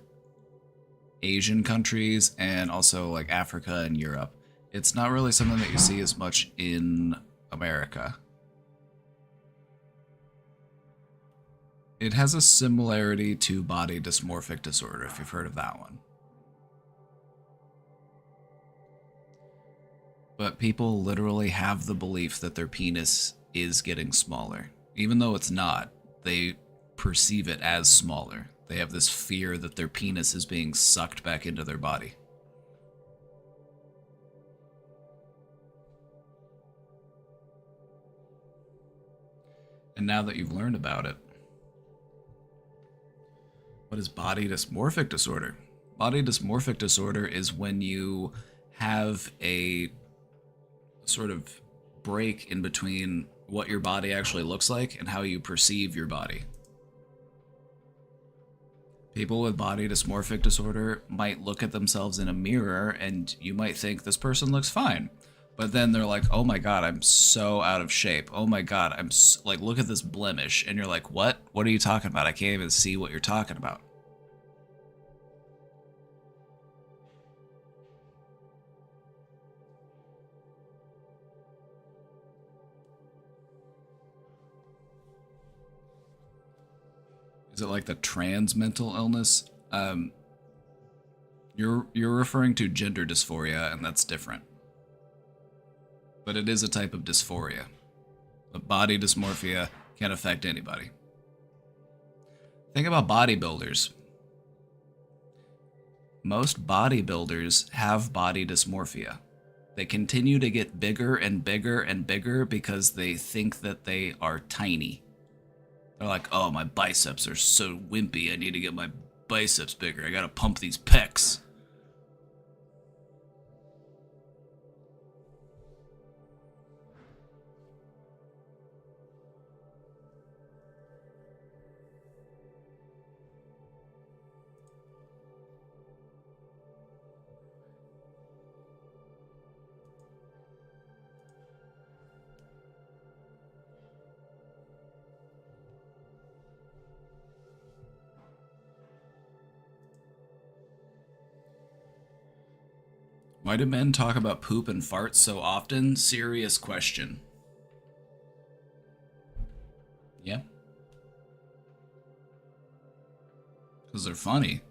Asian countries and also like Africa and Europe. It's not really something that you see as much in America. It has a similarity to body dysmorphic disorder, if you've heard of that one. But people literally have the belief that their penis is getting smaller. Even though it's not, they perceive it as smaller. They have this fear that their penis is being sucked back into their body. And now that you've learned about it, what is body dysmorphic disorder? Body dysmorphic disorder is when you have a sort of break in between what your body actually looks like and how you perceive your body. People with body dysmorphic disorder might look at themselves in a mirror and you might think this person looks fine. But then they're like, oh my god, I'm so out of shape. Oh my god, like, look at this blemish. And you're like, what? What are you talking about? I can't even see what you're talking about. Is it like the trans mental illness? You're referring to gender dysphoria, and that's different. But it is a type of dysphoria. But body dysmorphia can affect anybody. Think about bodybuilders. Most bodybuilders have body dysmorphia. They continue to get bigger and bigger and bigger because they think that they are tiny. They're like, oh, my biceps are so wimpy, I need to get my biceps bigger. I gotta pump these pecs. Why do men talk about poop and farts so often? Serious question. Yeah. Because they're funny.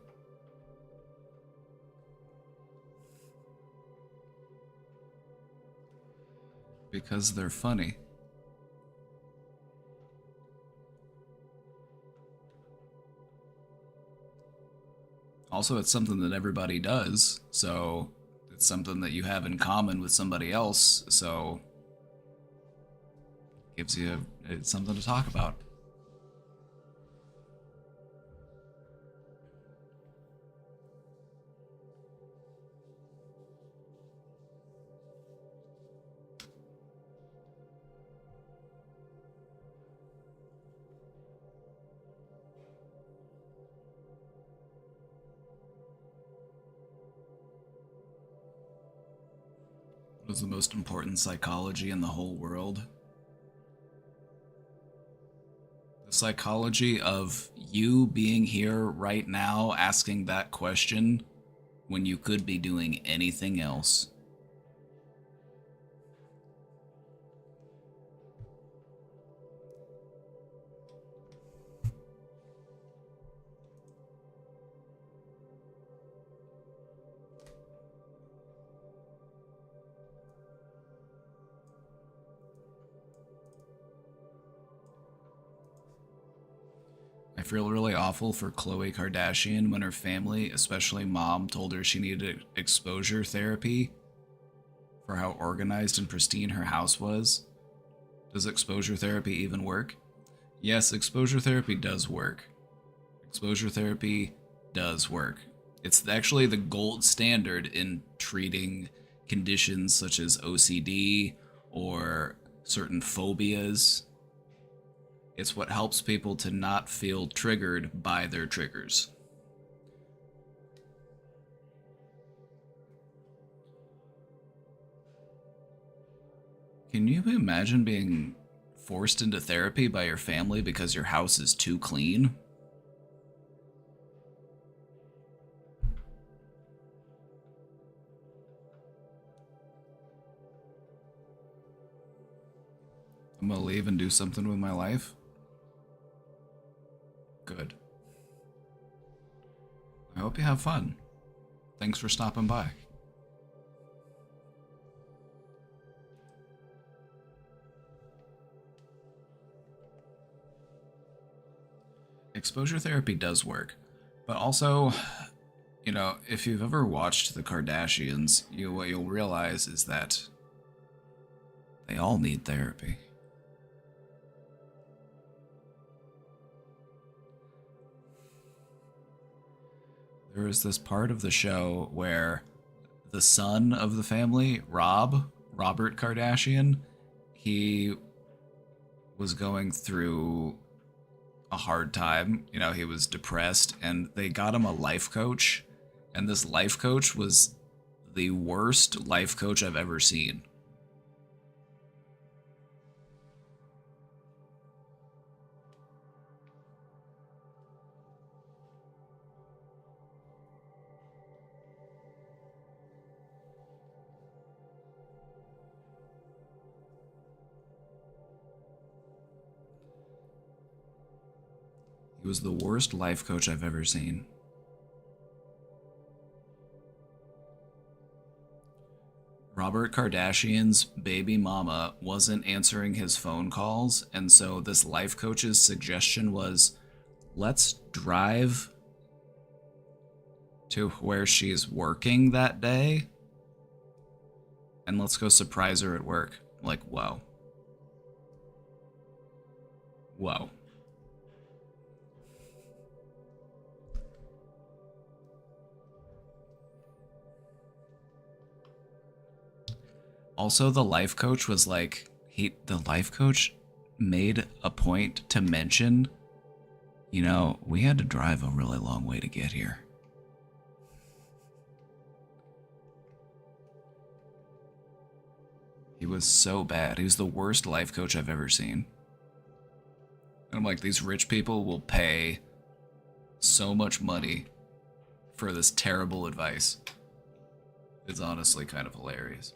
Because they're funny. Also, it's something that everybody does, so it's something that you have in common with somebody else, so gives you it's something to talk about. What is the most important psychology in the whole world? The psychology of you being here right now asking that question when you could be doing anything else. feel really awful for Khloe Kardashian when her family, especially mom, told her she needed exposure therapy for how organized and pristine her house was. Does exposure therapy even work? Yes, exposure therapy does work. Exposure therapy does work. It's actually the gold standard in treating conditions such as OCD or certain phobias. It's what helps people to not feel triggered by their triggers. Can you imagine being forced into therapy by your family because your house is too clean? I'm gonna leave and do something with my life. Good. I hope you have fun. Thanks for stopping by. Exposure therapy does work, but also, you know, if you've ever watched the Kardashians, what you'll realize is that they all need therapy. There is this part of the show where the son of the family, Robert Kardashian, he was going through a hard time. You know, he was depressed, and they got him a life coach, and this life coach was the worst life coach I've ever seen. He was the worst life coach I've ever seen. Robert Kardashian's baby mama wasn't answering his phone calls, and so this life coach's suggestion was, let's drive to where she's working that day, and let's go surprise her at work. Like, whoa. Whoa. Also, the life coach was like, the life coach made a point to mention, you know, we had to drive a really long way to get here. He was so bad. He was the worst life coach I've ever seen. And I'm like, these rich people will pay so much money for this terrible advice. It's honestly kind of hilarious.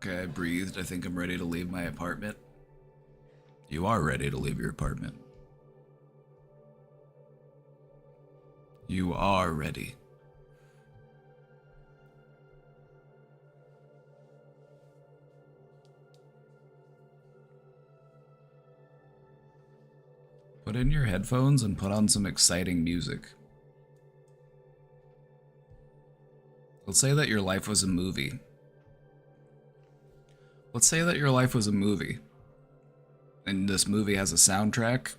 Okay, I breathed. I think I'm ready to leave my apartment. You are ready to leave your apartment. You are ready. Put in your headphones and put on some exciting music. Let's say that your life was a movie. Let's say that your life was a movie, and this movie has a soundtrack.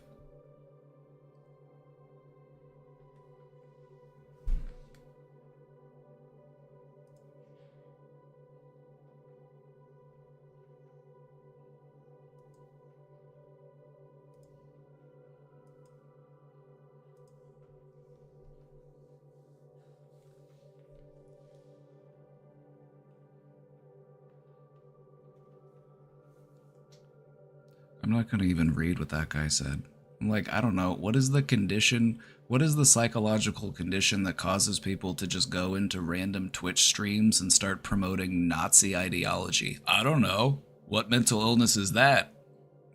I'm not going to even read what that guy said. I'm like, I don't know. What is the condition? What is the psychological condition that causes people to just go into random Twitch streams and start promoting Nazi ideology? I don't know. What mental illness is that?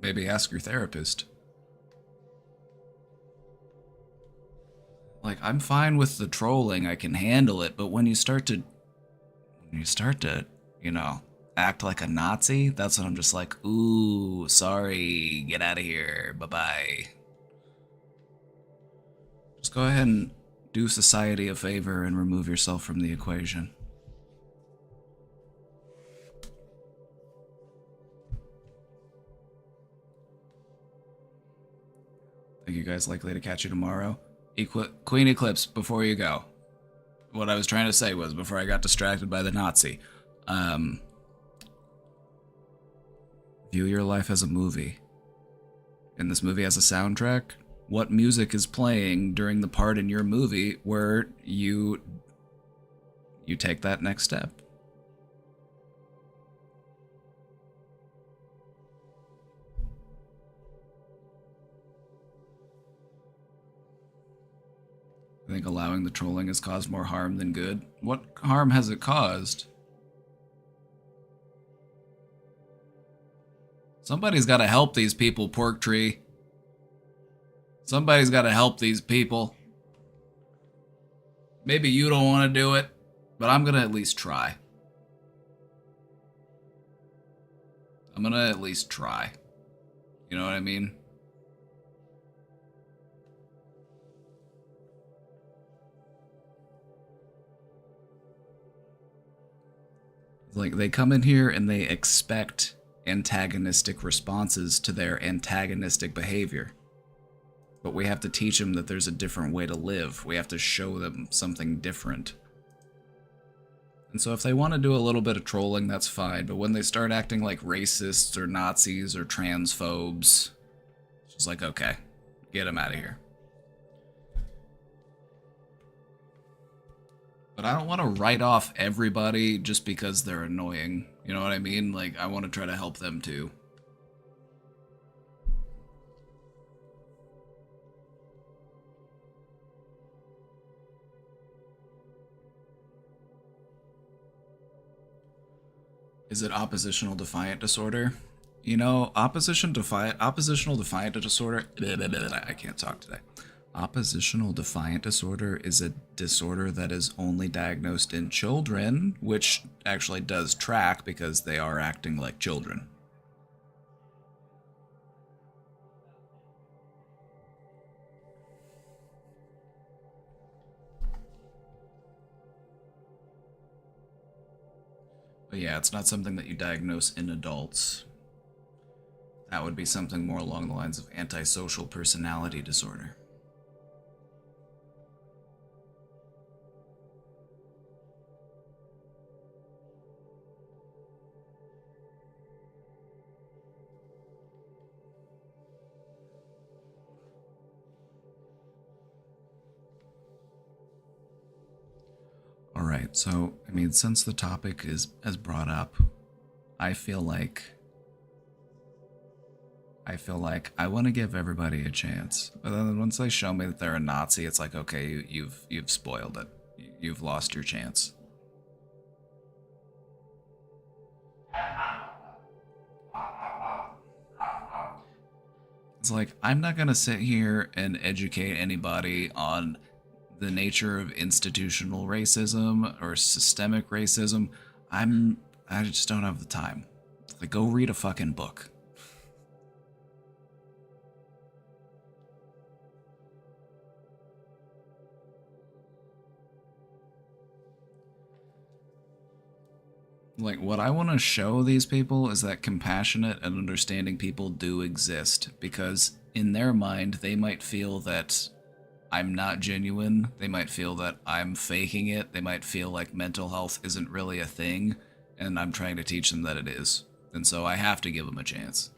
Maybe ask your therapist. Like, I'm fine with the trolling. I can handle it. But when you start to, you know, act like a Nazi, that's when I'm just like, ooh, sorry, get out of here, bye-bye. Just go ahead and do society a favor and remove yourself from the equation. Think you guys likely to catch you tomorrow? Queen Eclipse, before you go. What I was trying to say was, before I got distracted by the Nazi, view your life as a movie. And this movie has a soundtrack. What music is playing during the part in your movie where you take that next step? I think allowing the trolling has caused more harm than good. What harm has it caused? Somebody's got to help these people, Pork Tree. Somebody's got to help these people. Maybe you don't want to do it, but I'm going to at least try. I'm going to at least try. You know what I mean? Like, they come in here and they expect antagonistic responses to their antagonistic behavior. But we have to teach them that there's a different way to live. We have to show them something different. And so if they want to do a little bit of trolling, that's fine. But when they start acting like racists or Nazis or transphobes, it's just like, okay, get them out of here. But I don't want to write off everybody just because they're annoying. You know what I mean? Like, I want to try to help them too. Is it oppositional defiant disorder? You know, oppositional defiant disorder. I can't talk today. Oppositional defiant disorder is a disorder that is only diagnosed in children, which actually does track because they are acting like children. But yeah, it's not something that you diagnose in adults. That would be something more along the lines of antisocial personality disorder. Alright, so, I mean, since the topic is brought up, I feel like I want to give everybody a chance. But then once they show me that they're a Nazi, it's like, okay, you've spoiled it. You've lost your chance. It's like, I'm not gonna sit here and educate anybody on the nature of institutional racism or systemic racism. I just don't have the time. Like, go read a fucking book. Like, what I want to show these people is that compassionate and understanding people do exist, because in their mind, they might feel that I'm not genuine. They might feel that I'm faking it. They might feel like mental health isn't really a thing, and I'm trying to teach them that it is. And so I have to give them a chance.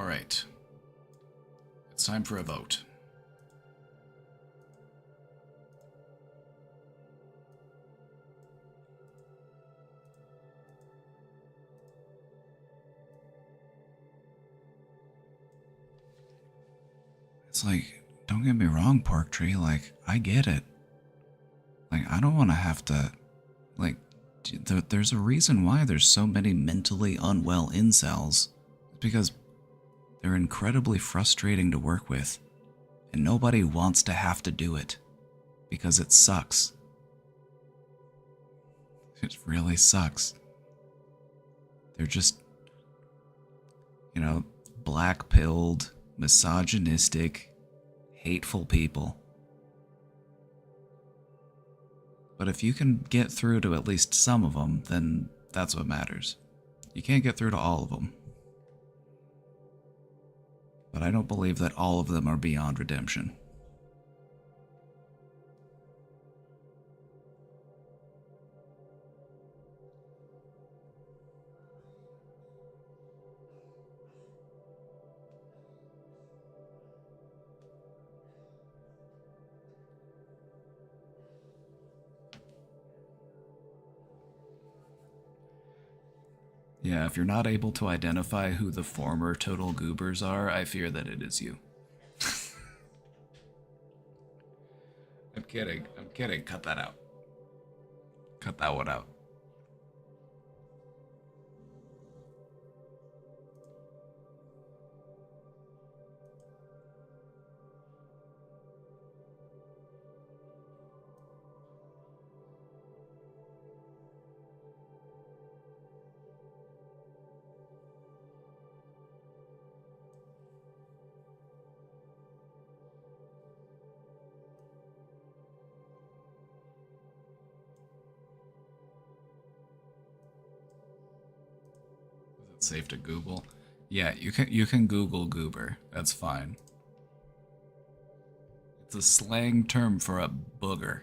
All right. It's time for a vote. It's like, don't get me wrong, Pork Tree, like, I get it. Like, I don't want to have to, like, there's a reason why there's so many mentally unwell incels. It's because they're incredibly frustrating to work with, and nobody wants to have to do it, because it sucks. It really sucks. They're just, you know, black-pilled, misogynistic, hateful people. But if you can get through to at least some of them, then that's what matters. You can't get through to all of them. But I don't believe that all of them are beyond redemption. Yeah, if you're not able to identify who the former Total Goobers are, I fear that it is you. I'm kidding. I'm kidding. Cut that out. Cut that one out. Safe to Google. Yeah, you can Google goober. That's fine. It's a slang term for a booger.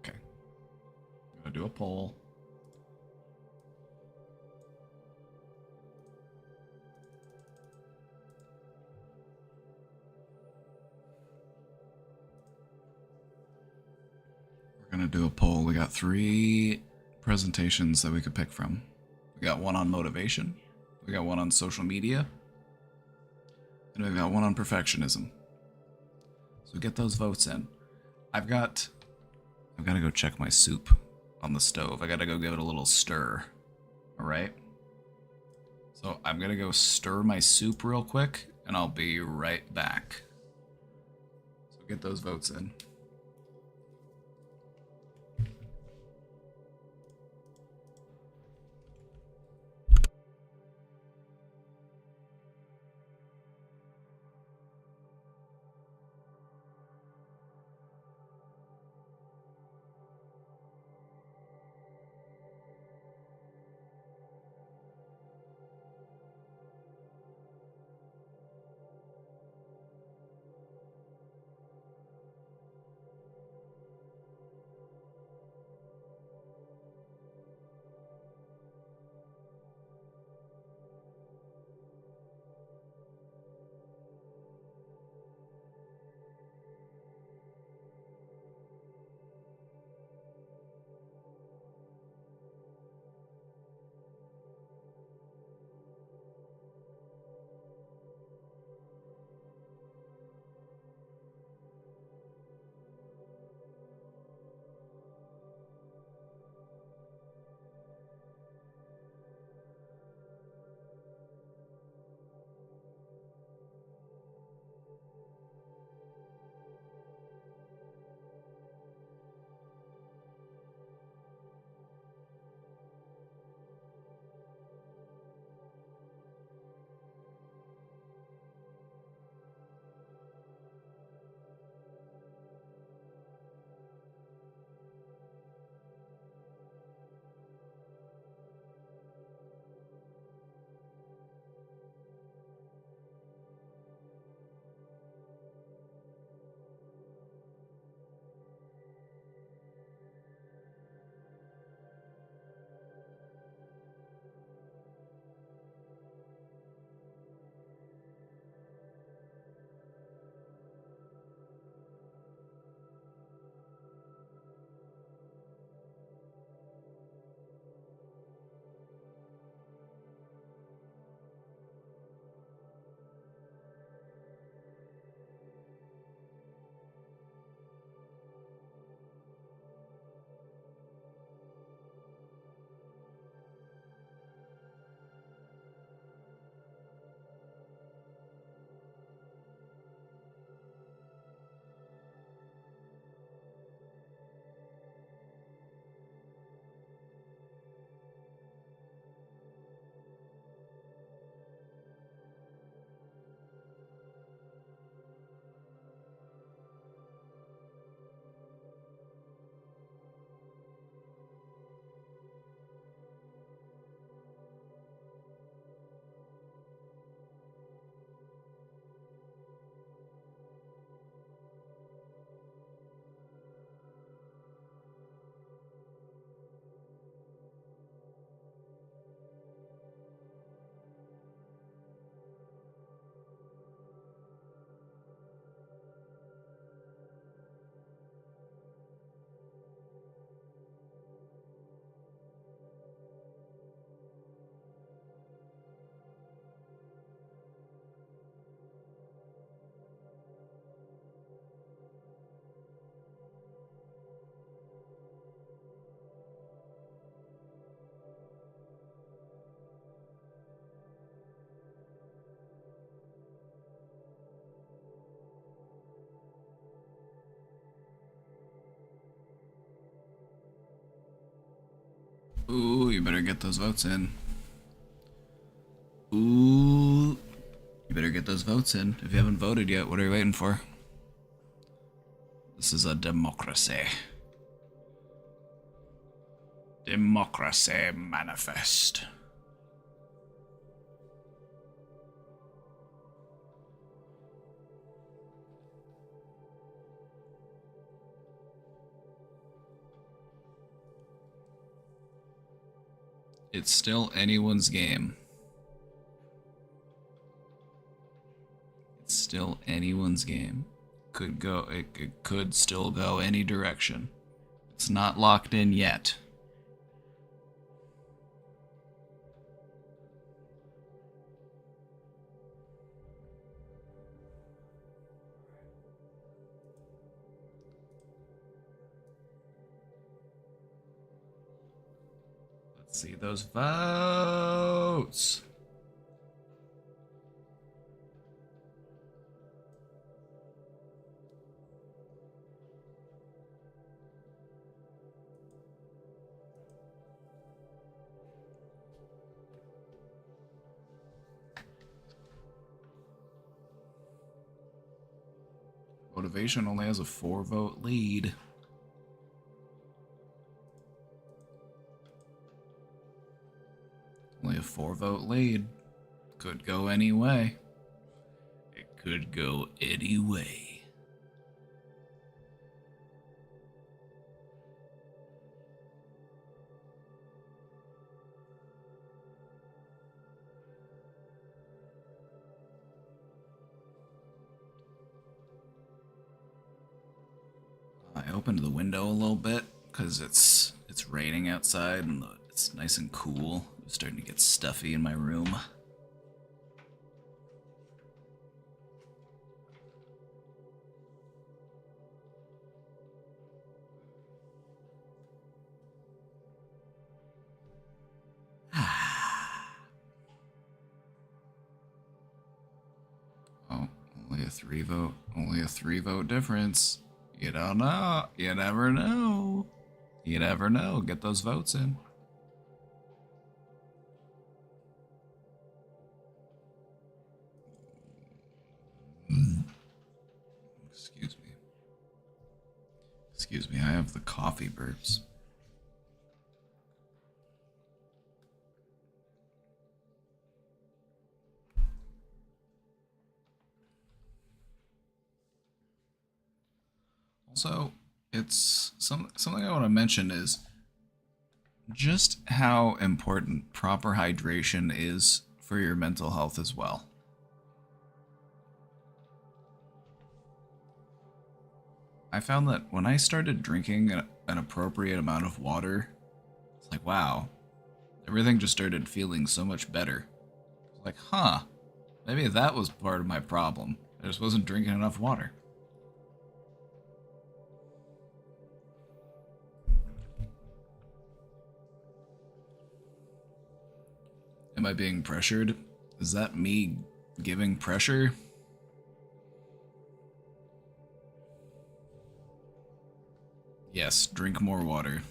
Okay. I'm gonna do a poll. We're gonna do a poll. We got 3 presentations that we could pick from. We got one on motivation. We got one on social media. And we've got one on perfectionism. So get those votes in. I've got to go check my soup on the stove. I got to go give it a little stir. All right? So I'm going to go stir my soup real quick, and I'll be right back. So get those votes in. Ooh, you better get those votes in. Ooh, you better get those votes in. If you haven't voted yet, what are you waiting for? This is a democracy. Democracy manifest. It's still anyone's game. It's still anyone's game. It could still go any direction. It's not locked in yet. Let's see those votes. Motivation only has a 4-vote lead. Only a 4-vote lead. Could go any way. It could go any way. I opened the window a little bit because it's raining outside and it's nice and cool. It's starting to get stuffy in my room. Oh, only a 3-vote difference. You don't know. You never know. You never know. Get those votes in. Excuse me. Excuse me, I have the coffee burps. Also, it's something I want to mention is just how important proper hydration is for your mental health as well. I found that when I started drinking an appropriate amount of water, it's like, wow, everything just started feeling so much better. It's like, huh, maybe that was part of my problem. I just wasn't drinking enough water. Am I being pressured? Is that me giving pressure? Yes, drink more water.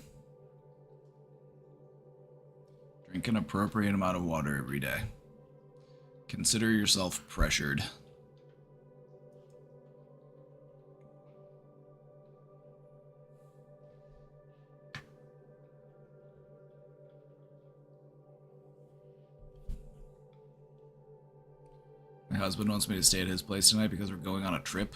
Drink an appropriate amount of water every day. Consider yourself pressured. My husband wants me to stay at his place tonight because we're going on a trip.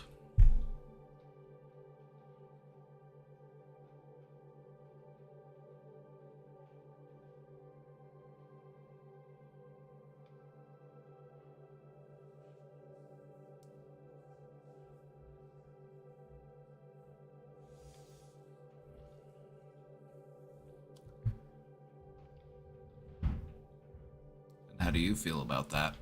And how do you feel about that?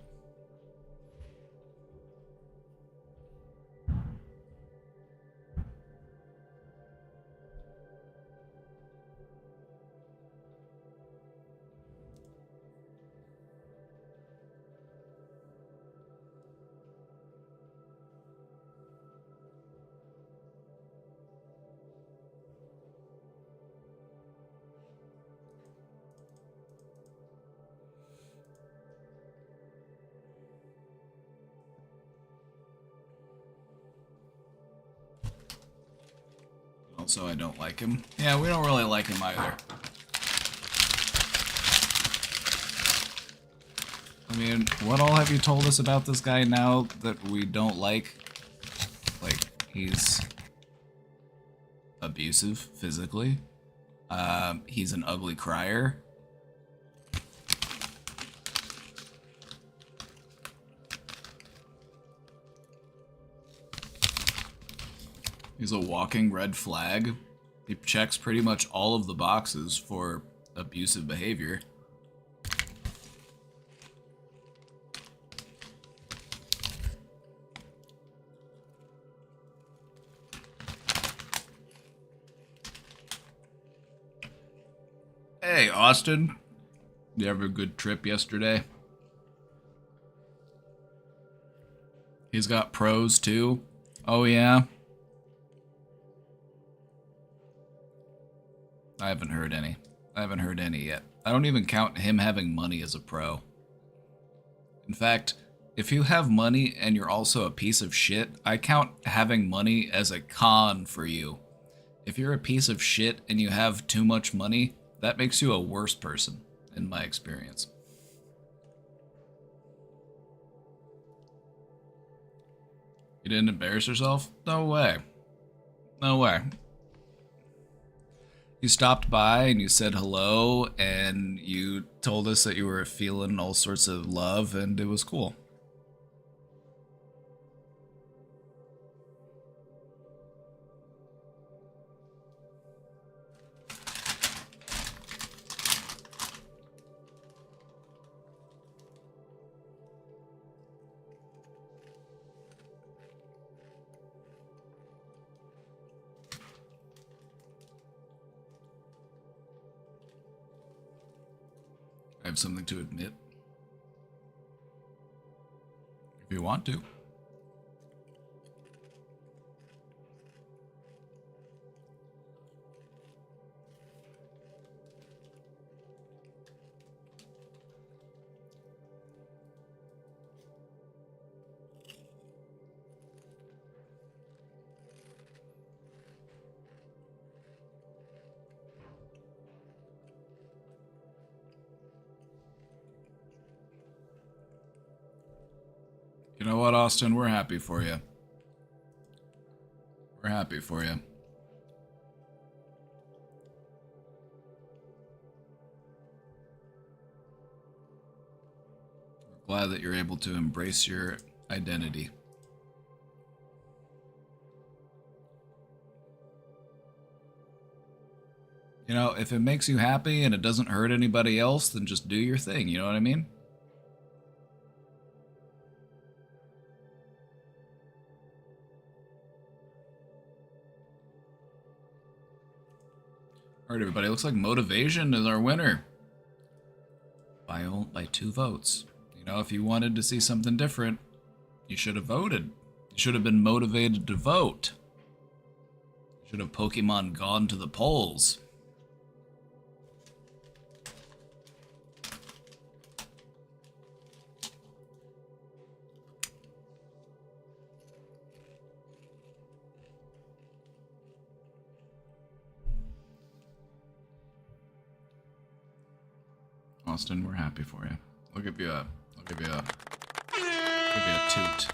so I don't like him. Yeah, we don't really like him either. I mean, what all have you told us about this guy now that we don't like? Like, he's abusive physically. He's an ugly crier. He's a walking red flag. He checks pretty much all of the boxes for abusive behavior. Hey, Austin. You have a good trip yesterday? He's got pros too. Oh, yeah? I haven't heard any. I haven't heard any yet. I don't even count him having money as a pro. In fact, if you have money and you're also a piece of shit, I count having money as a con for you. If you're a piece of shit and you have too much money, that makes you a worse person, in my experience. You didn't embarrass yourself? No way. No way. You stopped by and you said hello and you told us that you were feeling all sorts of love and it was cool. I have something to admit. If you want to. You know what, Austin? We're happy for you. We're happy for you. We're glad that you're able to embrace your identity. You know, if it makes you happy and it doesn't hurt anybody else, then just do your thing, you know what I mean? Alright, everybody, looks like Motivation is our winner. By 2 votes. You know, if you wanted to see something different, you should have voted. You should have been motivated to vote. You should have Pokemon gone to the polls. Austin, we're happy for you. I'll give you a toot.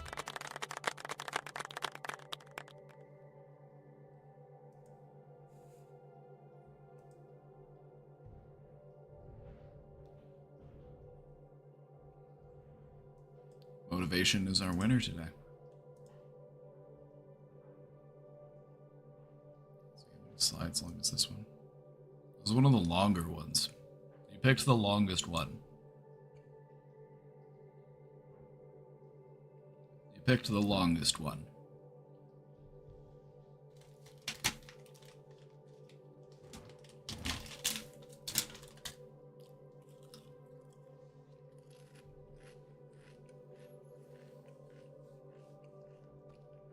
Motivation is our winner today. Let's see how many slides long is this one? This is one of the longer ones. You picked the longest one. You picked the longest one.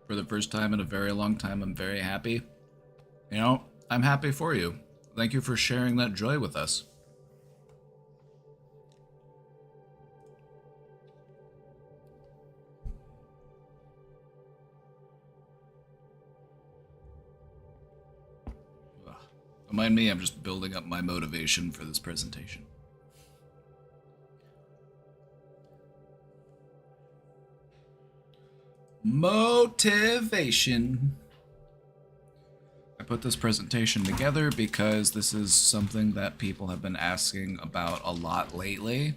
For the first time in a very long time, I'm very happy. You know, I'm happy for you. Thank you for sharing that joy with us. Don't mind me, I'm just building up my motivation for this presentation. Motivation. I put this presentation together because this is something that people have been asking about a lot lately.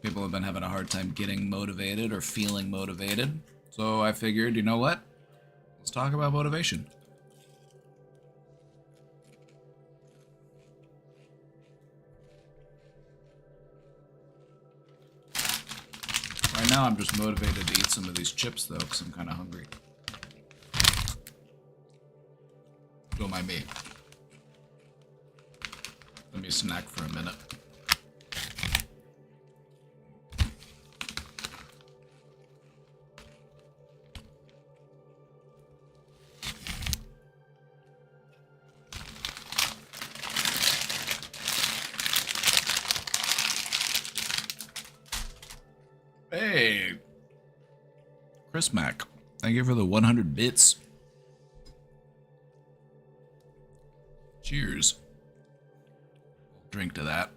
People have been having a hard time getting motivated or feeling motivated. So I figured, you know what? Let's talk about motivation. Right now I'm just motivated to eat some of these chips though, because I'm kind of hungry. Don't mind me. Let me snack for a minute. Hey, Chris Mack, thank you for the 100 bits. Cheers. Drink to that.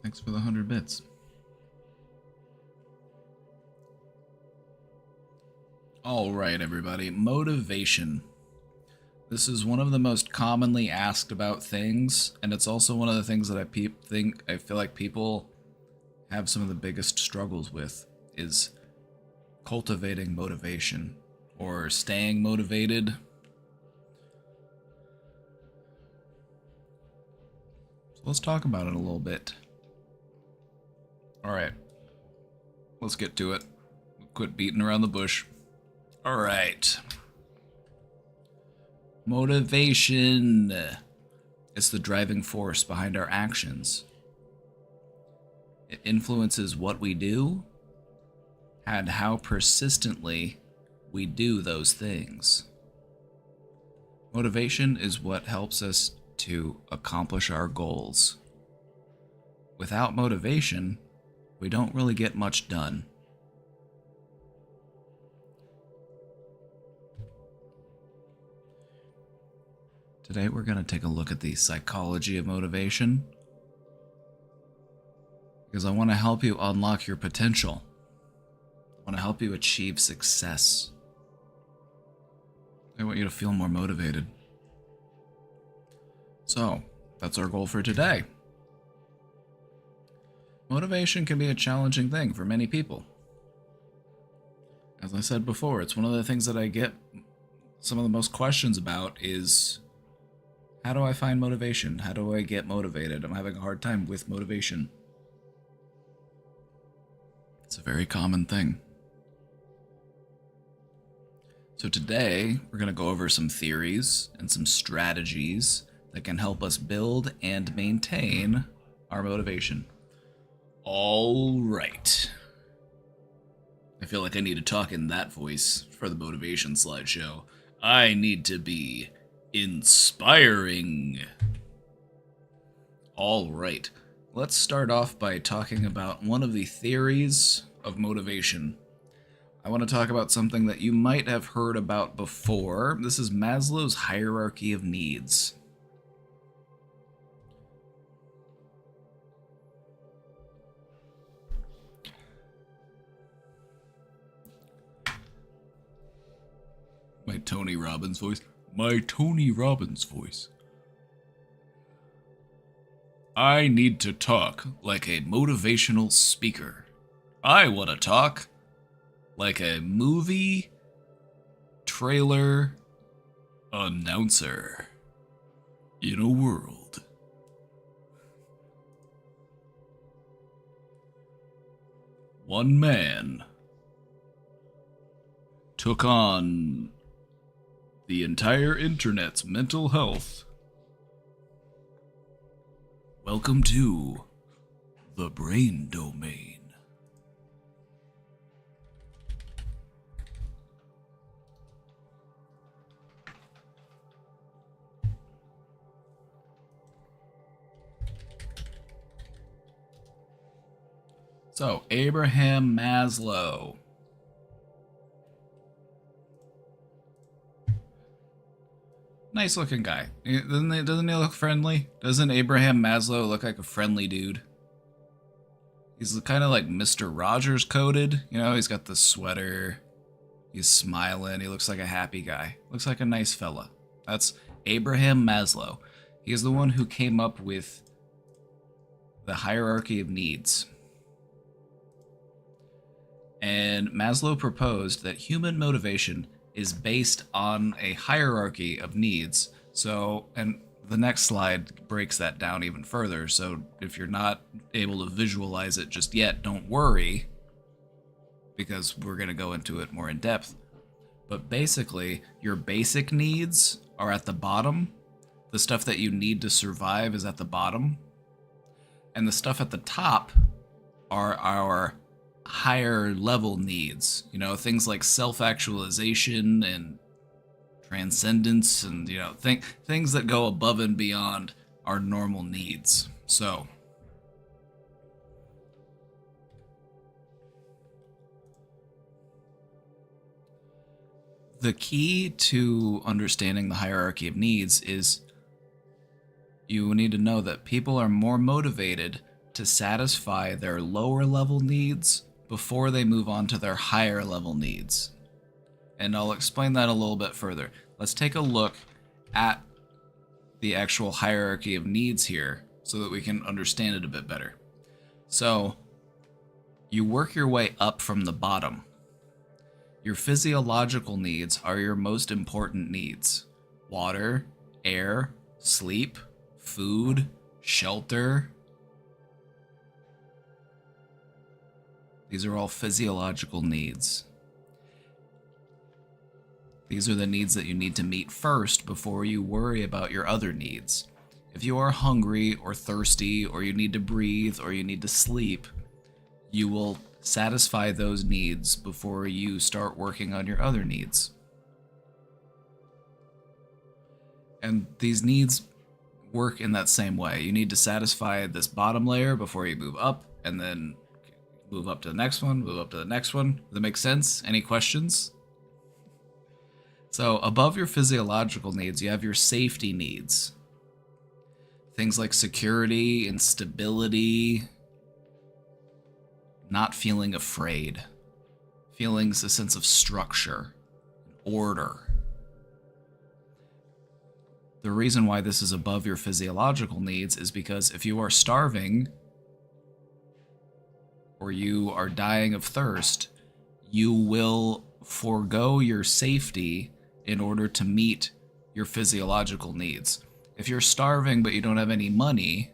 Thanks for the 100 bits. All right, everybody. Motivation. This is one of the most commonly asked about things, and it's also one of the things that I feel like people have some of the biggest struggles with, is cultivating motivation or staying motivated. So let's talk about it a little bit. All right, let's get to it. Quit beating around the bush. All right. Motivation. It's the driving force behind our actions. It influences what we do and how persistently we do those things. Motivation is what helps us to accomplish our goals. Without motivation, we don't really get much done. Today we're going to take a look at the psychology of motivation, because I want to help you unlock your potential. I want to help you achieve success. I want you to feel more motivated. So, that's our goal for today. Motivation can be a challenging thing for many people. As I said before, it's one of the things that I get some of the most questions about is, how do I find motivation? How do I get motivated? I'm having a hard time with motivation. It's a very common thing. So today, we're going to go over some theories and some strategies that can help us build and maintain our motivation. All right. I feel like I need to talk in that voice for the motivation slideshow. I need to be inspiring. All right. Let's start off by talking about one of the theories of motivation. I want to talk about something that you might have heard about before. This is Maslow's hierarchy of needs. My Tony Robbins voice. My Tony Robbins voice. I need to talk like a motivational speaker. I want to talk like a movie trailer announcer in a world. One man took on the entire internet's mental health. Welcome to the brain domain. So, Abraham Maslow. Nice looking guy. Doesn't he look friendly? Doesn't Abraham Maslow look like a friendly dude? He's kind of like Mr. Rogers coded. You know, he's got the sweater. He's smiling. He looks like a happy guy. Looks like a nice fella. That's Abraham Maslow. He is the one who came up with the hierarchy of needs. And Maslow proposed that human motivation is based on a hierarchy of needs. So, and the next slide breaks that down even further. So if you're not able to visualize it just yet, don't worry, because we're going to go into it more in depth. But basically, your basic needs are at the bottom. The stuff that you need to survive is at the bottom. And the stuff at the top are our higher level needs. You know, things like self-actualization and transcendence and, you know, things that go above and beyond our normal needs. So, the key to understanding the hierarchy of needs is you need to know that people are more motivated to satisfy their lower level needs before they move on to their higher level needs. And I'll explain that a little bit further. Let's take a look at the actual hierarchy of needs here so that we can understand it a bit better. So, you work your way up from the bottom. Your physiological needs are your most important needs. Water, air, sleep, food, shelter. These are all physiological needs. These are the needs that you need to meet first before you worry about your other needs. If you are hungry or thirsty, or you need to breathe, or you need to sleep, you will satisfy those needs before you start working on your other needs. And these needs work in that same way. You need to satisfy this bottom layer before you move up, and then move up to the next one, move up to the next one. Does that make sense? Any questions? So above your physiological needs, you have your safety needs. Things like security and stability, not feeling afraid, feeling a sense of structure, order. The reason why this is above your physiological needs is because if you are starving or you are dying of thirst, you will forego your safety in order to meet your physiological needs. If you're starving but you don't have any money,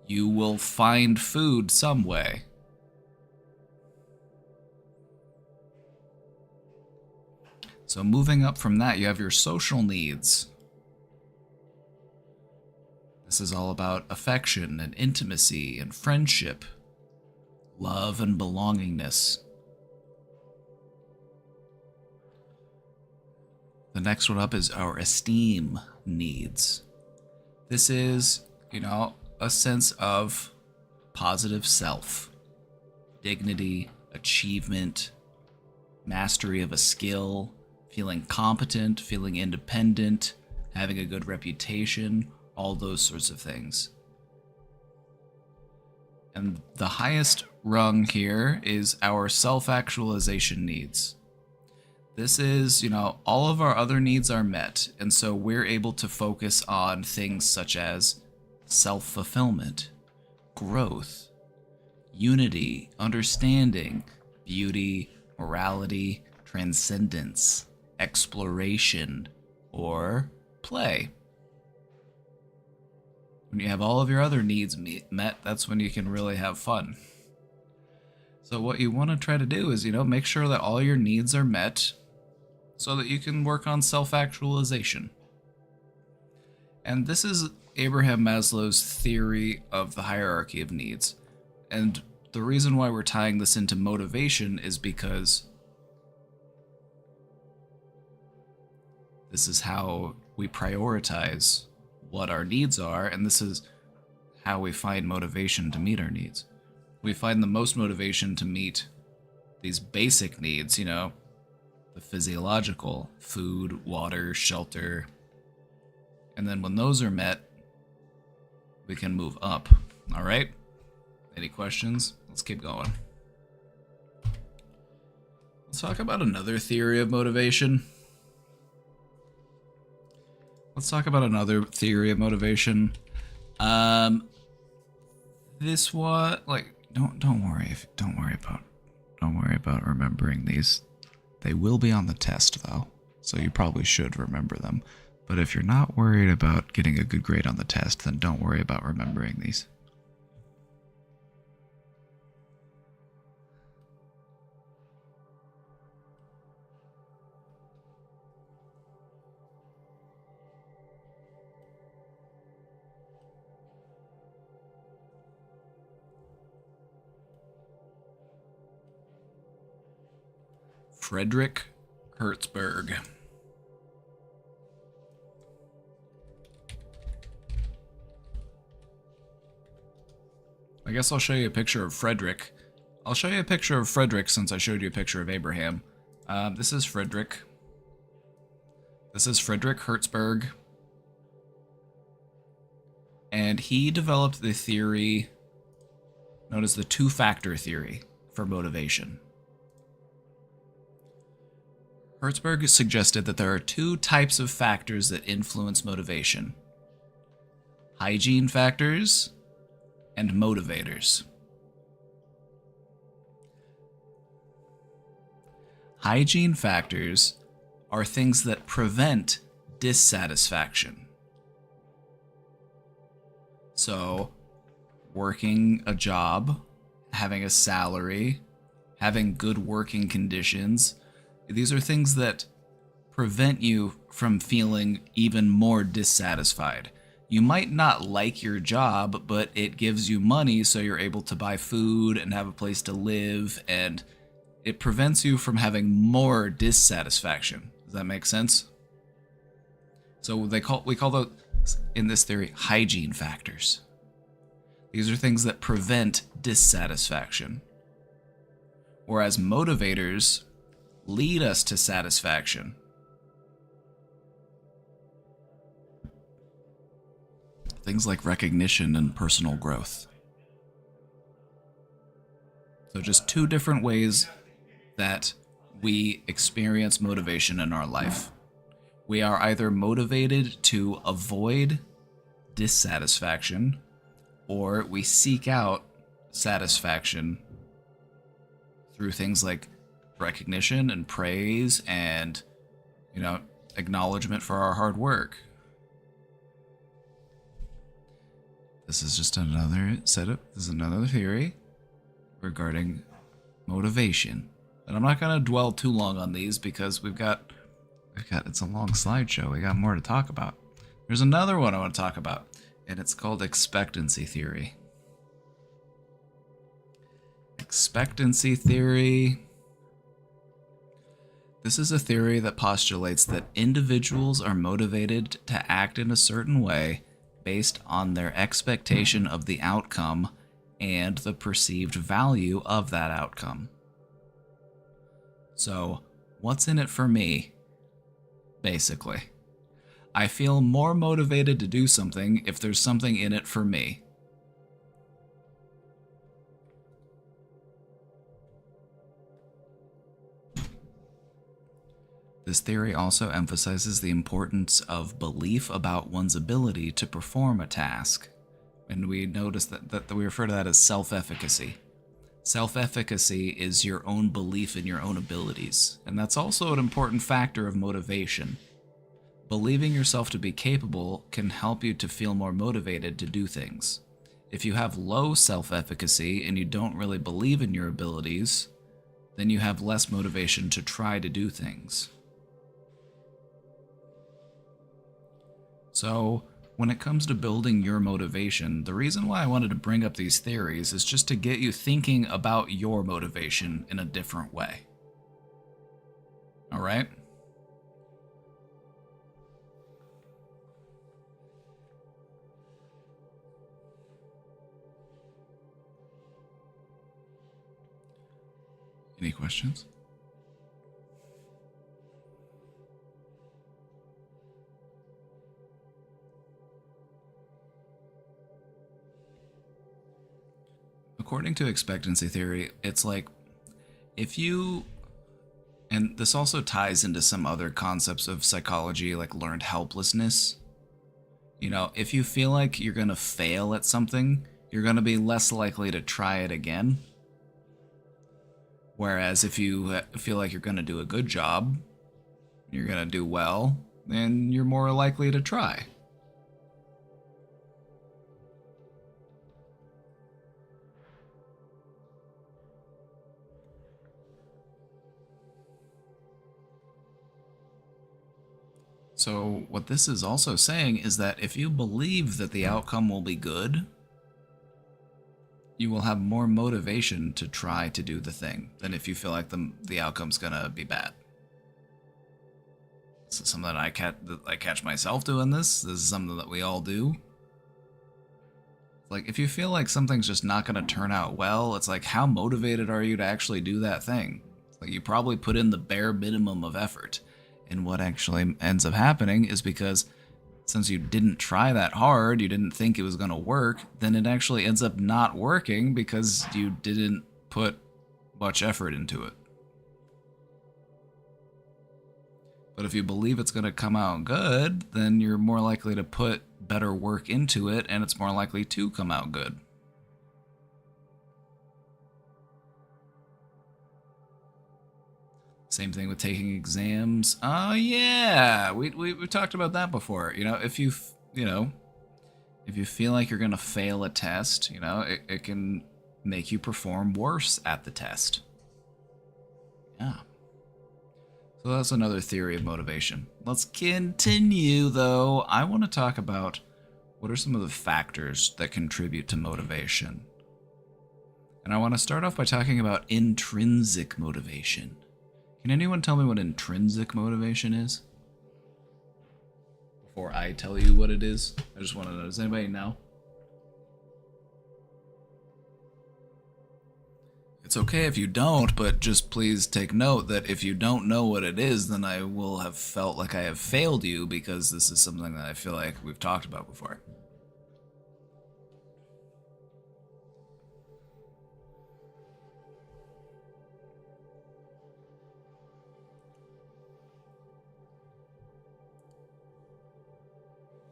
you will find food some way. So moving up from that, you have your social needs. This is all about affection and intimacy and friendship, love and belongingness. The next one up is our esteem needs. This is, a sense of positive self, dignity, achievement, mastery of a skill, feeling competent, feeling independent, having a good reputation, all those sorts of things. And the highest rung here is our self-actualization needs. This is, all of our other needs are met, and so we're able to focus on things such as self-fulfillment, growth, unity, understanding, beauty, morality, transcendence, exploration, or play. When you have all of your other needs met, that's when you can really have fun. So what you want to try to do is, make sure that all your needs are met so that you can work on self-actualization. And this is Abraham Maslow's theory of the hierarchy of needs. And the reason why we're tying this into motivation is because this is how we prioritize what our needs are, and this is how we find motivation to meet our needs. We find the most motivation to meet these basic needs, the physiological, food, water, shelter, And then when those are met, we can move up. All right? Any questions? Let's keep going. Let's talk about another theory of motivation. Let's talk about another theory of motivation. This one, like, don't worry about remembering these. They will be on the test though, so you probably should remember them. But if you're not worried about getting a good grade on the test, then don't worry about remembering these. Frederick Hertzberg. I guess I'll show you a picture of Frederick. I'll show you a picture of Frederick since I showed you a picture of Abraham. This is Frederick. This is Frederick Hertzberg. And he developed the theory known as the two-factor theory for motivation. Hertzberg suggested that there are two types of factors that influence motivation: hygiene factors and motivators. Hygiene factors are things that prevent dissatisfaction. So, working a job, having a salary, having good working conditions, these are things that prevent you from feeling even more dissatisfied. You might not like your job, but it gives you money so you're able to buy food and have a place to live, and it prevents you from having more dissatisfaction. Does that make sense? So we call those, in this theory, hygiene factors. These are things that prevent dissatisfaction. Whereas motivators lead us to satisfaction. Things like recognition and personal growth. So just two different ways that we experience motivation in our life. We are either motivated to avoid dissatisfaction, or we seek out satisfaction through things like recognition and praise and, acknowledgement for our hard work. This is just another setup. This is another theory regarding motivation. And I'm not going to dwell too long on these because we've got it's a long slideshow. We got more to talk about. There's another one I want to talk about, and it's called expectancy theory. Expectancy theory. This is a theory that postulates that individuals are motivated to act in a certain way based on their expectation of the outcome and the perceived value of that outcome. So, what's in it for me, basically? I feel more motivated to do something if there's something in it for me. This theory also emphasizes the importance of belief about one's ability to perform a task. And we notice that we refer to that as self-efficacy. Self-efficacy is your own belief in your own abilities. And that's also an important factor of motivation. Believing yourself to be capable can help you to feel more motivated to do things. If you have low self-efficacy and you don't really believe in your abilities, then you have less motivation to try to do things. So, when it comes to building your motivation, the reason why I wanted to bring up these theories is just to get you thinking about your motivation in a different way. All right? Any questions? according to expectancy theory, it's like if you, and this also ties into some other concepts of psychology, like learned helplessness. You know, if you feel like you're going to fail at something, you're going to be less likely to try it again. Whereas if you feel like you're going to do a good job, you're going to do well, then you're more likely to try. So what this is also saying is that if you believe that the outcome will be good, you will have more motivation to try to do the thing than if you feel like the outcome's gonna be bad. This is something that I catch myself doing this. This is something that we all do. Like, if you feel like something's just not gonna turn out well, it's like, how motivated are you to actually do that thing? It's like, you probably put in the bare minimum of effort. And what actually ends up happening is because since you didn't try that hard, you didn't think it was going to work, then it actually ends up not working because you didn't put much effort into it. But if you believe it's going to come out good, then you're more likely to put better work into it, and it's more likely to come out good. Same thing with taking exams. Oh yeah, we talked about that before. You know, if you feel like you're gonna fail a test, you know, it can make you perform worse at the test. Yeah. So that's another theory of motivation. Let's continue though. I want to talk about what are some of the factors that contribute to motivation. And I want to start off by talking about intrinsic motivation. Can anyone tell me what intrinsic motivation is? Before I tell you what it is, I just want to know. Does anybody know? It's okay if you don't, but just please take note that if you don't know what it is, then I will have felt like I have failed you because this is something that I feel like we've talked about before.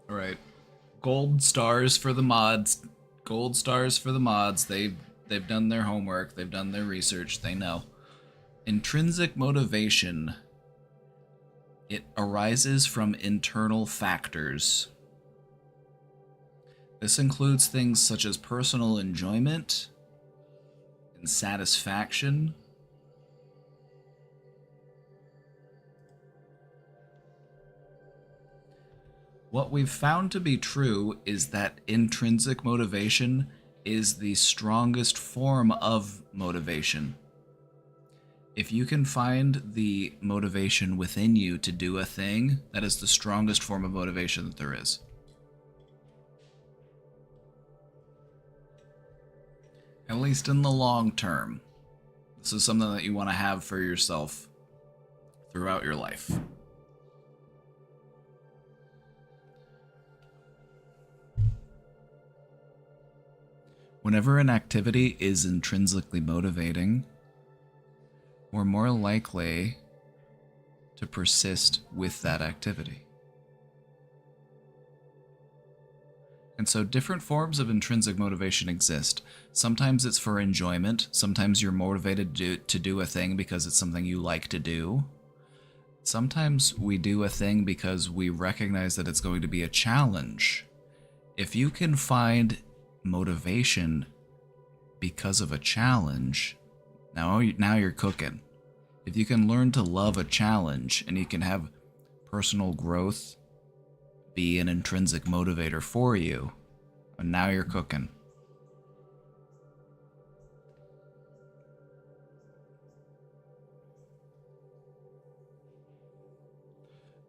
All right, gold stars for the mods. Gold stars for the mods. They've done their homework. They've done their research. They know. Intrinsic motivation. It arises from internal factors. This includes things such as personal enjoyment and satisfaction. What we've found to be true is that intrinsic motivation is the strongest form of motivation. If you can find the motivation within you to do a thing, that is the strongest form of motivation that there is. At least in the long term. This is something that you want to have for yourself throughout your life. Whenever an activity is intrinsically motivating, we're more likely to persist with that activity. And so different forms of intrinsic motivation exist. Sometimes it's for enjoyment. Sometimes you're motivated to do a thing because it's something you like to do. Sometimes we do a thing because we recognize that it's going to be a challenge. If you can find motivation because of a challenge, now you're cooking. If you can learn to love a challenge and you can have personal growth be an intrinsic motivator for you, and now you're cooking.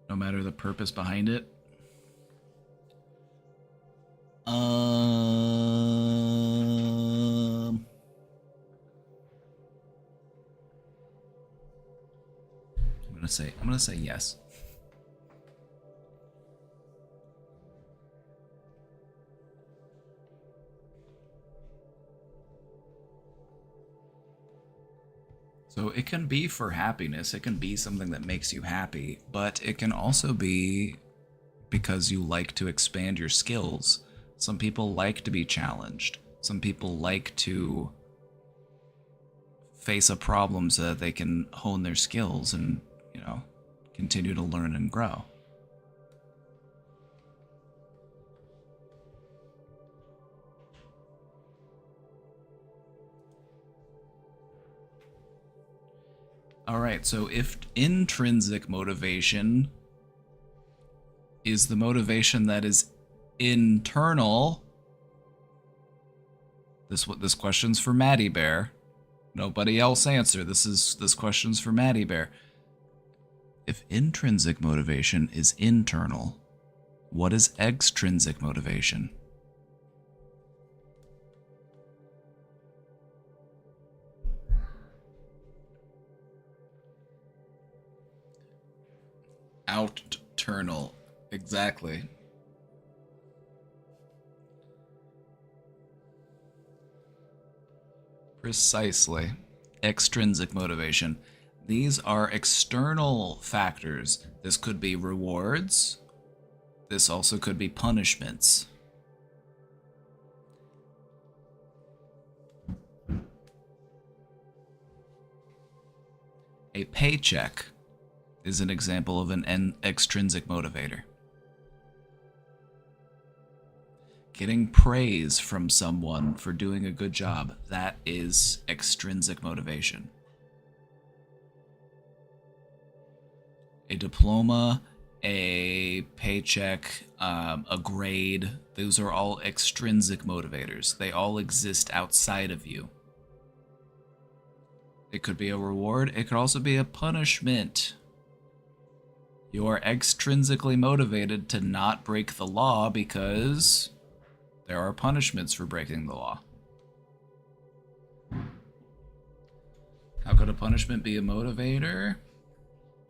No matter the purpose behind it. I'm gonna say yes. So it can be for happiness, it can be something that makes you happy, but it can also be because you like to expand your skills. Some people like to be challenged. Some people like to face a problem so that they can hone their skills and, you know, continue to learn and grow. All right, so if intrinsic motivation is the motivation that is internal, this question's for Maddie Bear. Nobody else answer. This question's for Maddie Bear. If intrinsic motivation is internal, what is extrinsic motivation? Outternal. Exactly. Precisely. Extrinsic motivation. These are external factors. This could be rewards. This also could be punishments. A paycheck is an example of an extrinsic motivator. Getting praise from someone for doing a good job, that is extrinsic motivation. A diploma, a paycheck, a grade, those are all extrinsic motivators. They all exist outside of you. It could be a reward, it could also be a punishment. You are extrinsically motivated to not break the law because there are punishments for breaking the law. How could a punishment be a motivator?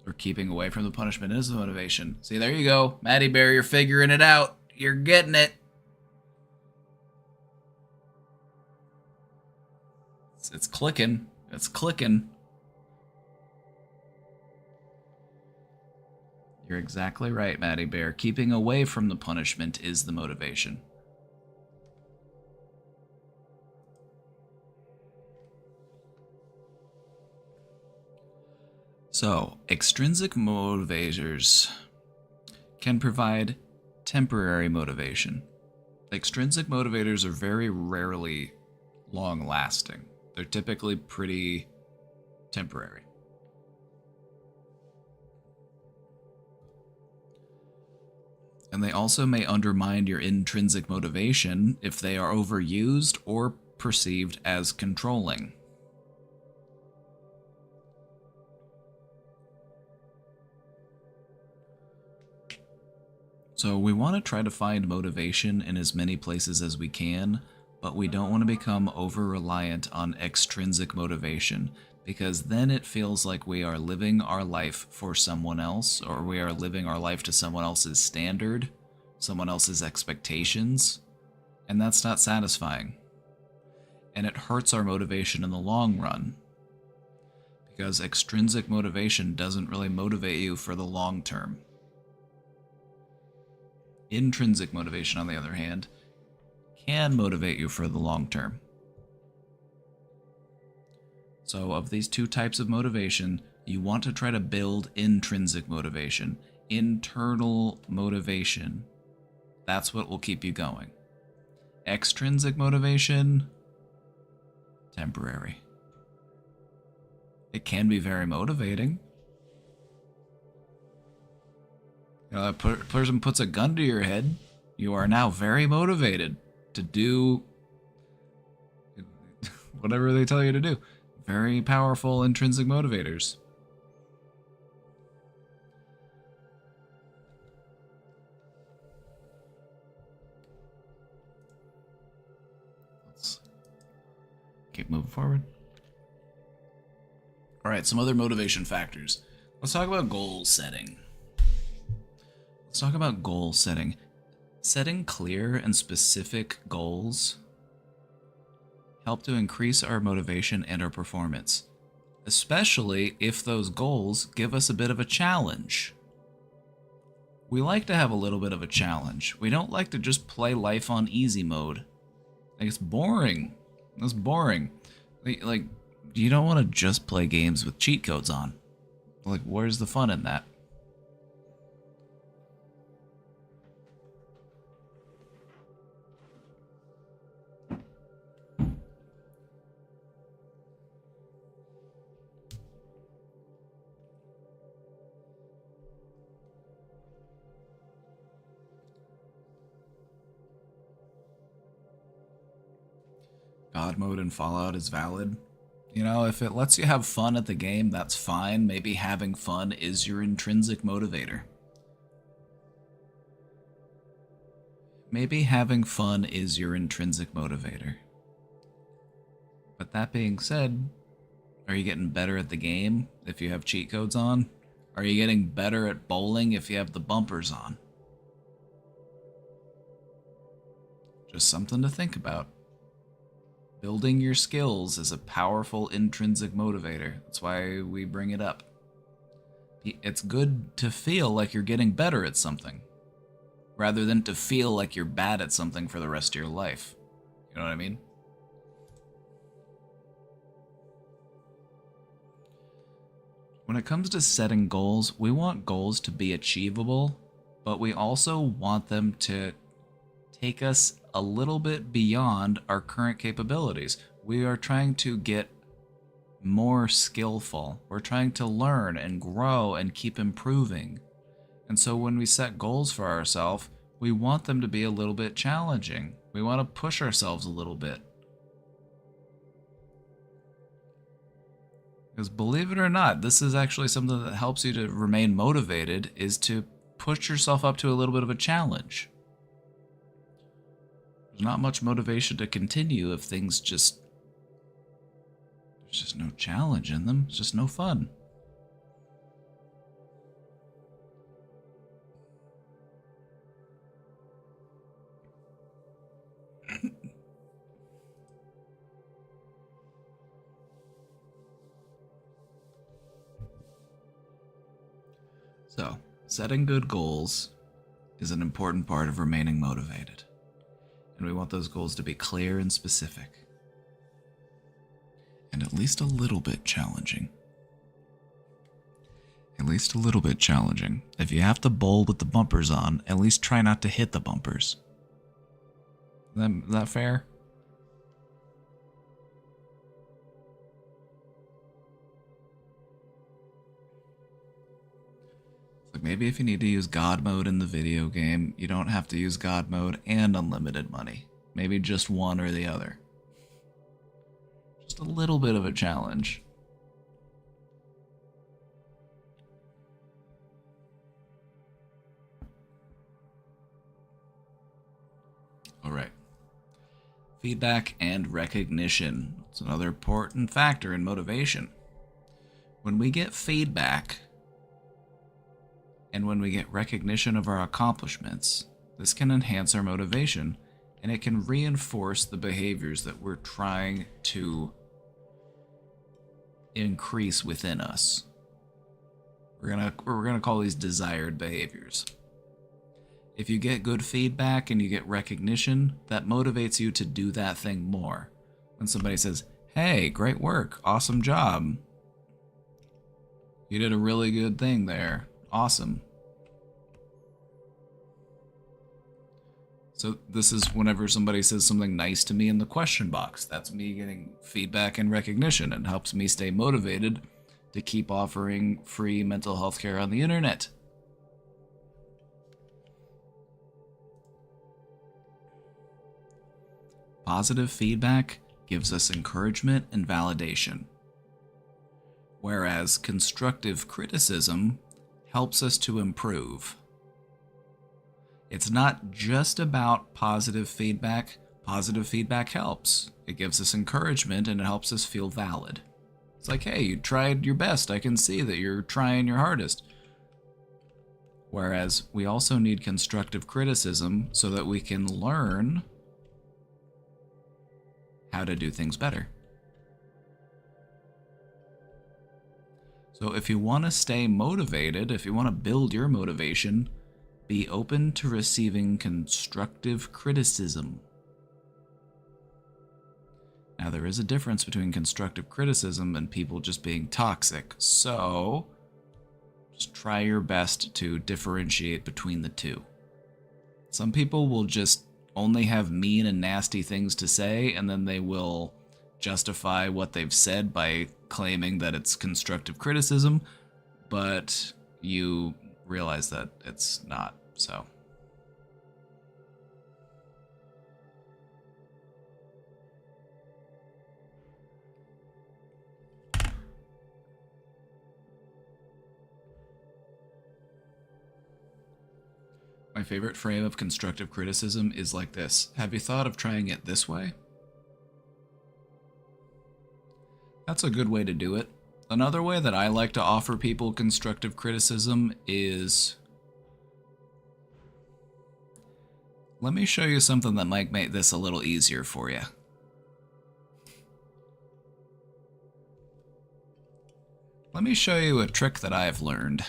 Or keeping away from the punishment is the motivation. See, there you go. Maddie Bear, you're figuring it out. You're getting it. It's clicking. It's clicking. You're exactly right, Maddie Bear. Keeping away from the punishment is the motivation. So, extrinsic motivators can provide temporary motivation. Extrinsic motivators are very rarely long-lasting. They're typically pretty temporary. And they also may undermine your intrinsic motivation if they are overused or perceived as controlling. So we want to try to find motivation in as many places as we can, but we don't want to become over-reliant on extrinsic motivation, because then it feels like we are living our life for someone else, or we are living our life to someone else's standard, someone else's expectations, and that's not satisfying. And it hurts our motivation in the long run, because extrinsic motivation doesn't really motivate you for the long term. Intrinsic motivation, on the other hand, can motivate you for the long term. So of these two types of motivation, you want to try to build intrinsic motivation, internal motivation. That's what will keep you going. Extrinsic motivation, temporary. It can be very motivating. You know, a person puts a gun to your head, you are now very motivated to do whatever they tell you to do. Very powerful intrinsic motivators. Let's keep moving forward. All right, some other motivation factors. Let's talk about goal setting. Let's talk about goal setting. Setting clear and specific goals help to increase our motivation and our performance. especially if those goals give us a bit of a challenge. We like to have a little bit of a challenge. We don't like to just play life on easy mode. Like, it's boring. It's boring. Like, you don't want to just play games with cheat codes on. Like, where's the fun in that? God mode in Fallout is valid. You know, if it lets you have fun at the game, that's fine. Maybe having fun is your intrinsic motivator. Maybe having fun is your intrinsic motivator. But that being said, are you getting better at the game if you have cheat codes on? Are you getting better at bowling if you have the bumpers on? Just something to think about. Building your skills is a powerful intrinsic motivator. That's why we bring it up. It's good to feel like you're getting better at something, rather than to feel like you're bad at something for the rest of your life. You know what I mean? When it comes to setting goals, we want goals to be achievable, but we also want them to take us a little bit beyond our current capabilities. We are trying to get more skillful. We're trying to learn and grow and keep improving. And so when we set goals for ourselves, we want them to be a little bit challenging. We want to push ourselves a little bit. Because believe it or not, this is actually something that helps you to remain motivated, is to push yourself up to a little bit of a challenge. There's not much motivation to continue if things just... there's just no challenge in them. It's just no fun. So, setting good goals is an important part of remaining motivated. And we want those goals to be clear and specific. And at least a little bit challenging. At least a little bit challenging. If you have to bowl with the bumpers on, at least try not to hit the bumpers. Is that fair? Like, maybe if you need to use God mode in the video game, you don't have to use God mode and unlimited money. Maybe just one or the other. Just a little bit of a challenge. All right. Feedback and recognition. It's another important factor in motivation. When we get feedback, and when we get recognition of our accomplishments, this can enhance our motivation, and it can reinforce the behaviors that we're trying to increase within us. We're gonna call these desired behaviors. If you get good feedback and you get recognition, that motivates you to do that thing more. When somebody says, "Hey, great work, awesome job. You did a really good thing there. Awesome." So this is whenever somebody says something nice to me in the question box. That's me getting feedback and recognition, and helps me stay motivated to keep offering free mental health care on the internet. Positive feedback gives us encouragement and validation, whereas constructive criticism helps us to improve. It's not just about positive feedback. Positive feedback helps. It gives us encouragement and it helps us feel valid. It's like, hey, you tried your best. I can see that you're trying your hardest. Whereas we also need constructive criticism so that we can learn how to do things better. So if you want to stay motivated, if you want to build your motivation, be open to receiving constructive criticism. Now, there is a difference between constructive criticism and people just being toxic, so just try your best to differentiate between the two. Some people will just only have mean and nasty things to say, and then they will justify what they've said by claiming that it's constructive criticism, but you realize that it's not, so. My favorite frame of constructive criticism is like this. Have you thought of trying it this way? That's a good way to do it. Another way that I like to offer people constructive criticism is... Let me show you something that might make this a little easier for you. Let me show you a trick that I've learned.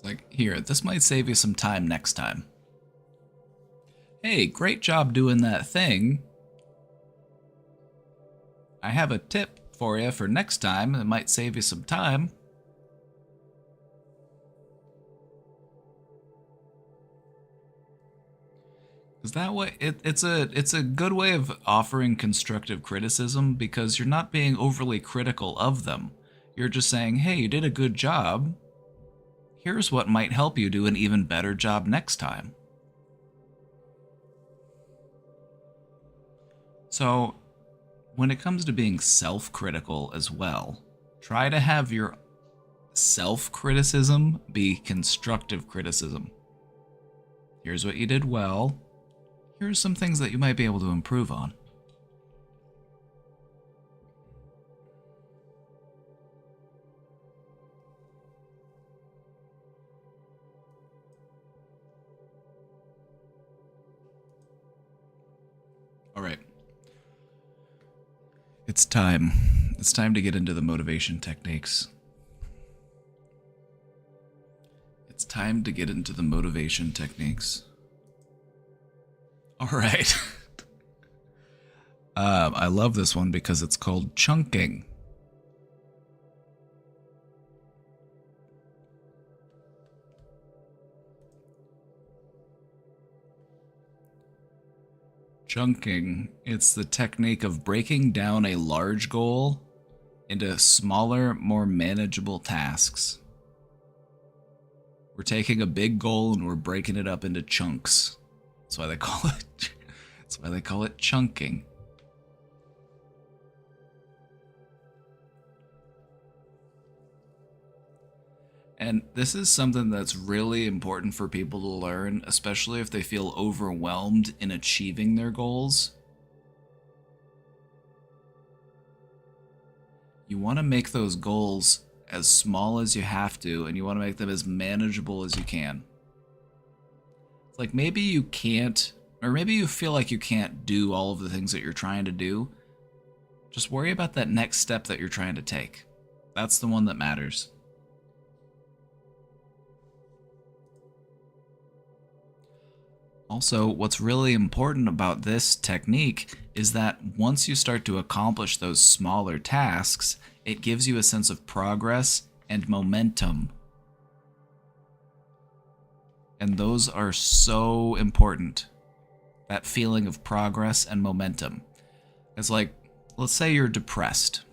Like, here, this might save you some time next time. Hey, great job doing that thing. I have a tip for you for next time. It might save you some time. Because that way, it's a good way of offering constructive criticism because you're not being overly critical of them. You're just saying, hey, you did a good job. Here's what might help you do an even better job next time. So, when it comes to being self-critical as well, try to have your self-criticism be constructive criticism. Here's what you did well. Here's some things that you might be able to improve on. All right. It's time. It's time to get into the motivation techniques. It's time to get into the motivation techniques. All right. I love this one because it's called chunking. Chunking. It's the technique of breaking down a large goal into smaller, more manageable tasks. We're taking a big goal and we're breaking it up into chunks. That's why they call it. That's why they call it chunking. And this is something that's really important for people to learn, especially if they feel overwhelmed in achieving their goals. You want to make those goals as small as you have to, and you want to make them as manageable as you can. It's like maybe you can't, or maybe you feel like you can't do all of the things that you're trying to do. Just worry about that next step that you're trying to take. That's the one that matters. Also, what's really important about this technique is that once you start to accomplish those smaller tasks, it gives you a sense of progress and momentum. And those are so important. That feeling of progress and momentum. It's like, let's say you're depressed.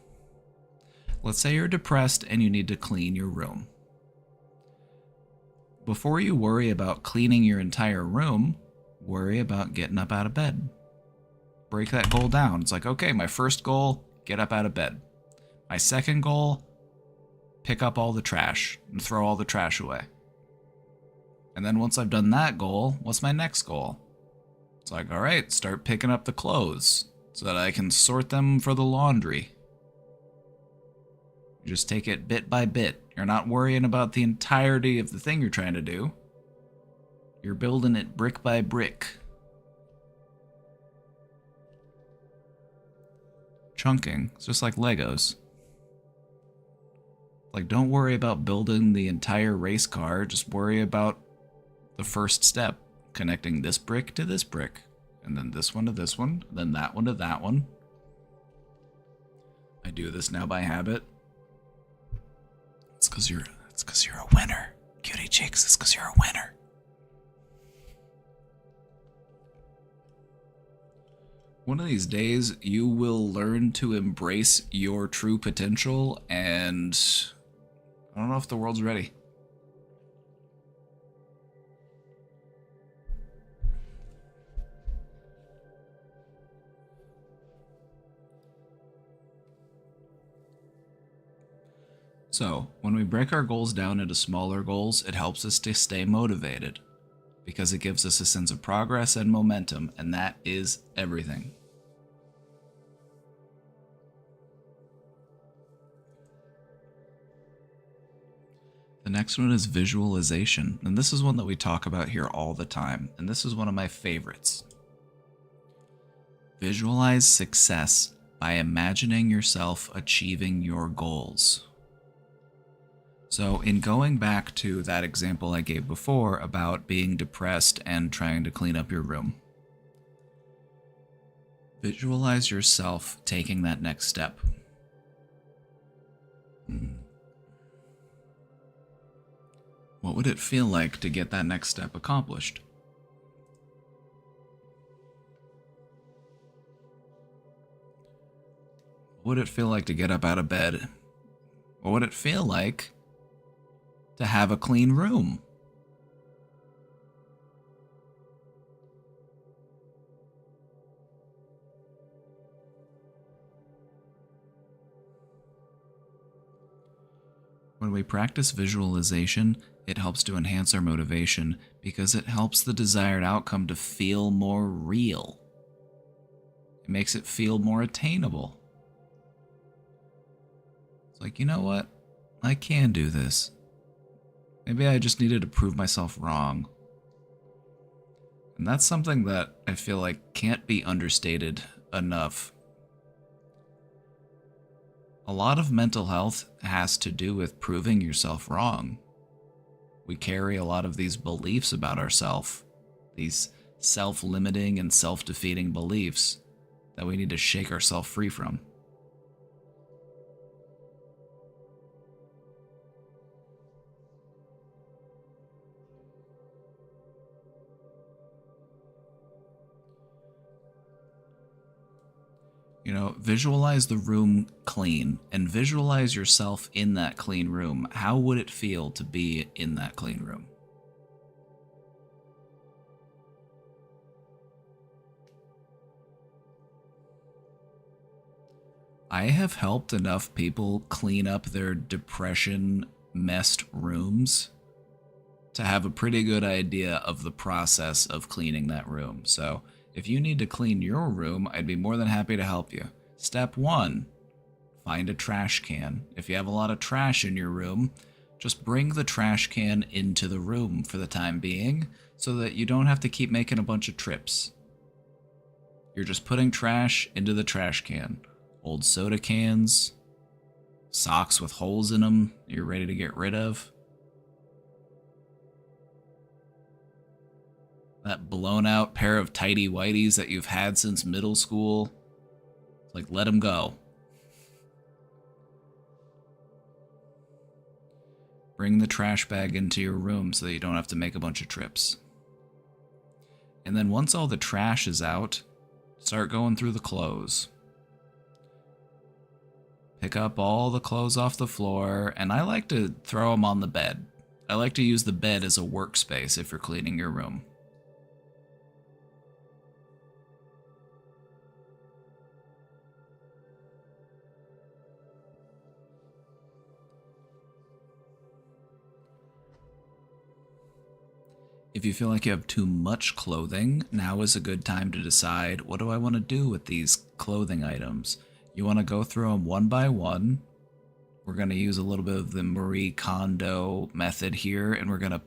Let's say you're depressed and you need to clean your room. Before you worry about cleaning your entire room, worry about getting up out of bed. Break that goal down. It's like, okay, my first goal, get up out of bed. My second goal, pick up all the trash and throw all the trash away. And then once I've done that goal, what's my next goal? It's like, all right, start picking up the clothes so that I can sort them for the laundry. You just take it bit by bit. You're not worrying about the entirety of the thing you're trying to do. You're building it brick by brick. Chunking. It's just like Legos. Like, don't worry about building the entire race car. Just worry about the first step. Connecting this brick to this brick. And then this one to this one. Then that one to that one. I do this now by habit. It's because you're a winner. Cutie cheeks, it's because you're a winner. One of these days, you will learn to embrace your true potential, and I don't know if the world's ready. So, when we break our goals down into smaller goals, it helps us to stay motivated, because it gives us a sense of progress and momentum, and that is everything. The next one is visualization, and this is one that we talk about here all the time, and this is one of my favorites. Visualize success by imagining yourself achieving your goals. So in going back to that example I gave before about being depressed and trying to clean up your room, visualize yourself taking that next step. What would it feel like to get that next step accomplished? What would it feel like to get up out of bed? What would it feel like to have a clean room? When we practice visualization, it helps to enhance our motivation because it helps the desired outcome to feel more real. It makes it feel more attainable. It's like, you know what? I can do this. Maybe I just needed to prove myself wrong. And that's something that I feel like can't be understated enough. A lot of mental health has to do with proving yourself wrong. We carry a lot of these beliefs about ourselves, these self-limiting and self-defeating beliefs that we need to shake ourselves free from. You know, visualize the room clean and visualize yourself in that clean room. How would it feel to be in that clean room? I have helped enough people clean up their depression messed rooms to have a pretty good idea of the process of cleaning that room. So if you need to clean your room, I'd be more than happy to help you. Step 1, find a trash can. If you have a lot of trash in your room, just bring the trash can into the room for the time being so that you don't have to keep making a bunch of trips. You're just putting trash into the trash can. Old soda cans, socks with holes in them you're ready to get rid of. That blown out pair of tighty whities that you've had since middle school. Like, let them go. Bring the trash bag into your room so that you don't have to make a bunch of trips. And then once all the trash is out, start going through the clothes. Pick up all the clothes off the floor, and I like to throw them on the bed. I like to use the bed as a workspace if you're cleaning your room. If you feel like you have too much clothing, now is a good time to decide, what do I want to do with these clothing items? You want to go through them one by one, we're going to use a little bit of the Marie Kondo method here, and we're going to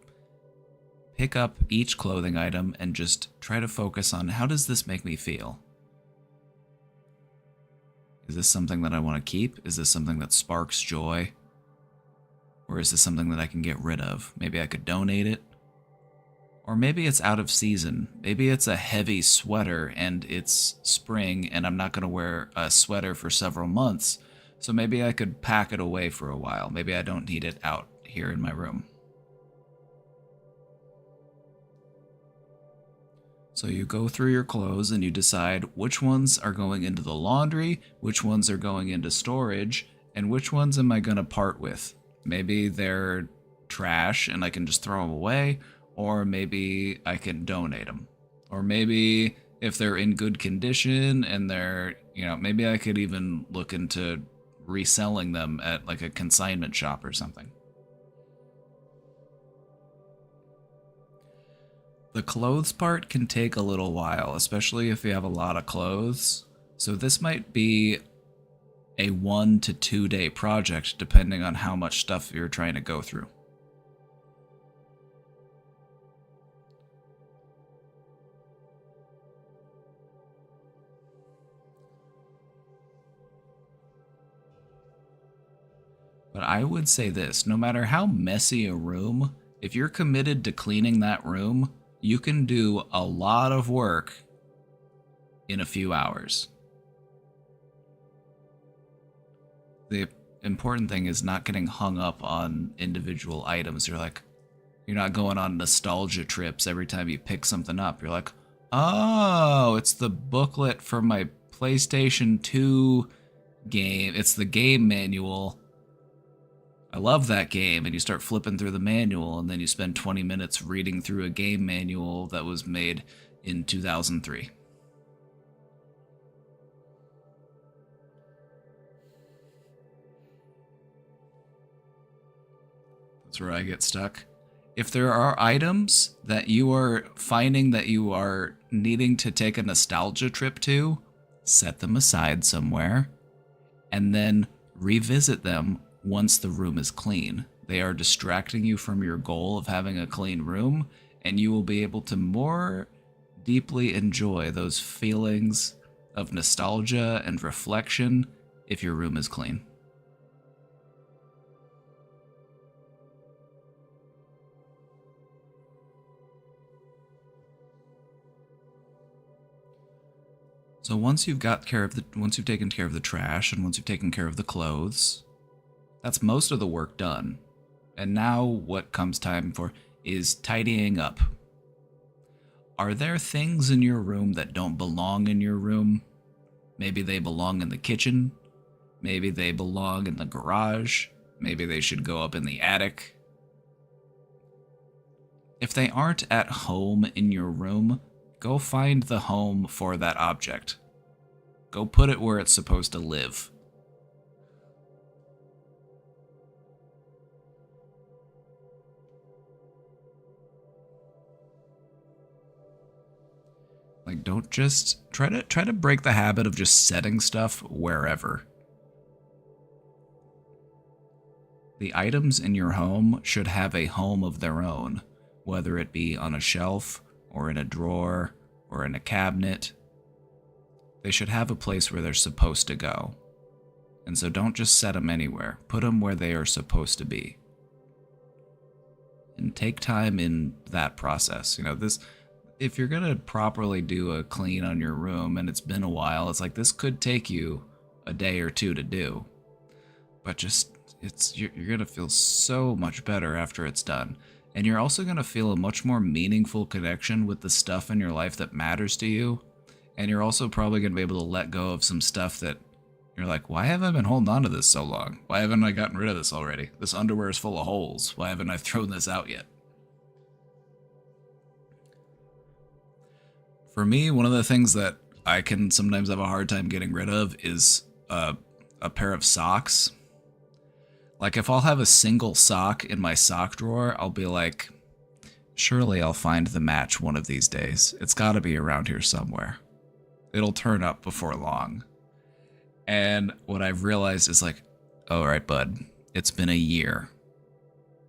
pick up each clothing item and just try to focus on, how does this make me feel? Is this something that I want to keep? Is this something that sparks joy? Or is this something that I can get rid of? Maybe I could donate it. Or maybe it's out of season. Maybe it's a heavy sweater and it's spring and I'm not going to wear a sweater for several months. So maybe I could pack it away for a while. Maybe I don't need it out here in my room. So you go through your clothes and you decide which ones are going into the laundry, which ones are going into storage, and which ones am I going to part with. Maybe they're trash and I can just throw them away, or maybe I can donate them. Or maybe if they're in good condition and they're, maybe I could even look into reselling them at like a consignment shop or something. The clothes part can take a little while, especially if you have a lot of clothes. So this might be a 1 to 2 day project, depending on how much stuff you're trying to go through. But I would say this, no matter how messy a room, if you're committed to cleaning that room, you can do a lot of work in a few hours. The important thing is not getting hung up on individual items. You're not going on nostalgia trips every time you pick something up. You're like, oh, it's the booklet for my PlayStation 2 game. It's the game manual. I love that game, and you start flipping through the manual, and then you spend 20 minutes reading through a game manual that was made in 2003. That's where I get stuck. If there are items that you are finding that you are needing to take a nostalgia trip to, set them aside somewhere, and then revisit them once the room is clean. They are distracting you from your goal of having a clean room, and you will be able to more deeply enjoy those feelings of nostalgia and reflection if your room is clean. So once you've taken care of the trash and once you've taken care of the clothes, that's most of the work done. And now what comes time for is tidying up. Are there things in your room that don't belong in your room? Maybe they belong in the kitchen. Maybe they belong in the garage. Maybe they should go up in the attic. If they aren't at home in your room, go find the home for that object. Go put it where it's supposed to live. Like, don't just try to break the habit of just setting stuff wherever. The items in your home should have a home of their own, whether it be on a shelf or in a drawer or in a cabinet. They should have a place where they're supposed to go. And so don't just set them anywhere. Put them where they are supposed to be. And take time in that process. If you're going to properly do a clean on your room and it's been a while, it's like this could take you a day or two to do. But you're going to feel so much better after it's done. And you're also going to feel a much more meaningful connection with the stuff in your life that matters to you. And you're also probably going to be able to let go of some stuff that you're like, why have I been holding on to this so long? Why haven't I gotten rid of this already? This underwear is full of holes. Why haven't I thrown this out yet? For me, one of the things that I can sometimes have a hard time getting rid of is a pair of socks. Like, if I'll have a single sock in my sock drawer, I'll be like, surely I'll find the match one of these days. It's got to be around here somewhere. It'll turn up before long. And what I've realized is like, all right, bud, It's been a year.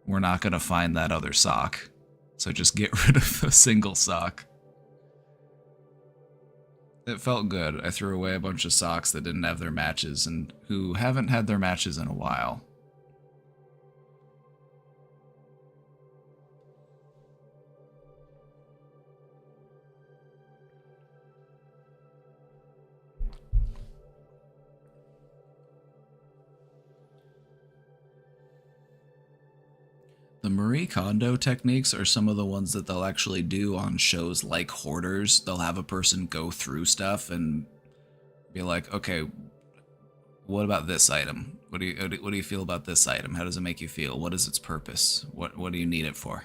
We're not going to find that other sock. So just get rid of the single sock. It felt good. I threw away a bunch of socks that didn't have their matches and who haven't had their matches in a while. The Marie Kondo techniques are some of the ones that they'll actually do on shows like Hoarders. They'll have a person go through stuff and be like, okay, what about this item? What do you feel about this item? How does it make you feel? What is its purpose? What do you need it for?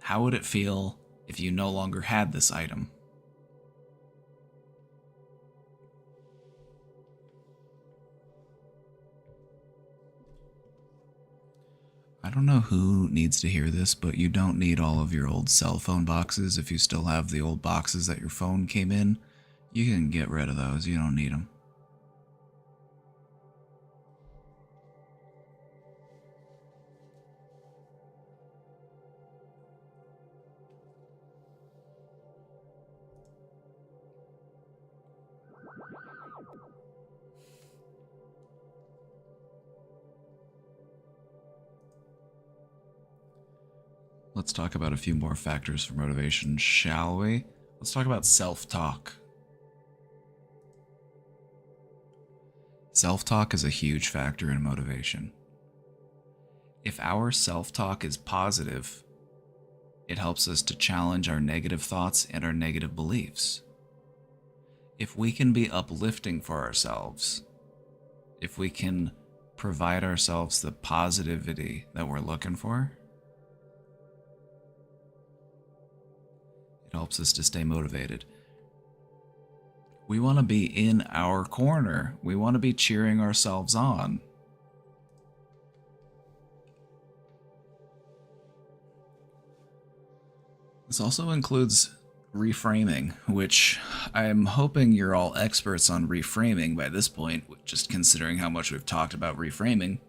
How would it feel if you no longer had this item? I don't know who needs to hear this, but you don't need all of your old cell phone boxes. If you still have the old boxes that your phone came in, you can get rid of those. You don't need them. Let's talk about a few more factors for motivation, shall we? Let's talk about self-talk. Self-talk is a huge factor in motivation. If our self-talk is positive, it helps us to challenge our negative thoughts and our negative beliefs. If we can be uplifting for ourselves, if we can provide ourselves the positivity that we're looking for, it helps us to stay motivated. We want to be in our corner. We want to be cheering ourselves on. This also includes reframing, which I'm hoping you're all experts on reframing by this point, just considering how much we've talked about reframing.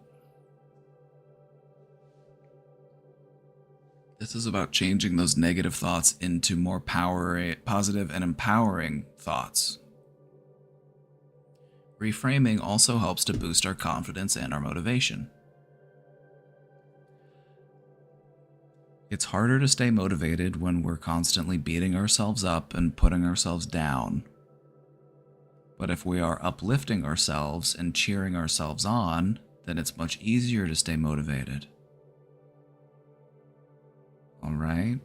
This is about changing those negative thoughts into more positive and empowering thoughts. Reframing also helps to boost our confidence and our motivation. It's harder to stay motivated when we're constantly beating ourselves up and putting ourselves down. But if we are uplifting ourselves and cheering ourselves on, then it's much easier to stay motivated. All right.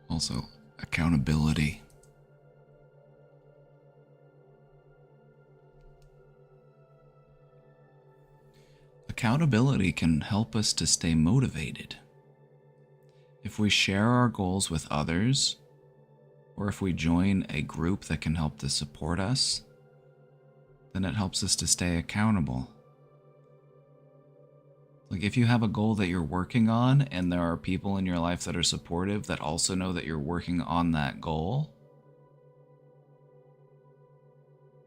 Also, accountability. Accountability can help us to stay motivated. If we share our goals with others, or if we join a group that can help to support us, then it helps us to stay accountable. Like if you have a goal that you're working on and there are people in your life that are supportive that also know that you're working on that goal,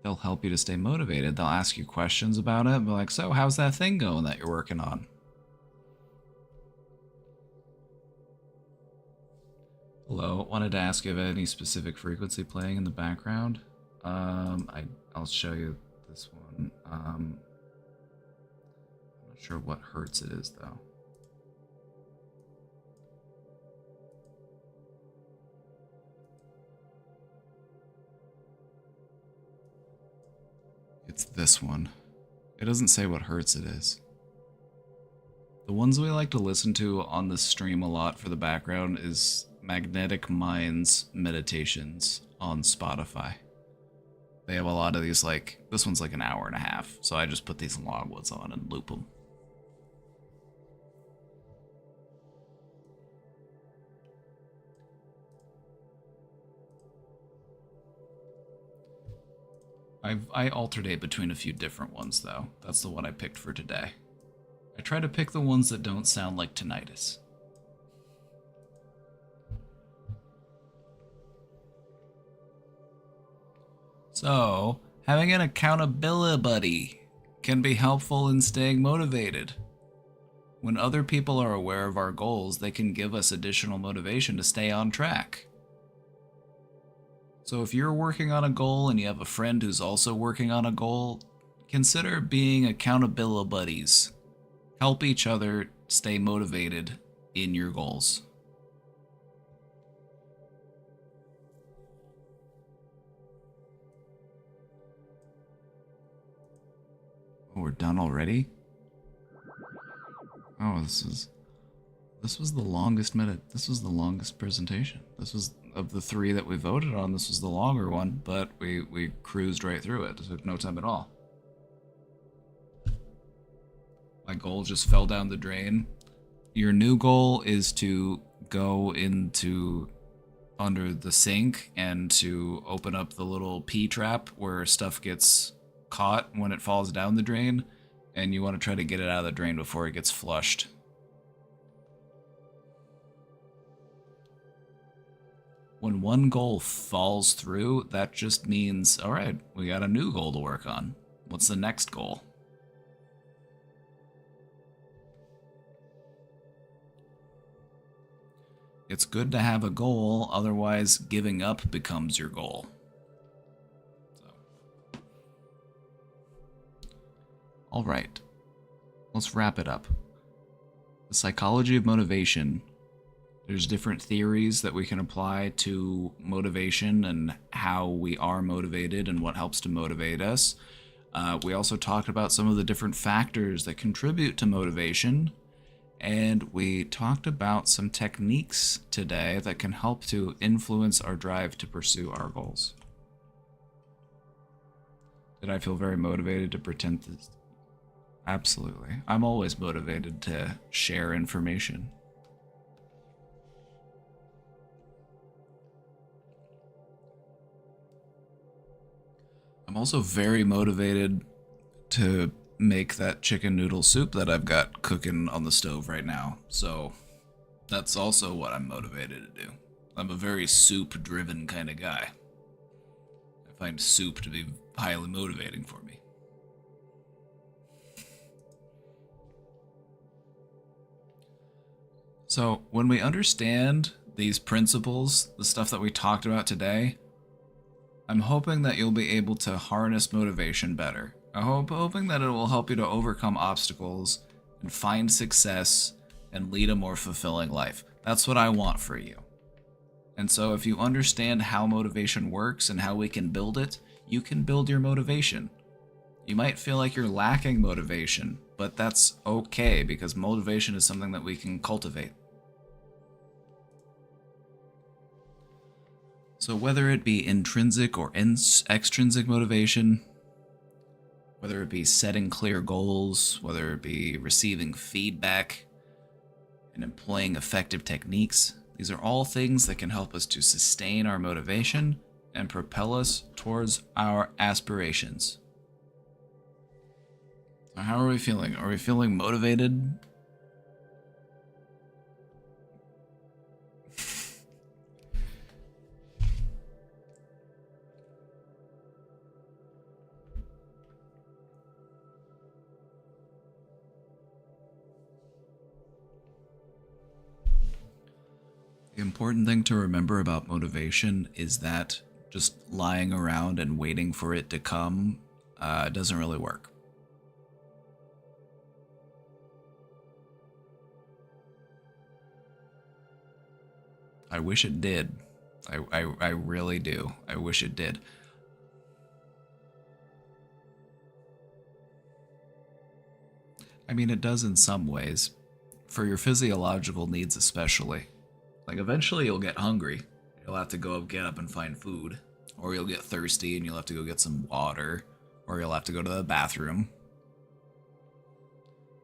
they'll help you to stay motivated. They'll ask you questions about it and be like, so how's that thing going that you're working on? Hello, wanted to ask if you have any specific frequency playing in the background. I'll show you this one. I'm not sure what hertz it is though. It's this one. It doesn't say what hertz it is. The ones we like to listen to on this stream a lot for the background is Magnetic Minds meditations on Spotify. They have a lot of these, like, this one's like an hour and a half, so I just put these long ones on and loop them. I alternate between a few different ones, though. That's the one I picked for today. I try to pick the ones that don't sound like tinnitus. So, having an accountability buddy can be helpful in staying motivated. When other people are aware of our goals, they can give us additional motivation to stay on track. So if you're working on a goal and you have a friend who's also working on a goal, consider being accountability buddies. Help each other stay motivated in your goals. Oh, we're done already? Oh, this was the longest this was the longest presentation. This was, of the 3 that we voted on, this was the longer one, but we cruised right through it. It took no time at all. My goal just fell down the drain. Your new goal is to go into under the sink and to open up the little P trap where stuff gets caught when it falls down the drain, and you want to try to get it out of the drain before it gets flushed. When one goal falls through, that just means, all right, we got a new goal to work on. What's the next goal? It's good to have a goal, otherwise giving up becomes your goal. So. All right, let's wrap it up. The psychology of motivation. There's different theories that we can apply to motivation and how we are motivated and what helps to motivate us. We also talked about some of the different factors that contribute to motivation. And we talked about some techniques today that can help to influence our drive to pursue our goals. Did I feel very motivated to pretend this? Absolutely. I'm always motivated to share information. I'm also very motivated to make that chicken noodle soup that I've got cooking on the stove right now. So that's also what I'm motivated to do. I'm a very soup-driven kind of guy. I find soup to be highly motivating for me. So when we understand these principles, the stuff that we talked about today, I'm hoping that you'll be able to harness motivation better. I'm hoping that it will help you to overcome obstacles and find success and lead a more fulfilling life. That's what I want for you. And so if you understand how motivation works and how we can build it, you can build your motivation. You might feel like you're lacking motivation, but that's okay because motivation is something that we can cultivate. So whether it be intrinsic or extrinsic motivation, whether it be setting clear goals, whether it be receiving feedback and employing effective techniques, these are all things that can help us to sustain our motivation and propel us towards our aspirations. So how are we feeling? Are we feeling motivated? The important thing to remember about motivation is that just lying around and waiting for it to come doesn't really work. I wish it did. I really do. I wish it did. I mean, it does in some ways, for your physiological needs especially. Like, eventually you'll get hungry. You'll have to get up and find food. Or you'll get thirsty and you'll have to go get some water. Or you'll have to go to the bathroom.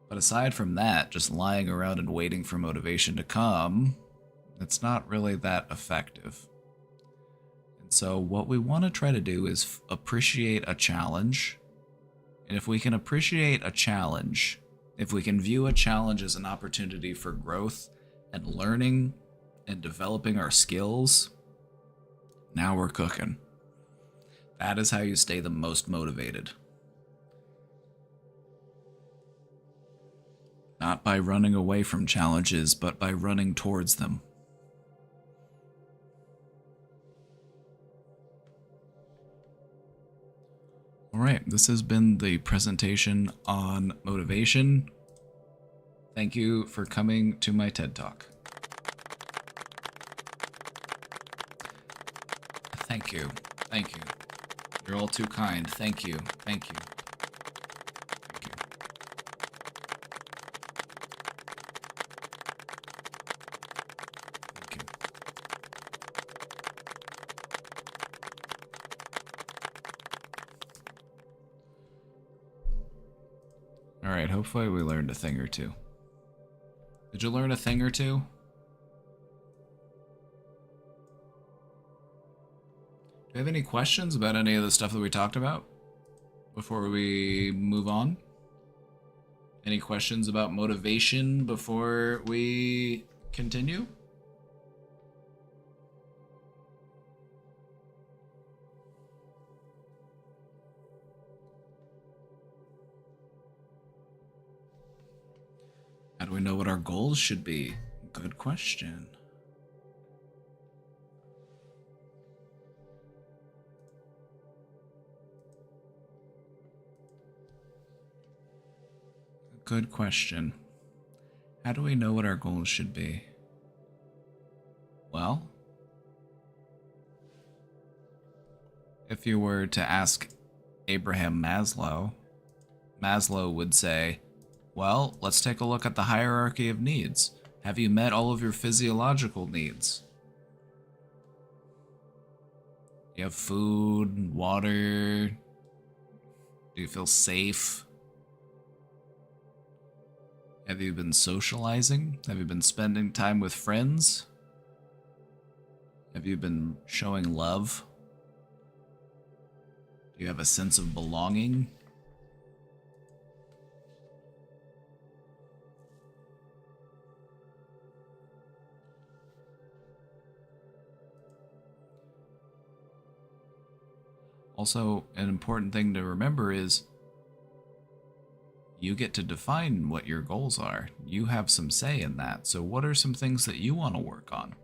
But aside from that, just lying around and waiting for motivation to come, it's not really that effective. And so what we want to try to do is appreciate a challenge. And if we can appreciate a challenge, If we can view a challenge as an opportunity for growth and learning and developing our skills, now we're cooking. That is how you stay the most motivated. Not by running away from challenges, but by running towards them. All right, this has been the presentation on motivation. Thank you for coming to my TED Talk. Thank you. Thank you. You're all too kind. Thank you. Thank you. Thank you. Thank you. All right, hopefully we learned a thing or two. Did you learn a thing or two? Do you have any questions about any of the stuff that we talked about before we move on? Any questions about motivation before we continue? How do we know what our goals should be? Good question. Good question. How do we know what our goals should be? Well, if you were to ask Abraham Maslow, Maslow would say, well, let's take a look at the hierarchy of needs. Have you met all of your physiological needs? You have food, water? Do you feel safe? Have you been socializing? Have you been spending time with friends? Have you been showing love? Do you have a sense of belonging? Also, an important thing to remember is you get to define what your goals are. You have some say in that. So what are some things that you want to work on?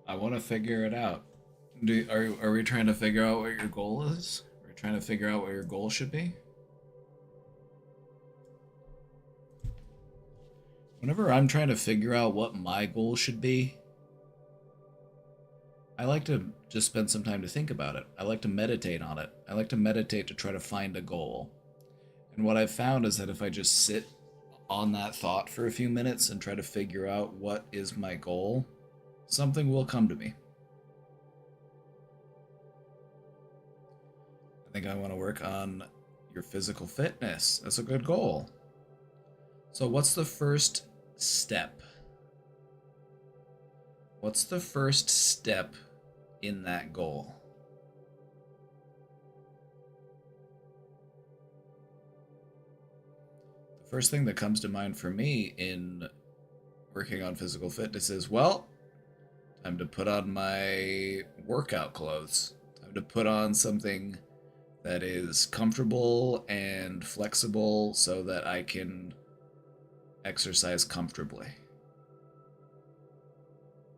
I want to figure it out. Are we trying to figure out what your goal is? Are we trying to figure out what your goal should be? Whenever I'm trying to figure out what my goal should be, I like to just spend some time to think about it. I like to meditate on it. I like to meditate to try to find a goal. And what I've found is that if I just sit on that thought for a few minutes and try to figure out what is my goal, something will come to me. I think I want to work on your physical fitness. That's a good goal. So what's the first step? What's the first step in that goal? The first thing that comes to mind for me in working on physical fitness is, well, time to put on my workout clothes. Time to put on something that is comfortable and flexible so that I can exercise comfortably.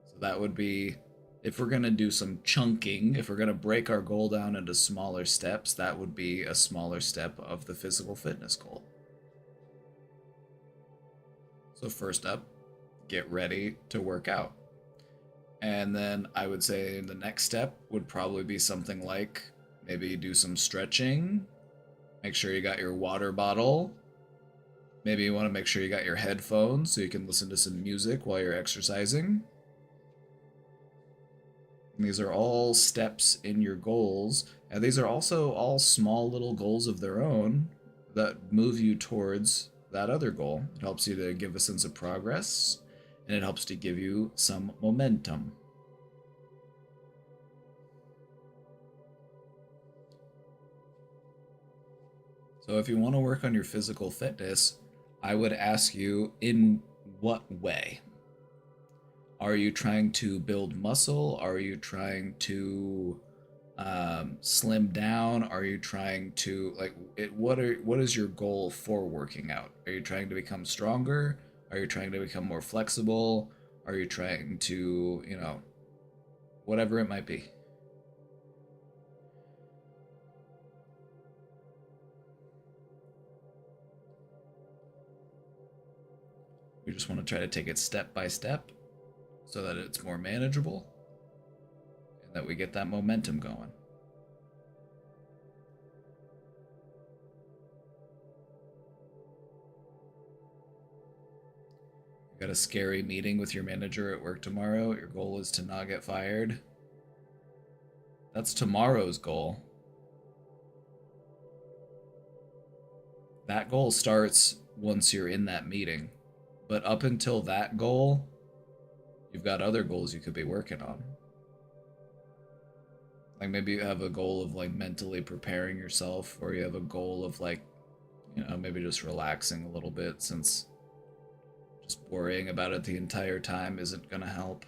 So that would be if we're going to do some chunking, if we're going to break our goal down into smaller steps, that would be a smaller step of the physical fitness goal. So first up, get ready to work out. And then I would say the next step would probably be something like maybe do some stretching. Make sure you got your water bottle. Maybe you want to make sure you got your headphones so you can listen to some music while you're exercising. And these are all steps in your goals. And these are also all small little goals of their own that move you towards that other goal. It helps you to give a sense of progress, and it helps to give you some momentum. So if you want to work on your physical fitness, I would ask you, in what way? Are you trying to build muscle? Are you trying to slim down? Are you trying to what is your goal for working out? Are you trying to become stronger? Are you trying to become more flexible? Are you trying to, whatever it might be? We just want to try to take it step by step so that it's more manageable and that we get that momentum going. You got a scary meeting with your manager at work tomorrow. Your goal is to not get fired. That's tomorrow's goal. That goal starts once you're in that meeting. But up until that goal, you've got other goals you could be working on. Like maybe you have a goal of mentally preparing yourself, or you have a goal of maybe just relaxing a little bit, since just worrying about it the entire time isn't gonna help.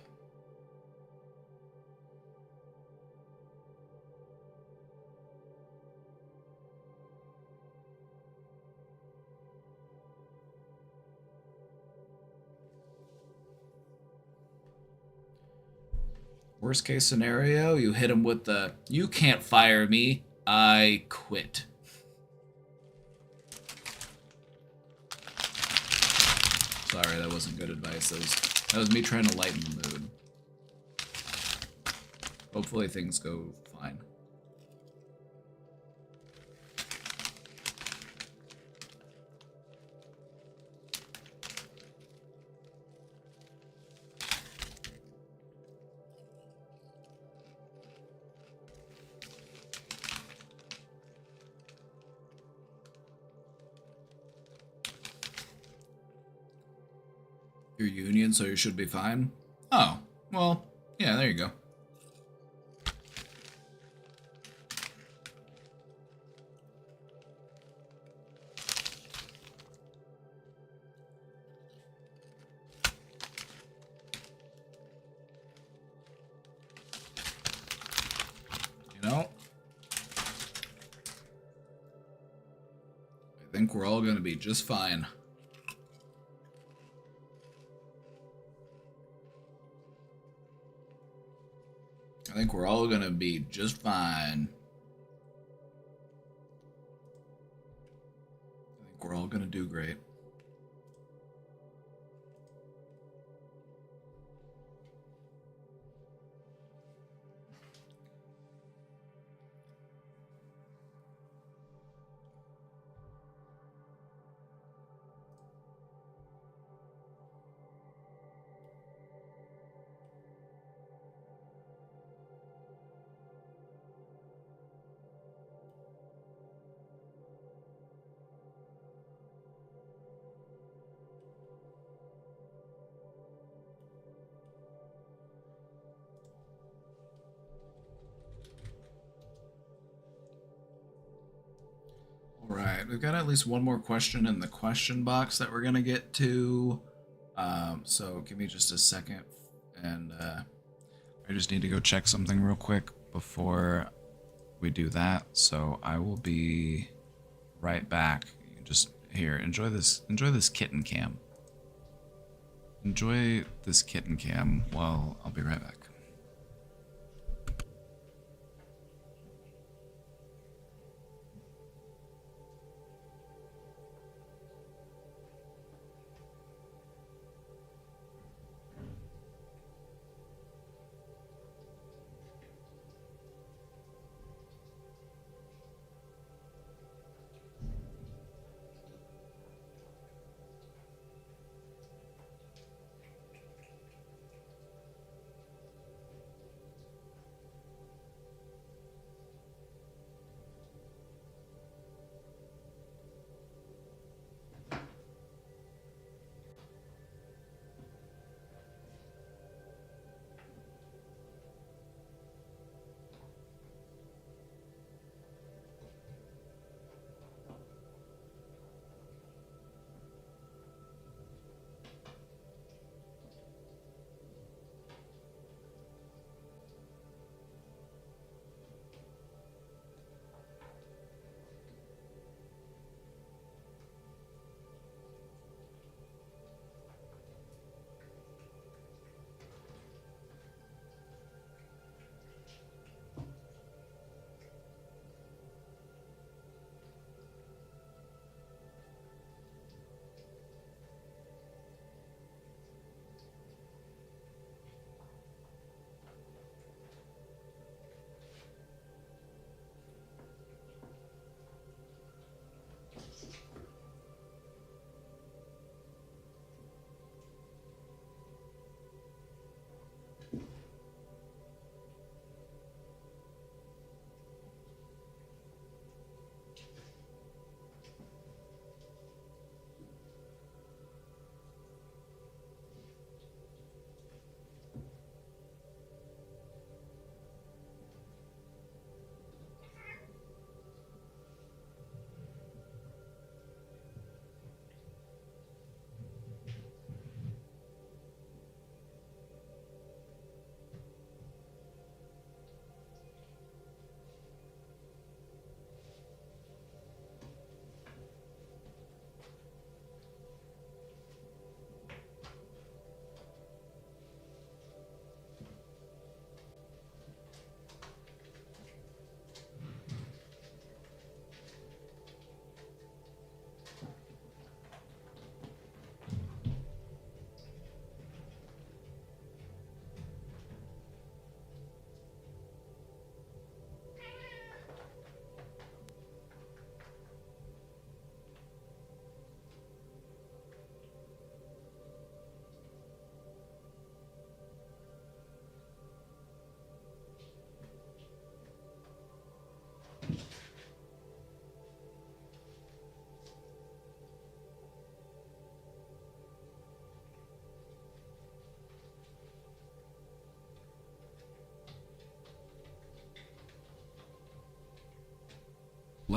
Worst case scenario, you hit him with the, "You can't fire me, I quit." Sorry, that wasn't good advice. That was me trying to lighten the mood. Hopefully things go fine. Your union, so you should be fine. Oh, well, yeah, there you go. I think we're all gonna be just fine. I think we're all gonna be just fine. I think we're all gonna do great. Alright, we've got at least one more question in the question box that we're going to get to. So give me just a second, and I just need to go check something real quick before we do that. So I will be right back. Just here, enjoy this kitten cam. Enjoy this kitten cam while I'll be right back.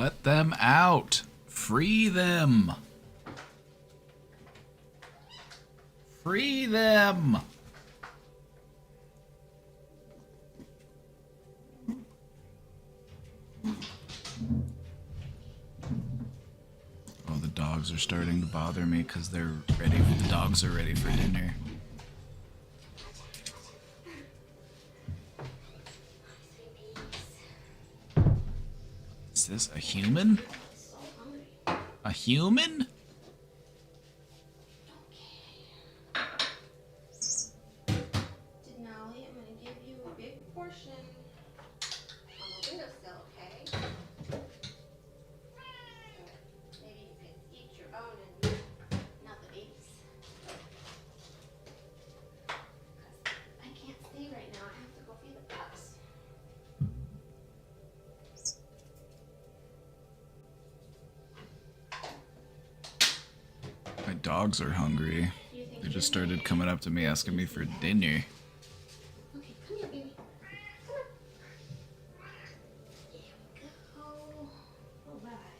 Let them out. Free them. Free them. Oh, the dogs are starting to bother me because the dogs are ready for dinner. Is this a human? A human? Denali, I'm gonna give you a big portion on the windowsill, okay? Maybe you could eat your own and not the baby's. 'Cause I can't stay right now. I have to go feed the pups. My dogs are hungry. They just started coming up to me asking me for dinner. Okay, come here, baby. Come on. Here we go. All right.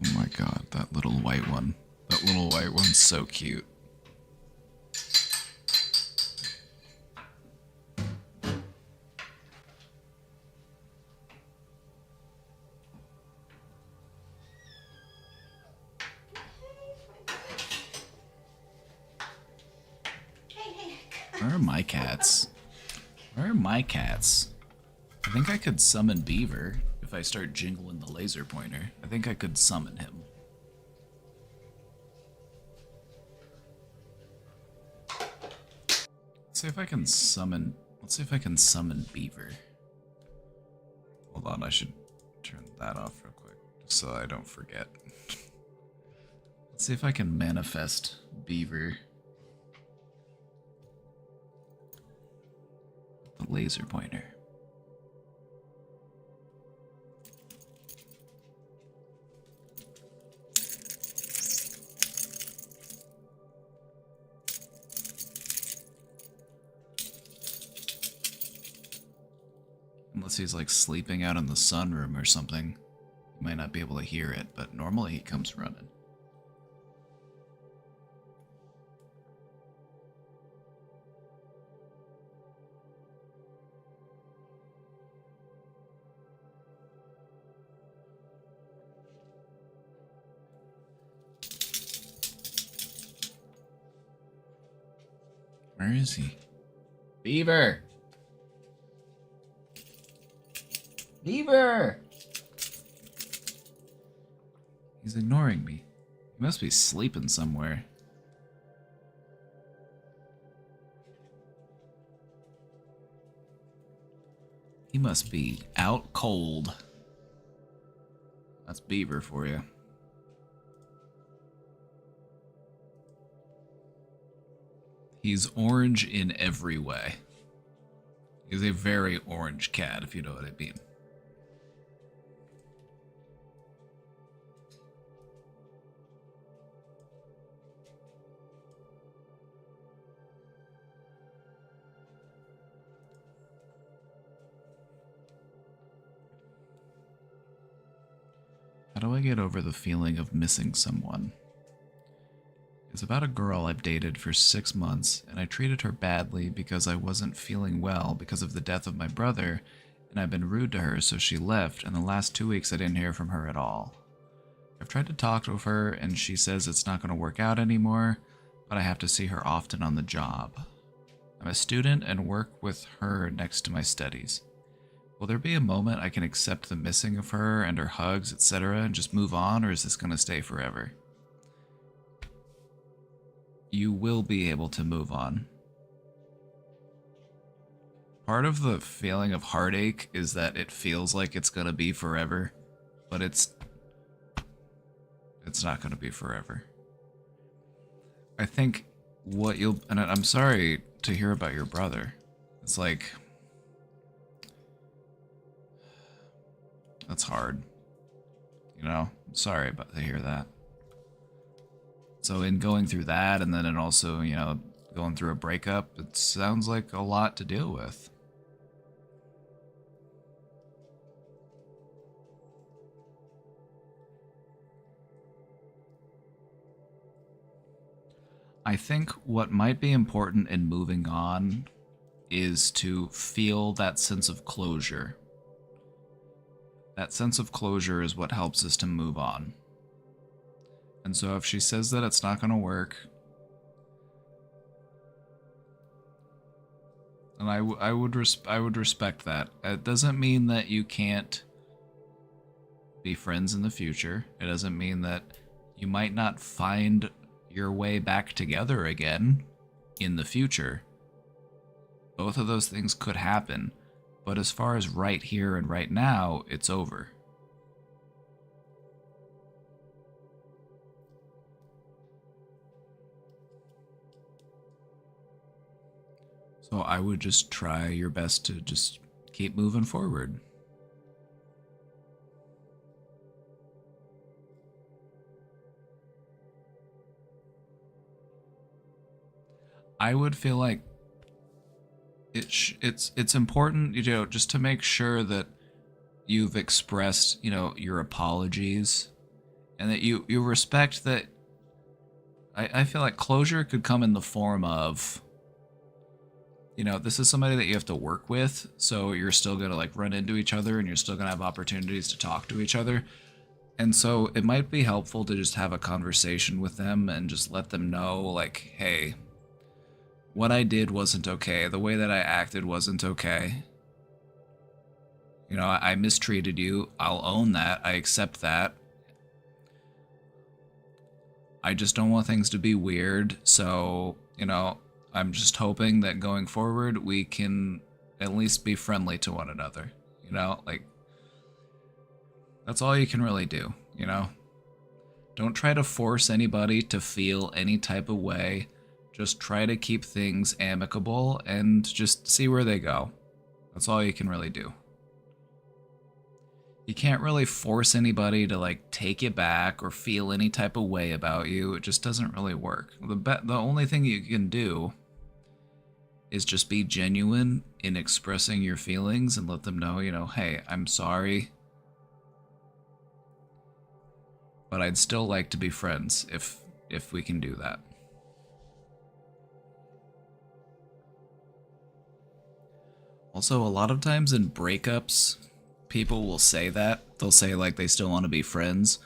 Oh my god, that little white one. That little white one's so cute. Hey, Where are my cats? Where are my cats? I think I could summon Beaver if I start jingling the laser pointer. I think I could summon him. Let's see if I can summon. Let's see if I can summon Beaver. Hold on, I should turn that off real quick just so I don't forget. Let's see if I can manifest Beaver. The laser pointer. Unless he's like sleeping out in the sunroom or something. You might not be able to hear it, but normally he comes running. Where is he? Beaver! Beaver! He's ignoring me. He must be sleeping somewhere. He must be out cold. That's Beaver for you. He's orange in every way. He's a very orange cat, if you know what I mean. How do I get over the feeling of missing someone? It's about a girl I've dated for 6 months, and I treated her badly because I wasn't feeling well because of the death of my brother, and I've been rude to her, so she left, and the last 2 weeks I didn't hear from her at all. I've tried to talk to her, and she says it's not going to work out anymore, but I have to see her often on the job. I'm a student and work with her next to my studies. Will there be a moment I can accept the missing of her and her hugs, etc., and just move on, or is this going to stay forever? You will be able to move on. Part of the feeling of heartache is that it feels like it's going to be forever, but it's not going to be forever. I think what you'll, and I'm sorry to hear about your brother. It's like, that's hard. You know, sorry about to hear that. So in going through that, and then it also, you know, going through a breakup, it sounds like a lot to deal with. I think what might be important in moving on is to feel that sense of closure. That sense of closure is what helps us to move on. And so if she says that it's not going to work, and I would respect that. It doesn't mean that you can't be friends in the future. It doesn't mean that you might not find your way back together again in the future. Both of those things could happen, but as far as right here and right now, it's over. So I would just try your best to just keep moving forward. I would feel like it's important, you know, just to make sure that you've expressed, you know, your apologies, and that you respect that. I feel like closure could come in the form of, you know, this is somebody that you have to work with, so you're still gonna like run into each other, and you're still gonna have opportunities to talk to each other. And so it might be helpful to just have a conversation with them and just let them know, like, hey, what I did wasn't okay. The way that I acted wasn't okay. You know, I mistreated you. I'll own that. I accept that. I just don't want things to be weird. So, you know, I'm just hoping that going forward, we can at least be friendly to one another. You know, like, that's all you can really do, you know? Don't try to force anybody to feel any type of way. Just try to keep things amicable and just see where they go. That's all you can really do. You can't really force anybody to like take it back or feel any type of way about you. It just doesn't really work. The only thing you can do is just be genuine in expressing your feelings and let them know, you know, hey, I'm sorry, but I'd still like to be friends if we can do that. Also, a lot of times in breakups, people will say that. They'll say like they still want to be friends.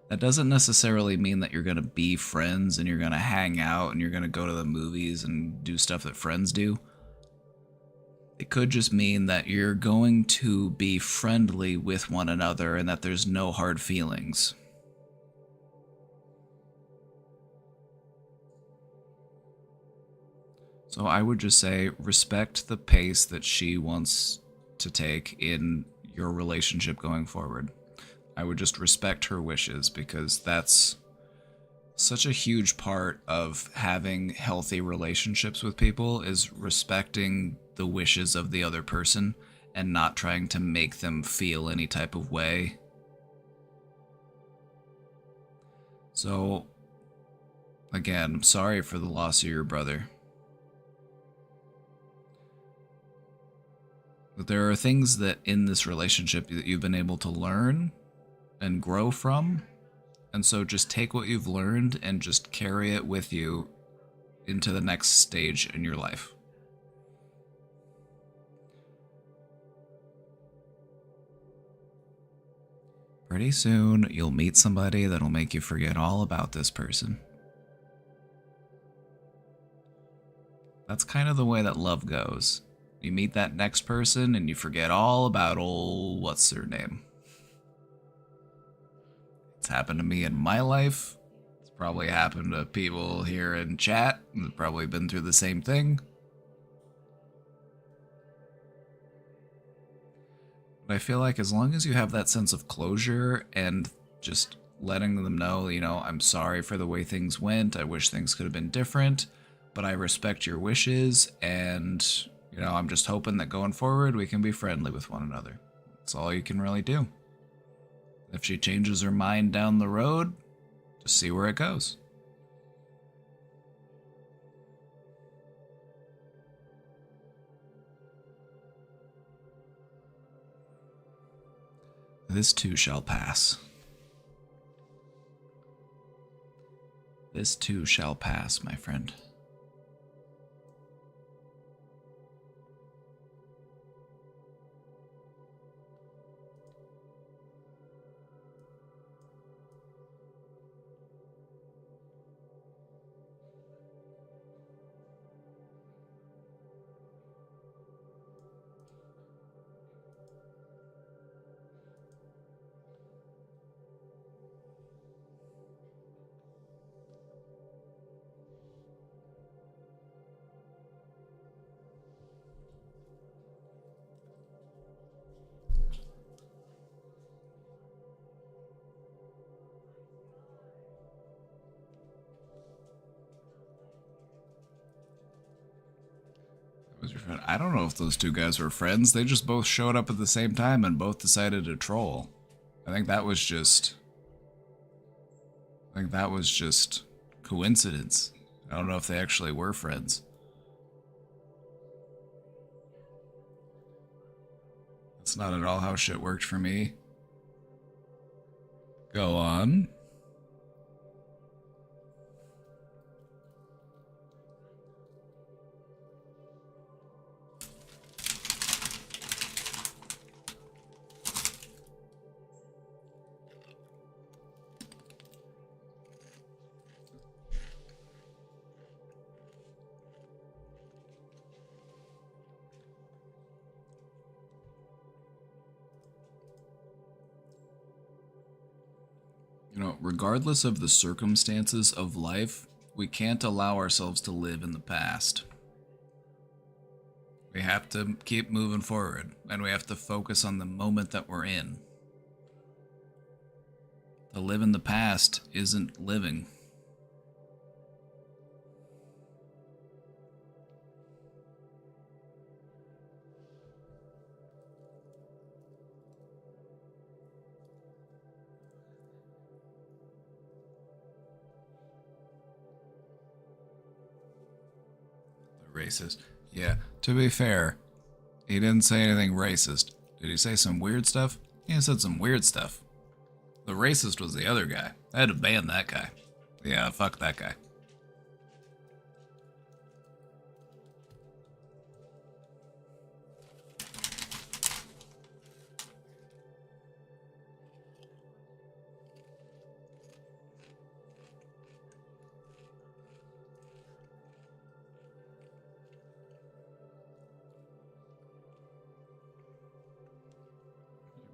That doesn't necessarily mean that you're going to be friends and you're going to hang out and you're going to go to the movies and do stuff that friends do. It could just mean that you're going to be friendly with one another and that there's no hard feelings. So I would just say respect the pace that she wants to take in your relationship going forward. I would just respect her wishes, because that's such a huge part of having healthy relationships with people, is respecting the wishes of the other person and not trying to make them feel any type of way. So, again, I'm sorry for the loss of your brother. But there are things that in this relationship that you've been able to learn and grow from. And so just take what you've learned and just carry it with you into the next stage in your life. Pretty soon, you'll meet somebody that'll make you forget all about this person. That's kind of the way that love goes. You meet that next person and you forget all about old what's her name. It's happened to me in my life. It's probably happened to people here in chat. They've probably been through the same thing. But I feel like as long as you have that sense of closure and just letting them know, you know, I'm sorry for the way things went. I wish things could have been different, but I respect your wishes, and, you know, I'm just hoping that going forward we can be friendly with one another. That's all you can really do. If she changes her mind down the road, just see where it goes. This too shall pass. This too shall pass, my friend. Was your friend? I don't know if those two guys were friends. They just both showed up at the same time and both decided to troll. I think that was just coincidence. I don't know if they actually were friends. That's not at all how shit worked for me. Go on. You know, regardless of the circumstances of life, we can't allow ourselves to live in the past. We have to keep moving forward, and we have to focus on the moment that we're in. To live in the past isn't living. Racist. Yeah, to be fair, he didn't say anything racist. Did he say some weird stuff? He said some weird stuff. The racist was the other guy. I had to ban that guy. Yeah, fuck that guy.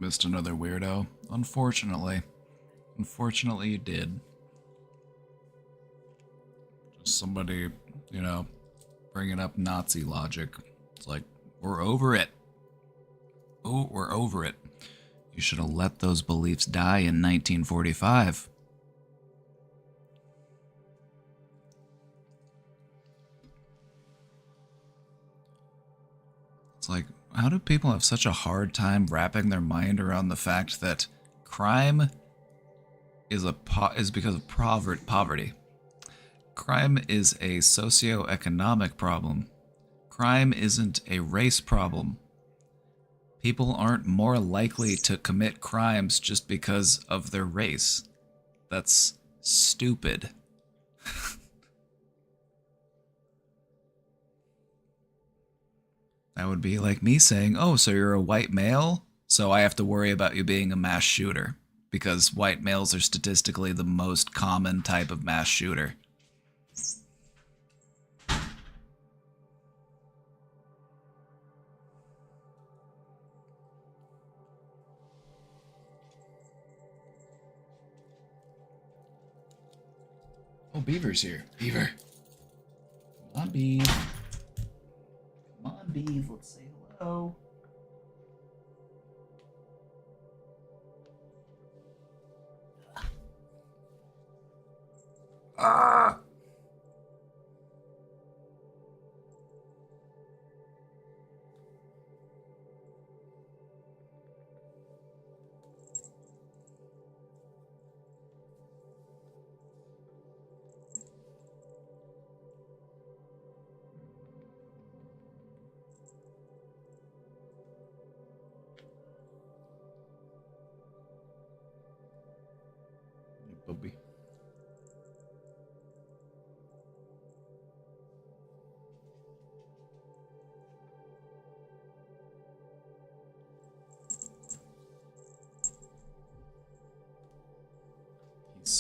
Missed another weirdo. Unfortunately. Unfortunately, you did. Just somebody, you know, bringing up Nazi logic. It's like, we're over it. Oh, we're over it. You should have let those beliefs die in 1945. It's like, how do people have such a hard time wrapping their mind around the fact that crime is because of poverty? Crime is a socioeconomic problem. Crime isn't a race problem. People aren't more likely to commit crimes just because of their race. That's stupid. That would be like me saying, oh, so you're a white male? So I have to worry about you being a mass shooter. Because white males are statistically the most common type of mass shooter. Oh, Beaver's here. Beaver. Come on, Beav. Come on, Beav. Let's say hello. Ah!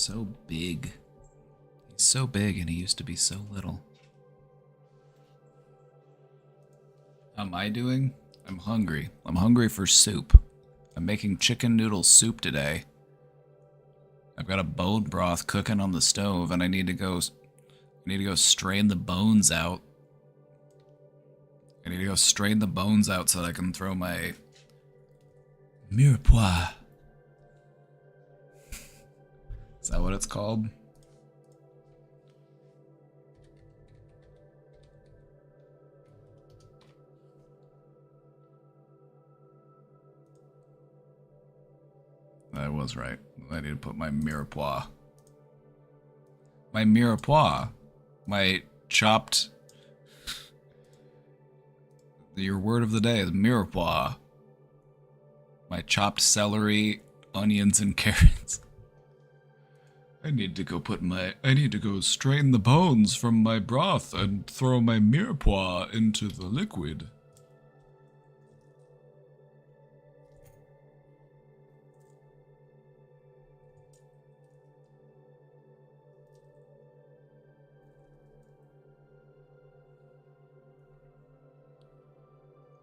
so big. He's so big and he used to be so little. How am I doing? I'm hungry. I'm hungry for soup. I'm making chicken noodle soup today. I've got a bone broth cooking on the stove and I need to go strain the bones out. I need to go strain the bones out so that I can throw my mirepoix. Is that what it's called? I was right. I need to put my mirepoix. My mirepoix. My chopped... Your word of the day is mirepoix. My chopped celery, onions, and carrots. I need to go strain the bones from my broth and throw my mirepoix into the liquid.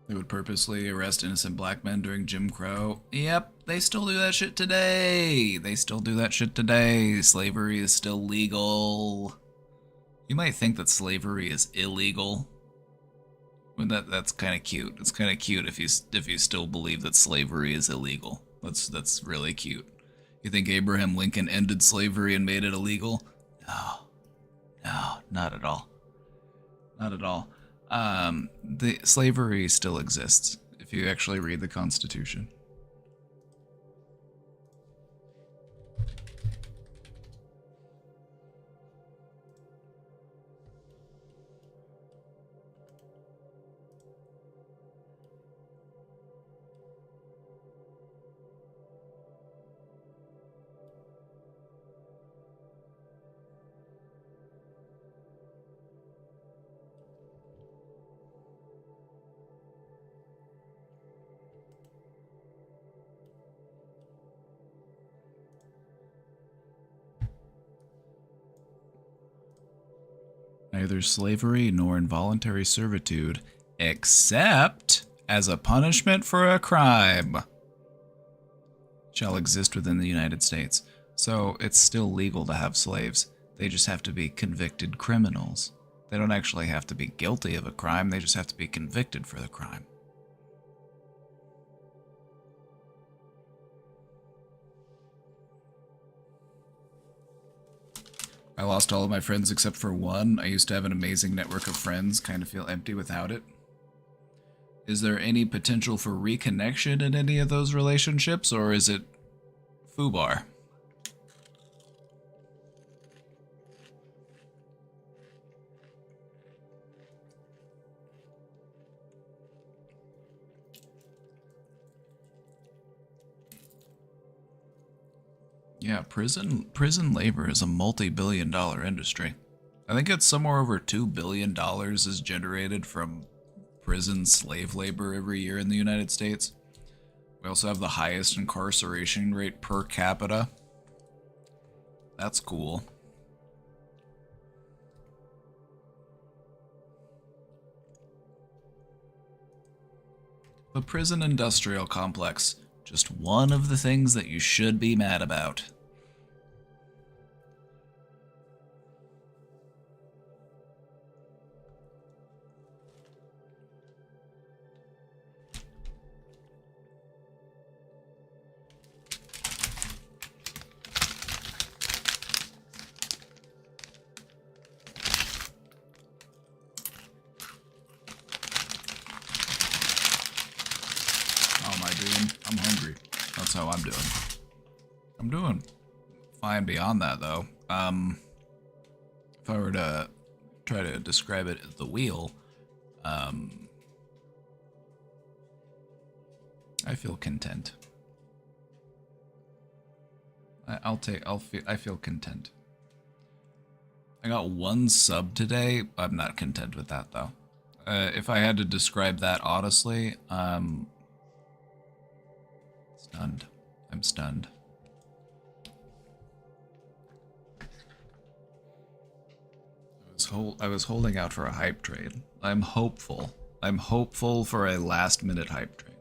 They would purposely arrest innocent black men during Jim Crow. Yep, they still do that shit today. Slavery is still legal. You might think that slavery is illegal. Well, that's kind of cute. It's kind of cute if you still believe that slavery is illegal. That's really cute. You think Abraham Lincoln ended slavery and made it illegal? No, not at all. Not at all. The slavery still exists if you actually read the Constitution. Neither slavery nor involuntary servitude, except as a punishment for a crime, shall exist within the United States. So it's still legal to have slaves. They just have to be convicted criminals. They don't actually have to be guilty of a crime, they just have to be convicted for the crime. I lost all of my friends except for one. I used to have an amazing network of friends, kind of feel empty without it. Is there any potential for reconnection in any of those relationships, or is it FUBAR? Yeah, prison labor is a multi-billion-dollar industry. I think it's somewhere over $2 billion is generated from prison slave labor every year in the United States. We also have the highest incarceration rate per capita. That's cool. The prison industrial complex. Just one of the things that you should be mad about. How am I doing? I'm hungry. That's how I'm doing. I'm doing fine beyond that, though. If I were to try to describe it as the wheel, I feel content. I feel content. I got one sub today. I'm not content with that, though. If I had to describe that honestly, stunned. I'm stunned. I was holding out for a hype train. I'm hopeful. I'm hopeful for a last-minute hype train.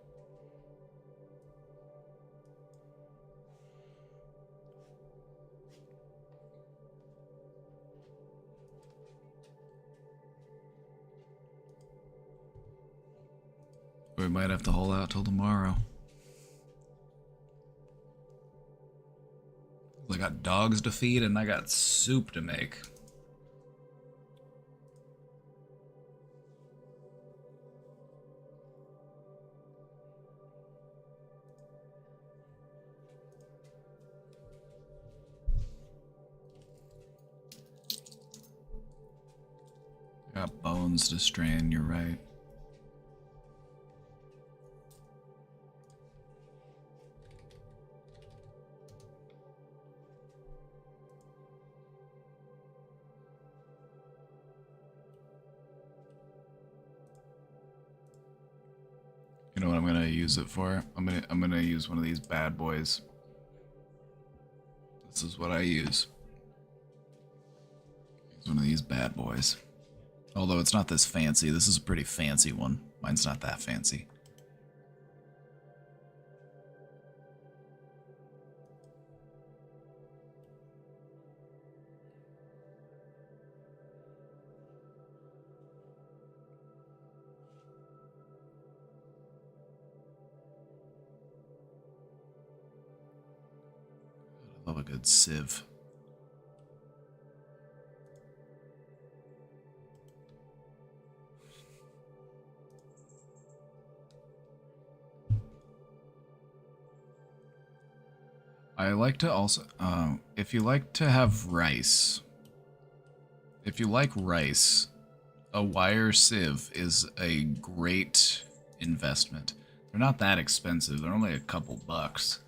We might have to hold out till tomorrow. I got dogs to feed and I got soup to make. I got bones to strain, you're right. You know what I'm gonna use it for? I'm gonna use one of these bad boys. This is what I use. Use one of these bad boys. Although it's not this fancy. This is a pretty fancy one. Mine's not that fancy. I love a good sieve. I like to also, if you like to have rice, if you like rice, a wire sieve is a great investment. They're not that expensive, they're only a couple bucks.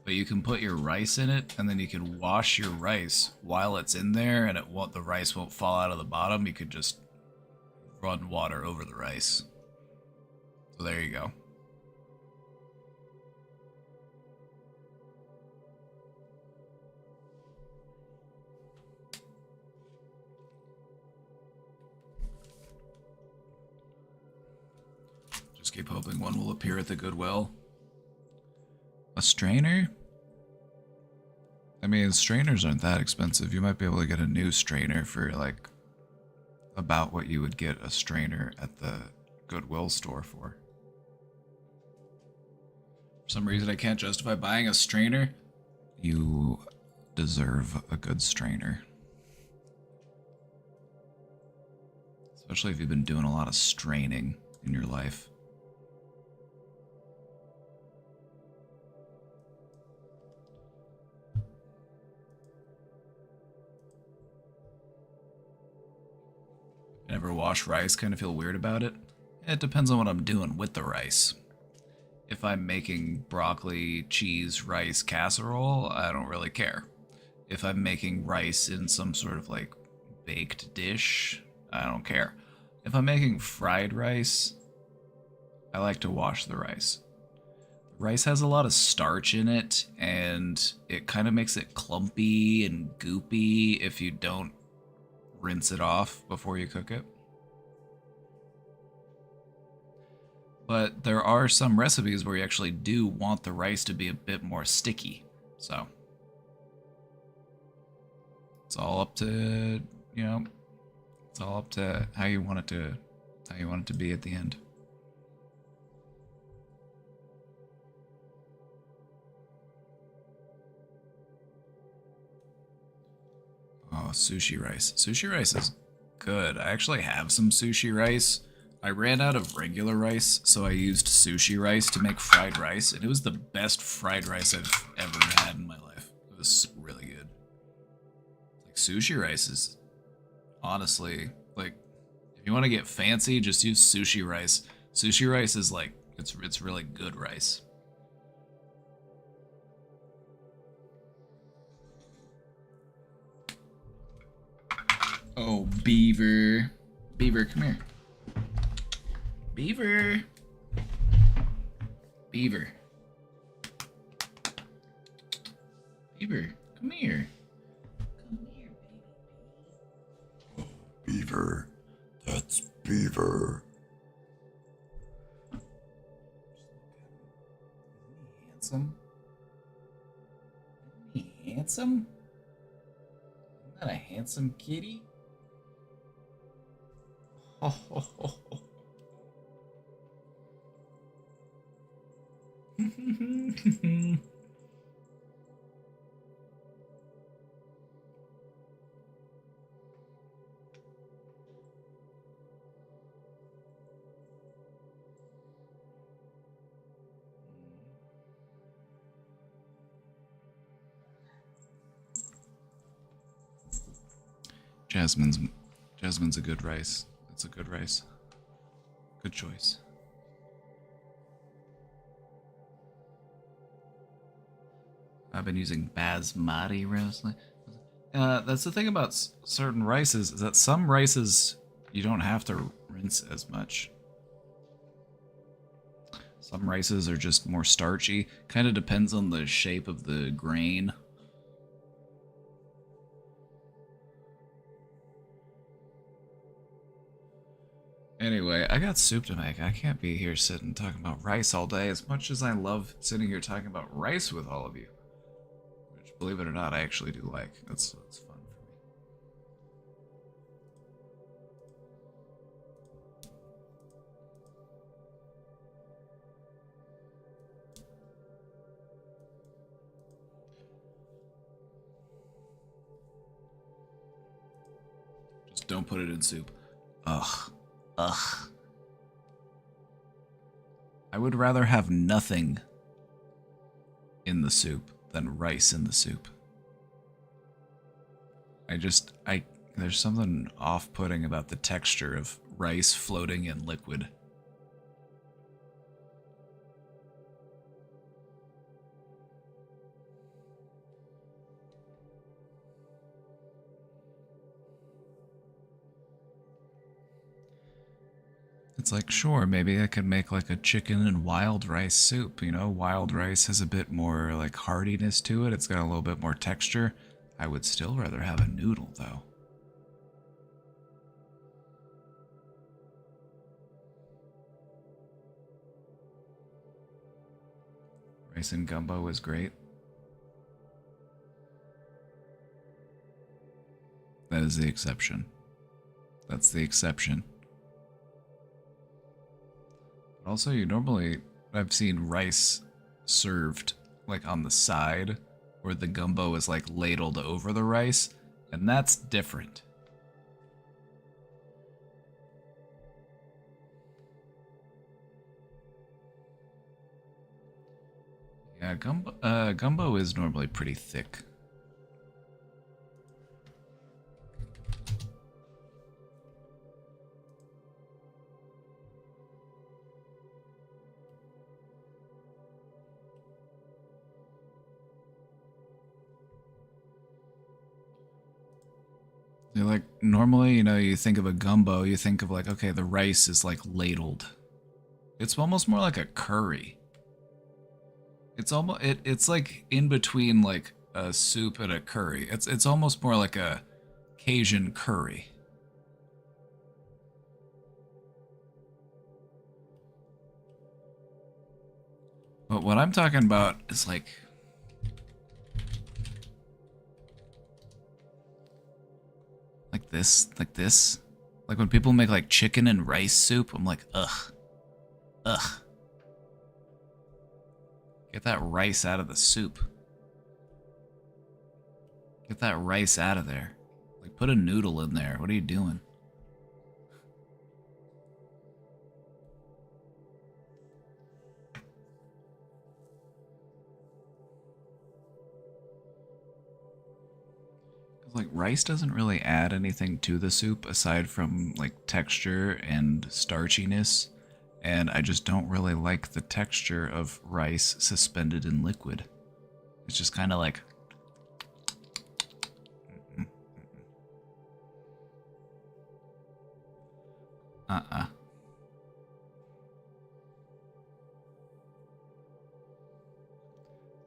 But you can put your rice in it, and then you can wash your rice while it's in there, and the rice won't fall out of the bottom. You could just run water over the rice. So there you go. Just keep hoping one will appear at the Goodwill. A strainer? I mean, strainers aren't that expensive. You might be able to get a new strainer for like about what you would get a strainer at the Goodwill store for. For some reason, I can't justify buying a strainer. You deserve a good strainer. Especially if you've been doing a lot of straining in your life. Never wash rice, kind of feel weird about it. It depends on what I'm doing with the rice. If I'm making broccoli, cheese, rice casserole, I don't really care. If I'm making rice in some sort of like baked dish, I don't care. If I'm making fried rice, I like to wash the rice. Rice has a lot of starch in it, and it kind of makes it clumpy and goopy if you don't rinse it off before you cook it. But there are some recipes where you actually do want the rice to be a bit more sticky. So it's all up to, you know, it's all up to how you want it to be at the end. Oh, sushi rice. Sushi rice is good. I actually have some sushi rice. I ran out of regular rice, so I used sushi rice to make fried rice, and it was the best fried rice I've ever had in my life. It was really good. Like, sushi rice is honestly, like, if you want to get fancy, just use sushi rice. Sushi rice is like, it's really good rice. Oh, Beaver. Beaver, come here. Beaver. Beaver. Beaver, come here. Come here, baby. Oh, beaver. That's beaver. Handsome? Isn't he handsome? Isn't that a handsome kitty? Jasmine's a good rice. That's a good rice. Good choice. I've been using basmati rice. That's the thing about certain rices, is that some rices you don't have to rinse as much. Some rices are just more starchy. Kind of depends on the shape of the grain. Anyway, I got soup to make. I can't be here sitting talking about rice all day, as much as I love sitting here talking about rice with all of you. Which, believe it or not, I actually do like. That's fun for me. Just don't put it in soup. Ugh. Ugh. I would rather have nothing in the soup than rice in the soup. There's something off-putting about the texture of rice floating in liquid. It's like, sure, maybe I could make like a chicken and wild rice soup. You know, wild rice has a bit more like hardiness to it. It's got a little bit more texture. I would still rather have a noodle though. Rice and gumbo is great. That is the exception. That's the exception. Also, I've seen rice served like on the side, where the gumbo is like ladled over the rice, and that's different. Yeah, gumbo is normally pretty thick. Like, normally, you think of a gumbo, you think of like, okay, the rice is like ladled. It's almost more like a curry. It's like in between like a soup and a curry. It's almost more like a Cajun curry. But what I'm talking about is like this. Like when people make like chicken and rice soup, I'm like, ugh. Ugh. Get that rice out of the soup. Get that rice out of there. Like, put a noodle in there. What are you doing? Like, rice doesn't really add anything to the soup aside from like texture and starchiness, and I just don't really like the texture of rice suspended in liquid. It's just kind of like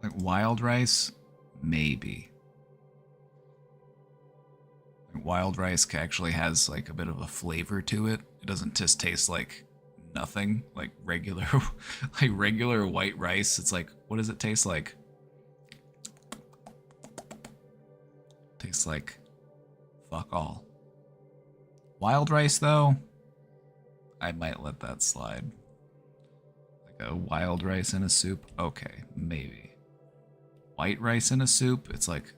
like wild rice, maybe. wild rice actually has like a bit of a flavor to it. It doesn't just taste like nothing, like regular like regular white rice. It's like, what does it taste like? Tastes like fuck all. Wild rice though, I might let that slide. Like a wild rice in a soup, okay, maybe. White rice in a soup, it's like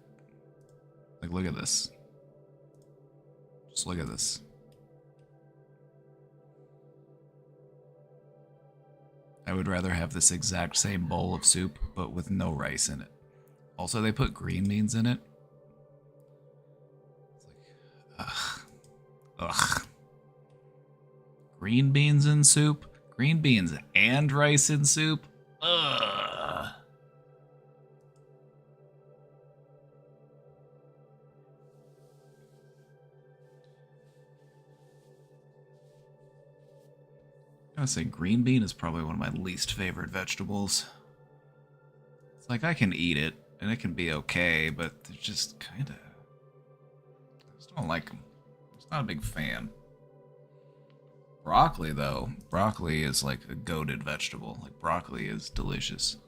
look at this. Just look at this. I would rather have this exact same bowl of soup, but with no rice in it. Also, they put green beans in it. It's like, ugh. Ugh. Green beans in soup? Green beans and rice in soup? Ugh. I would say green bean is probably one of my least favorite vegetables. It's like I can eat it, and it can be okay, but they're just kinda... I just don't like them. I'm just not a big fan. Broccoli, though. Broccoli is like a goated vegetable. Like, broccoli is delicious.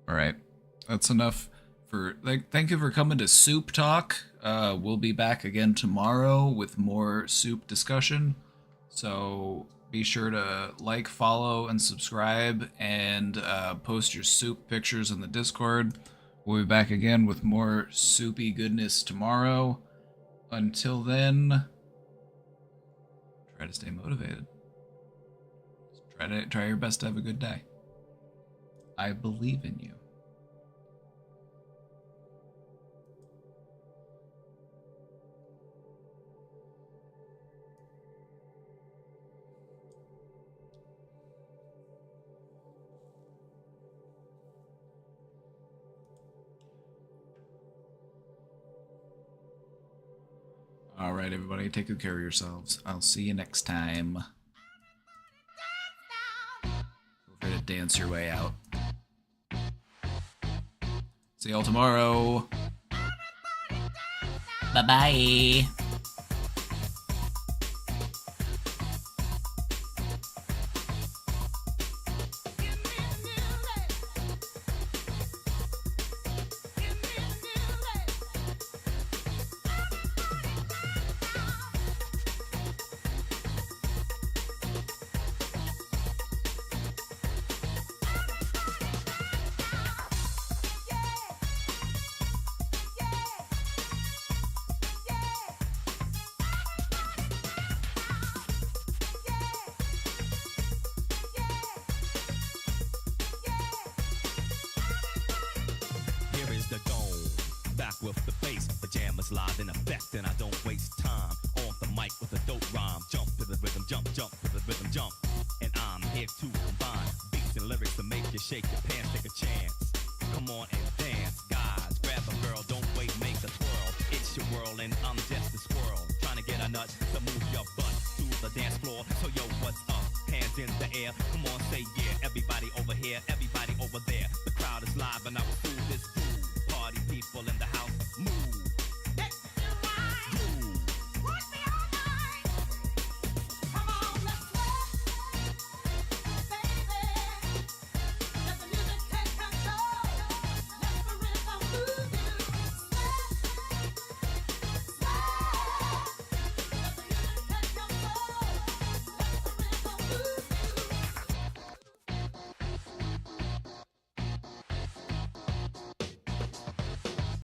Alright. That's enough for... Thank you for coming to Soup Talk. We'll be back again tomorrow with more soup discussion. So be sure to like, follow, and subscribe, and post your soup pictures in the Discord. We'll be back again with more soupy goodness tomorrow. Until then, try to stay motivated. Try your best to have a good day. I believe in you. Alright, everybody, take good care of yourselves. I'll see you next time. Feel free to dance your way out. See y'all tomorrow. Bye-bye. Here is the dome, back with the bass, pajamas live in effect, and I don't waste time on the mic with a dope rhyme. Jump to the rhythm, jump, jump to the rhythm, jump, and I'm here to combine beats and lyrics to make you shake your pants, take a chance. Come on and dance, guys, grab a girl, don't wait, make a twirl. It's your world and I'm just a squirrel, trying to get a nut to move your butt to the dance floor. So yo, what's up? Hands in the air, come on, say yeah. Everybody over here, everybody over there. The crowd is live and I will do this too. Party people in the house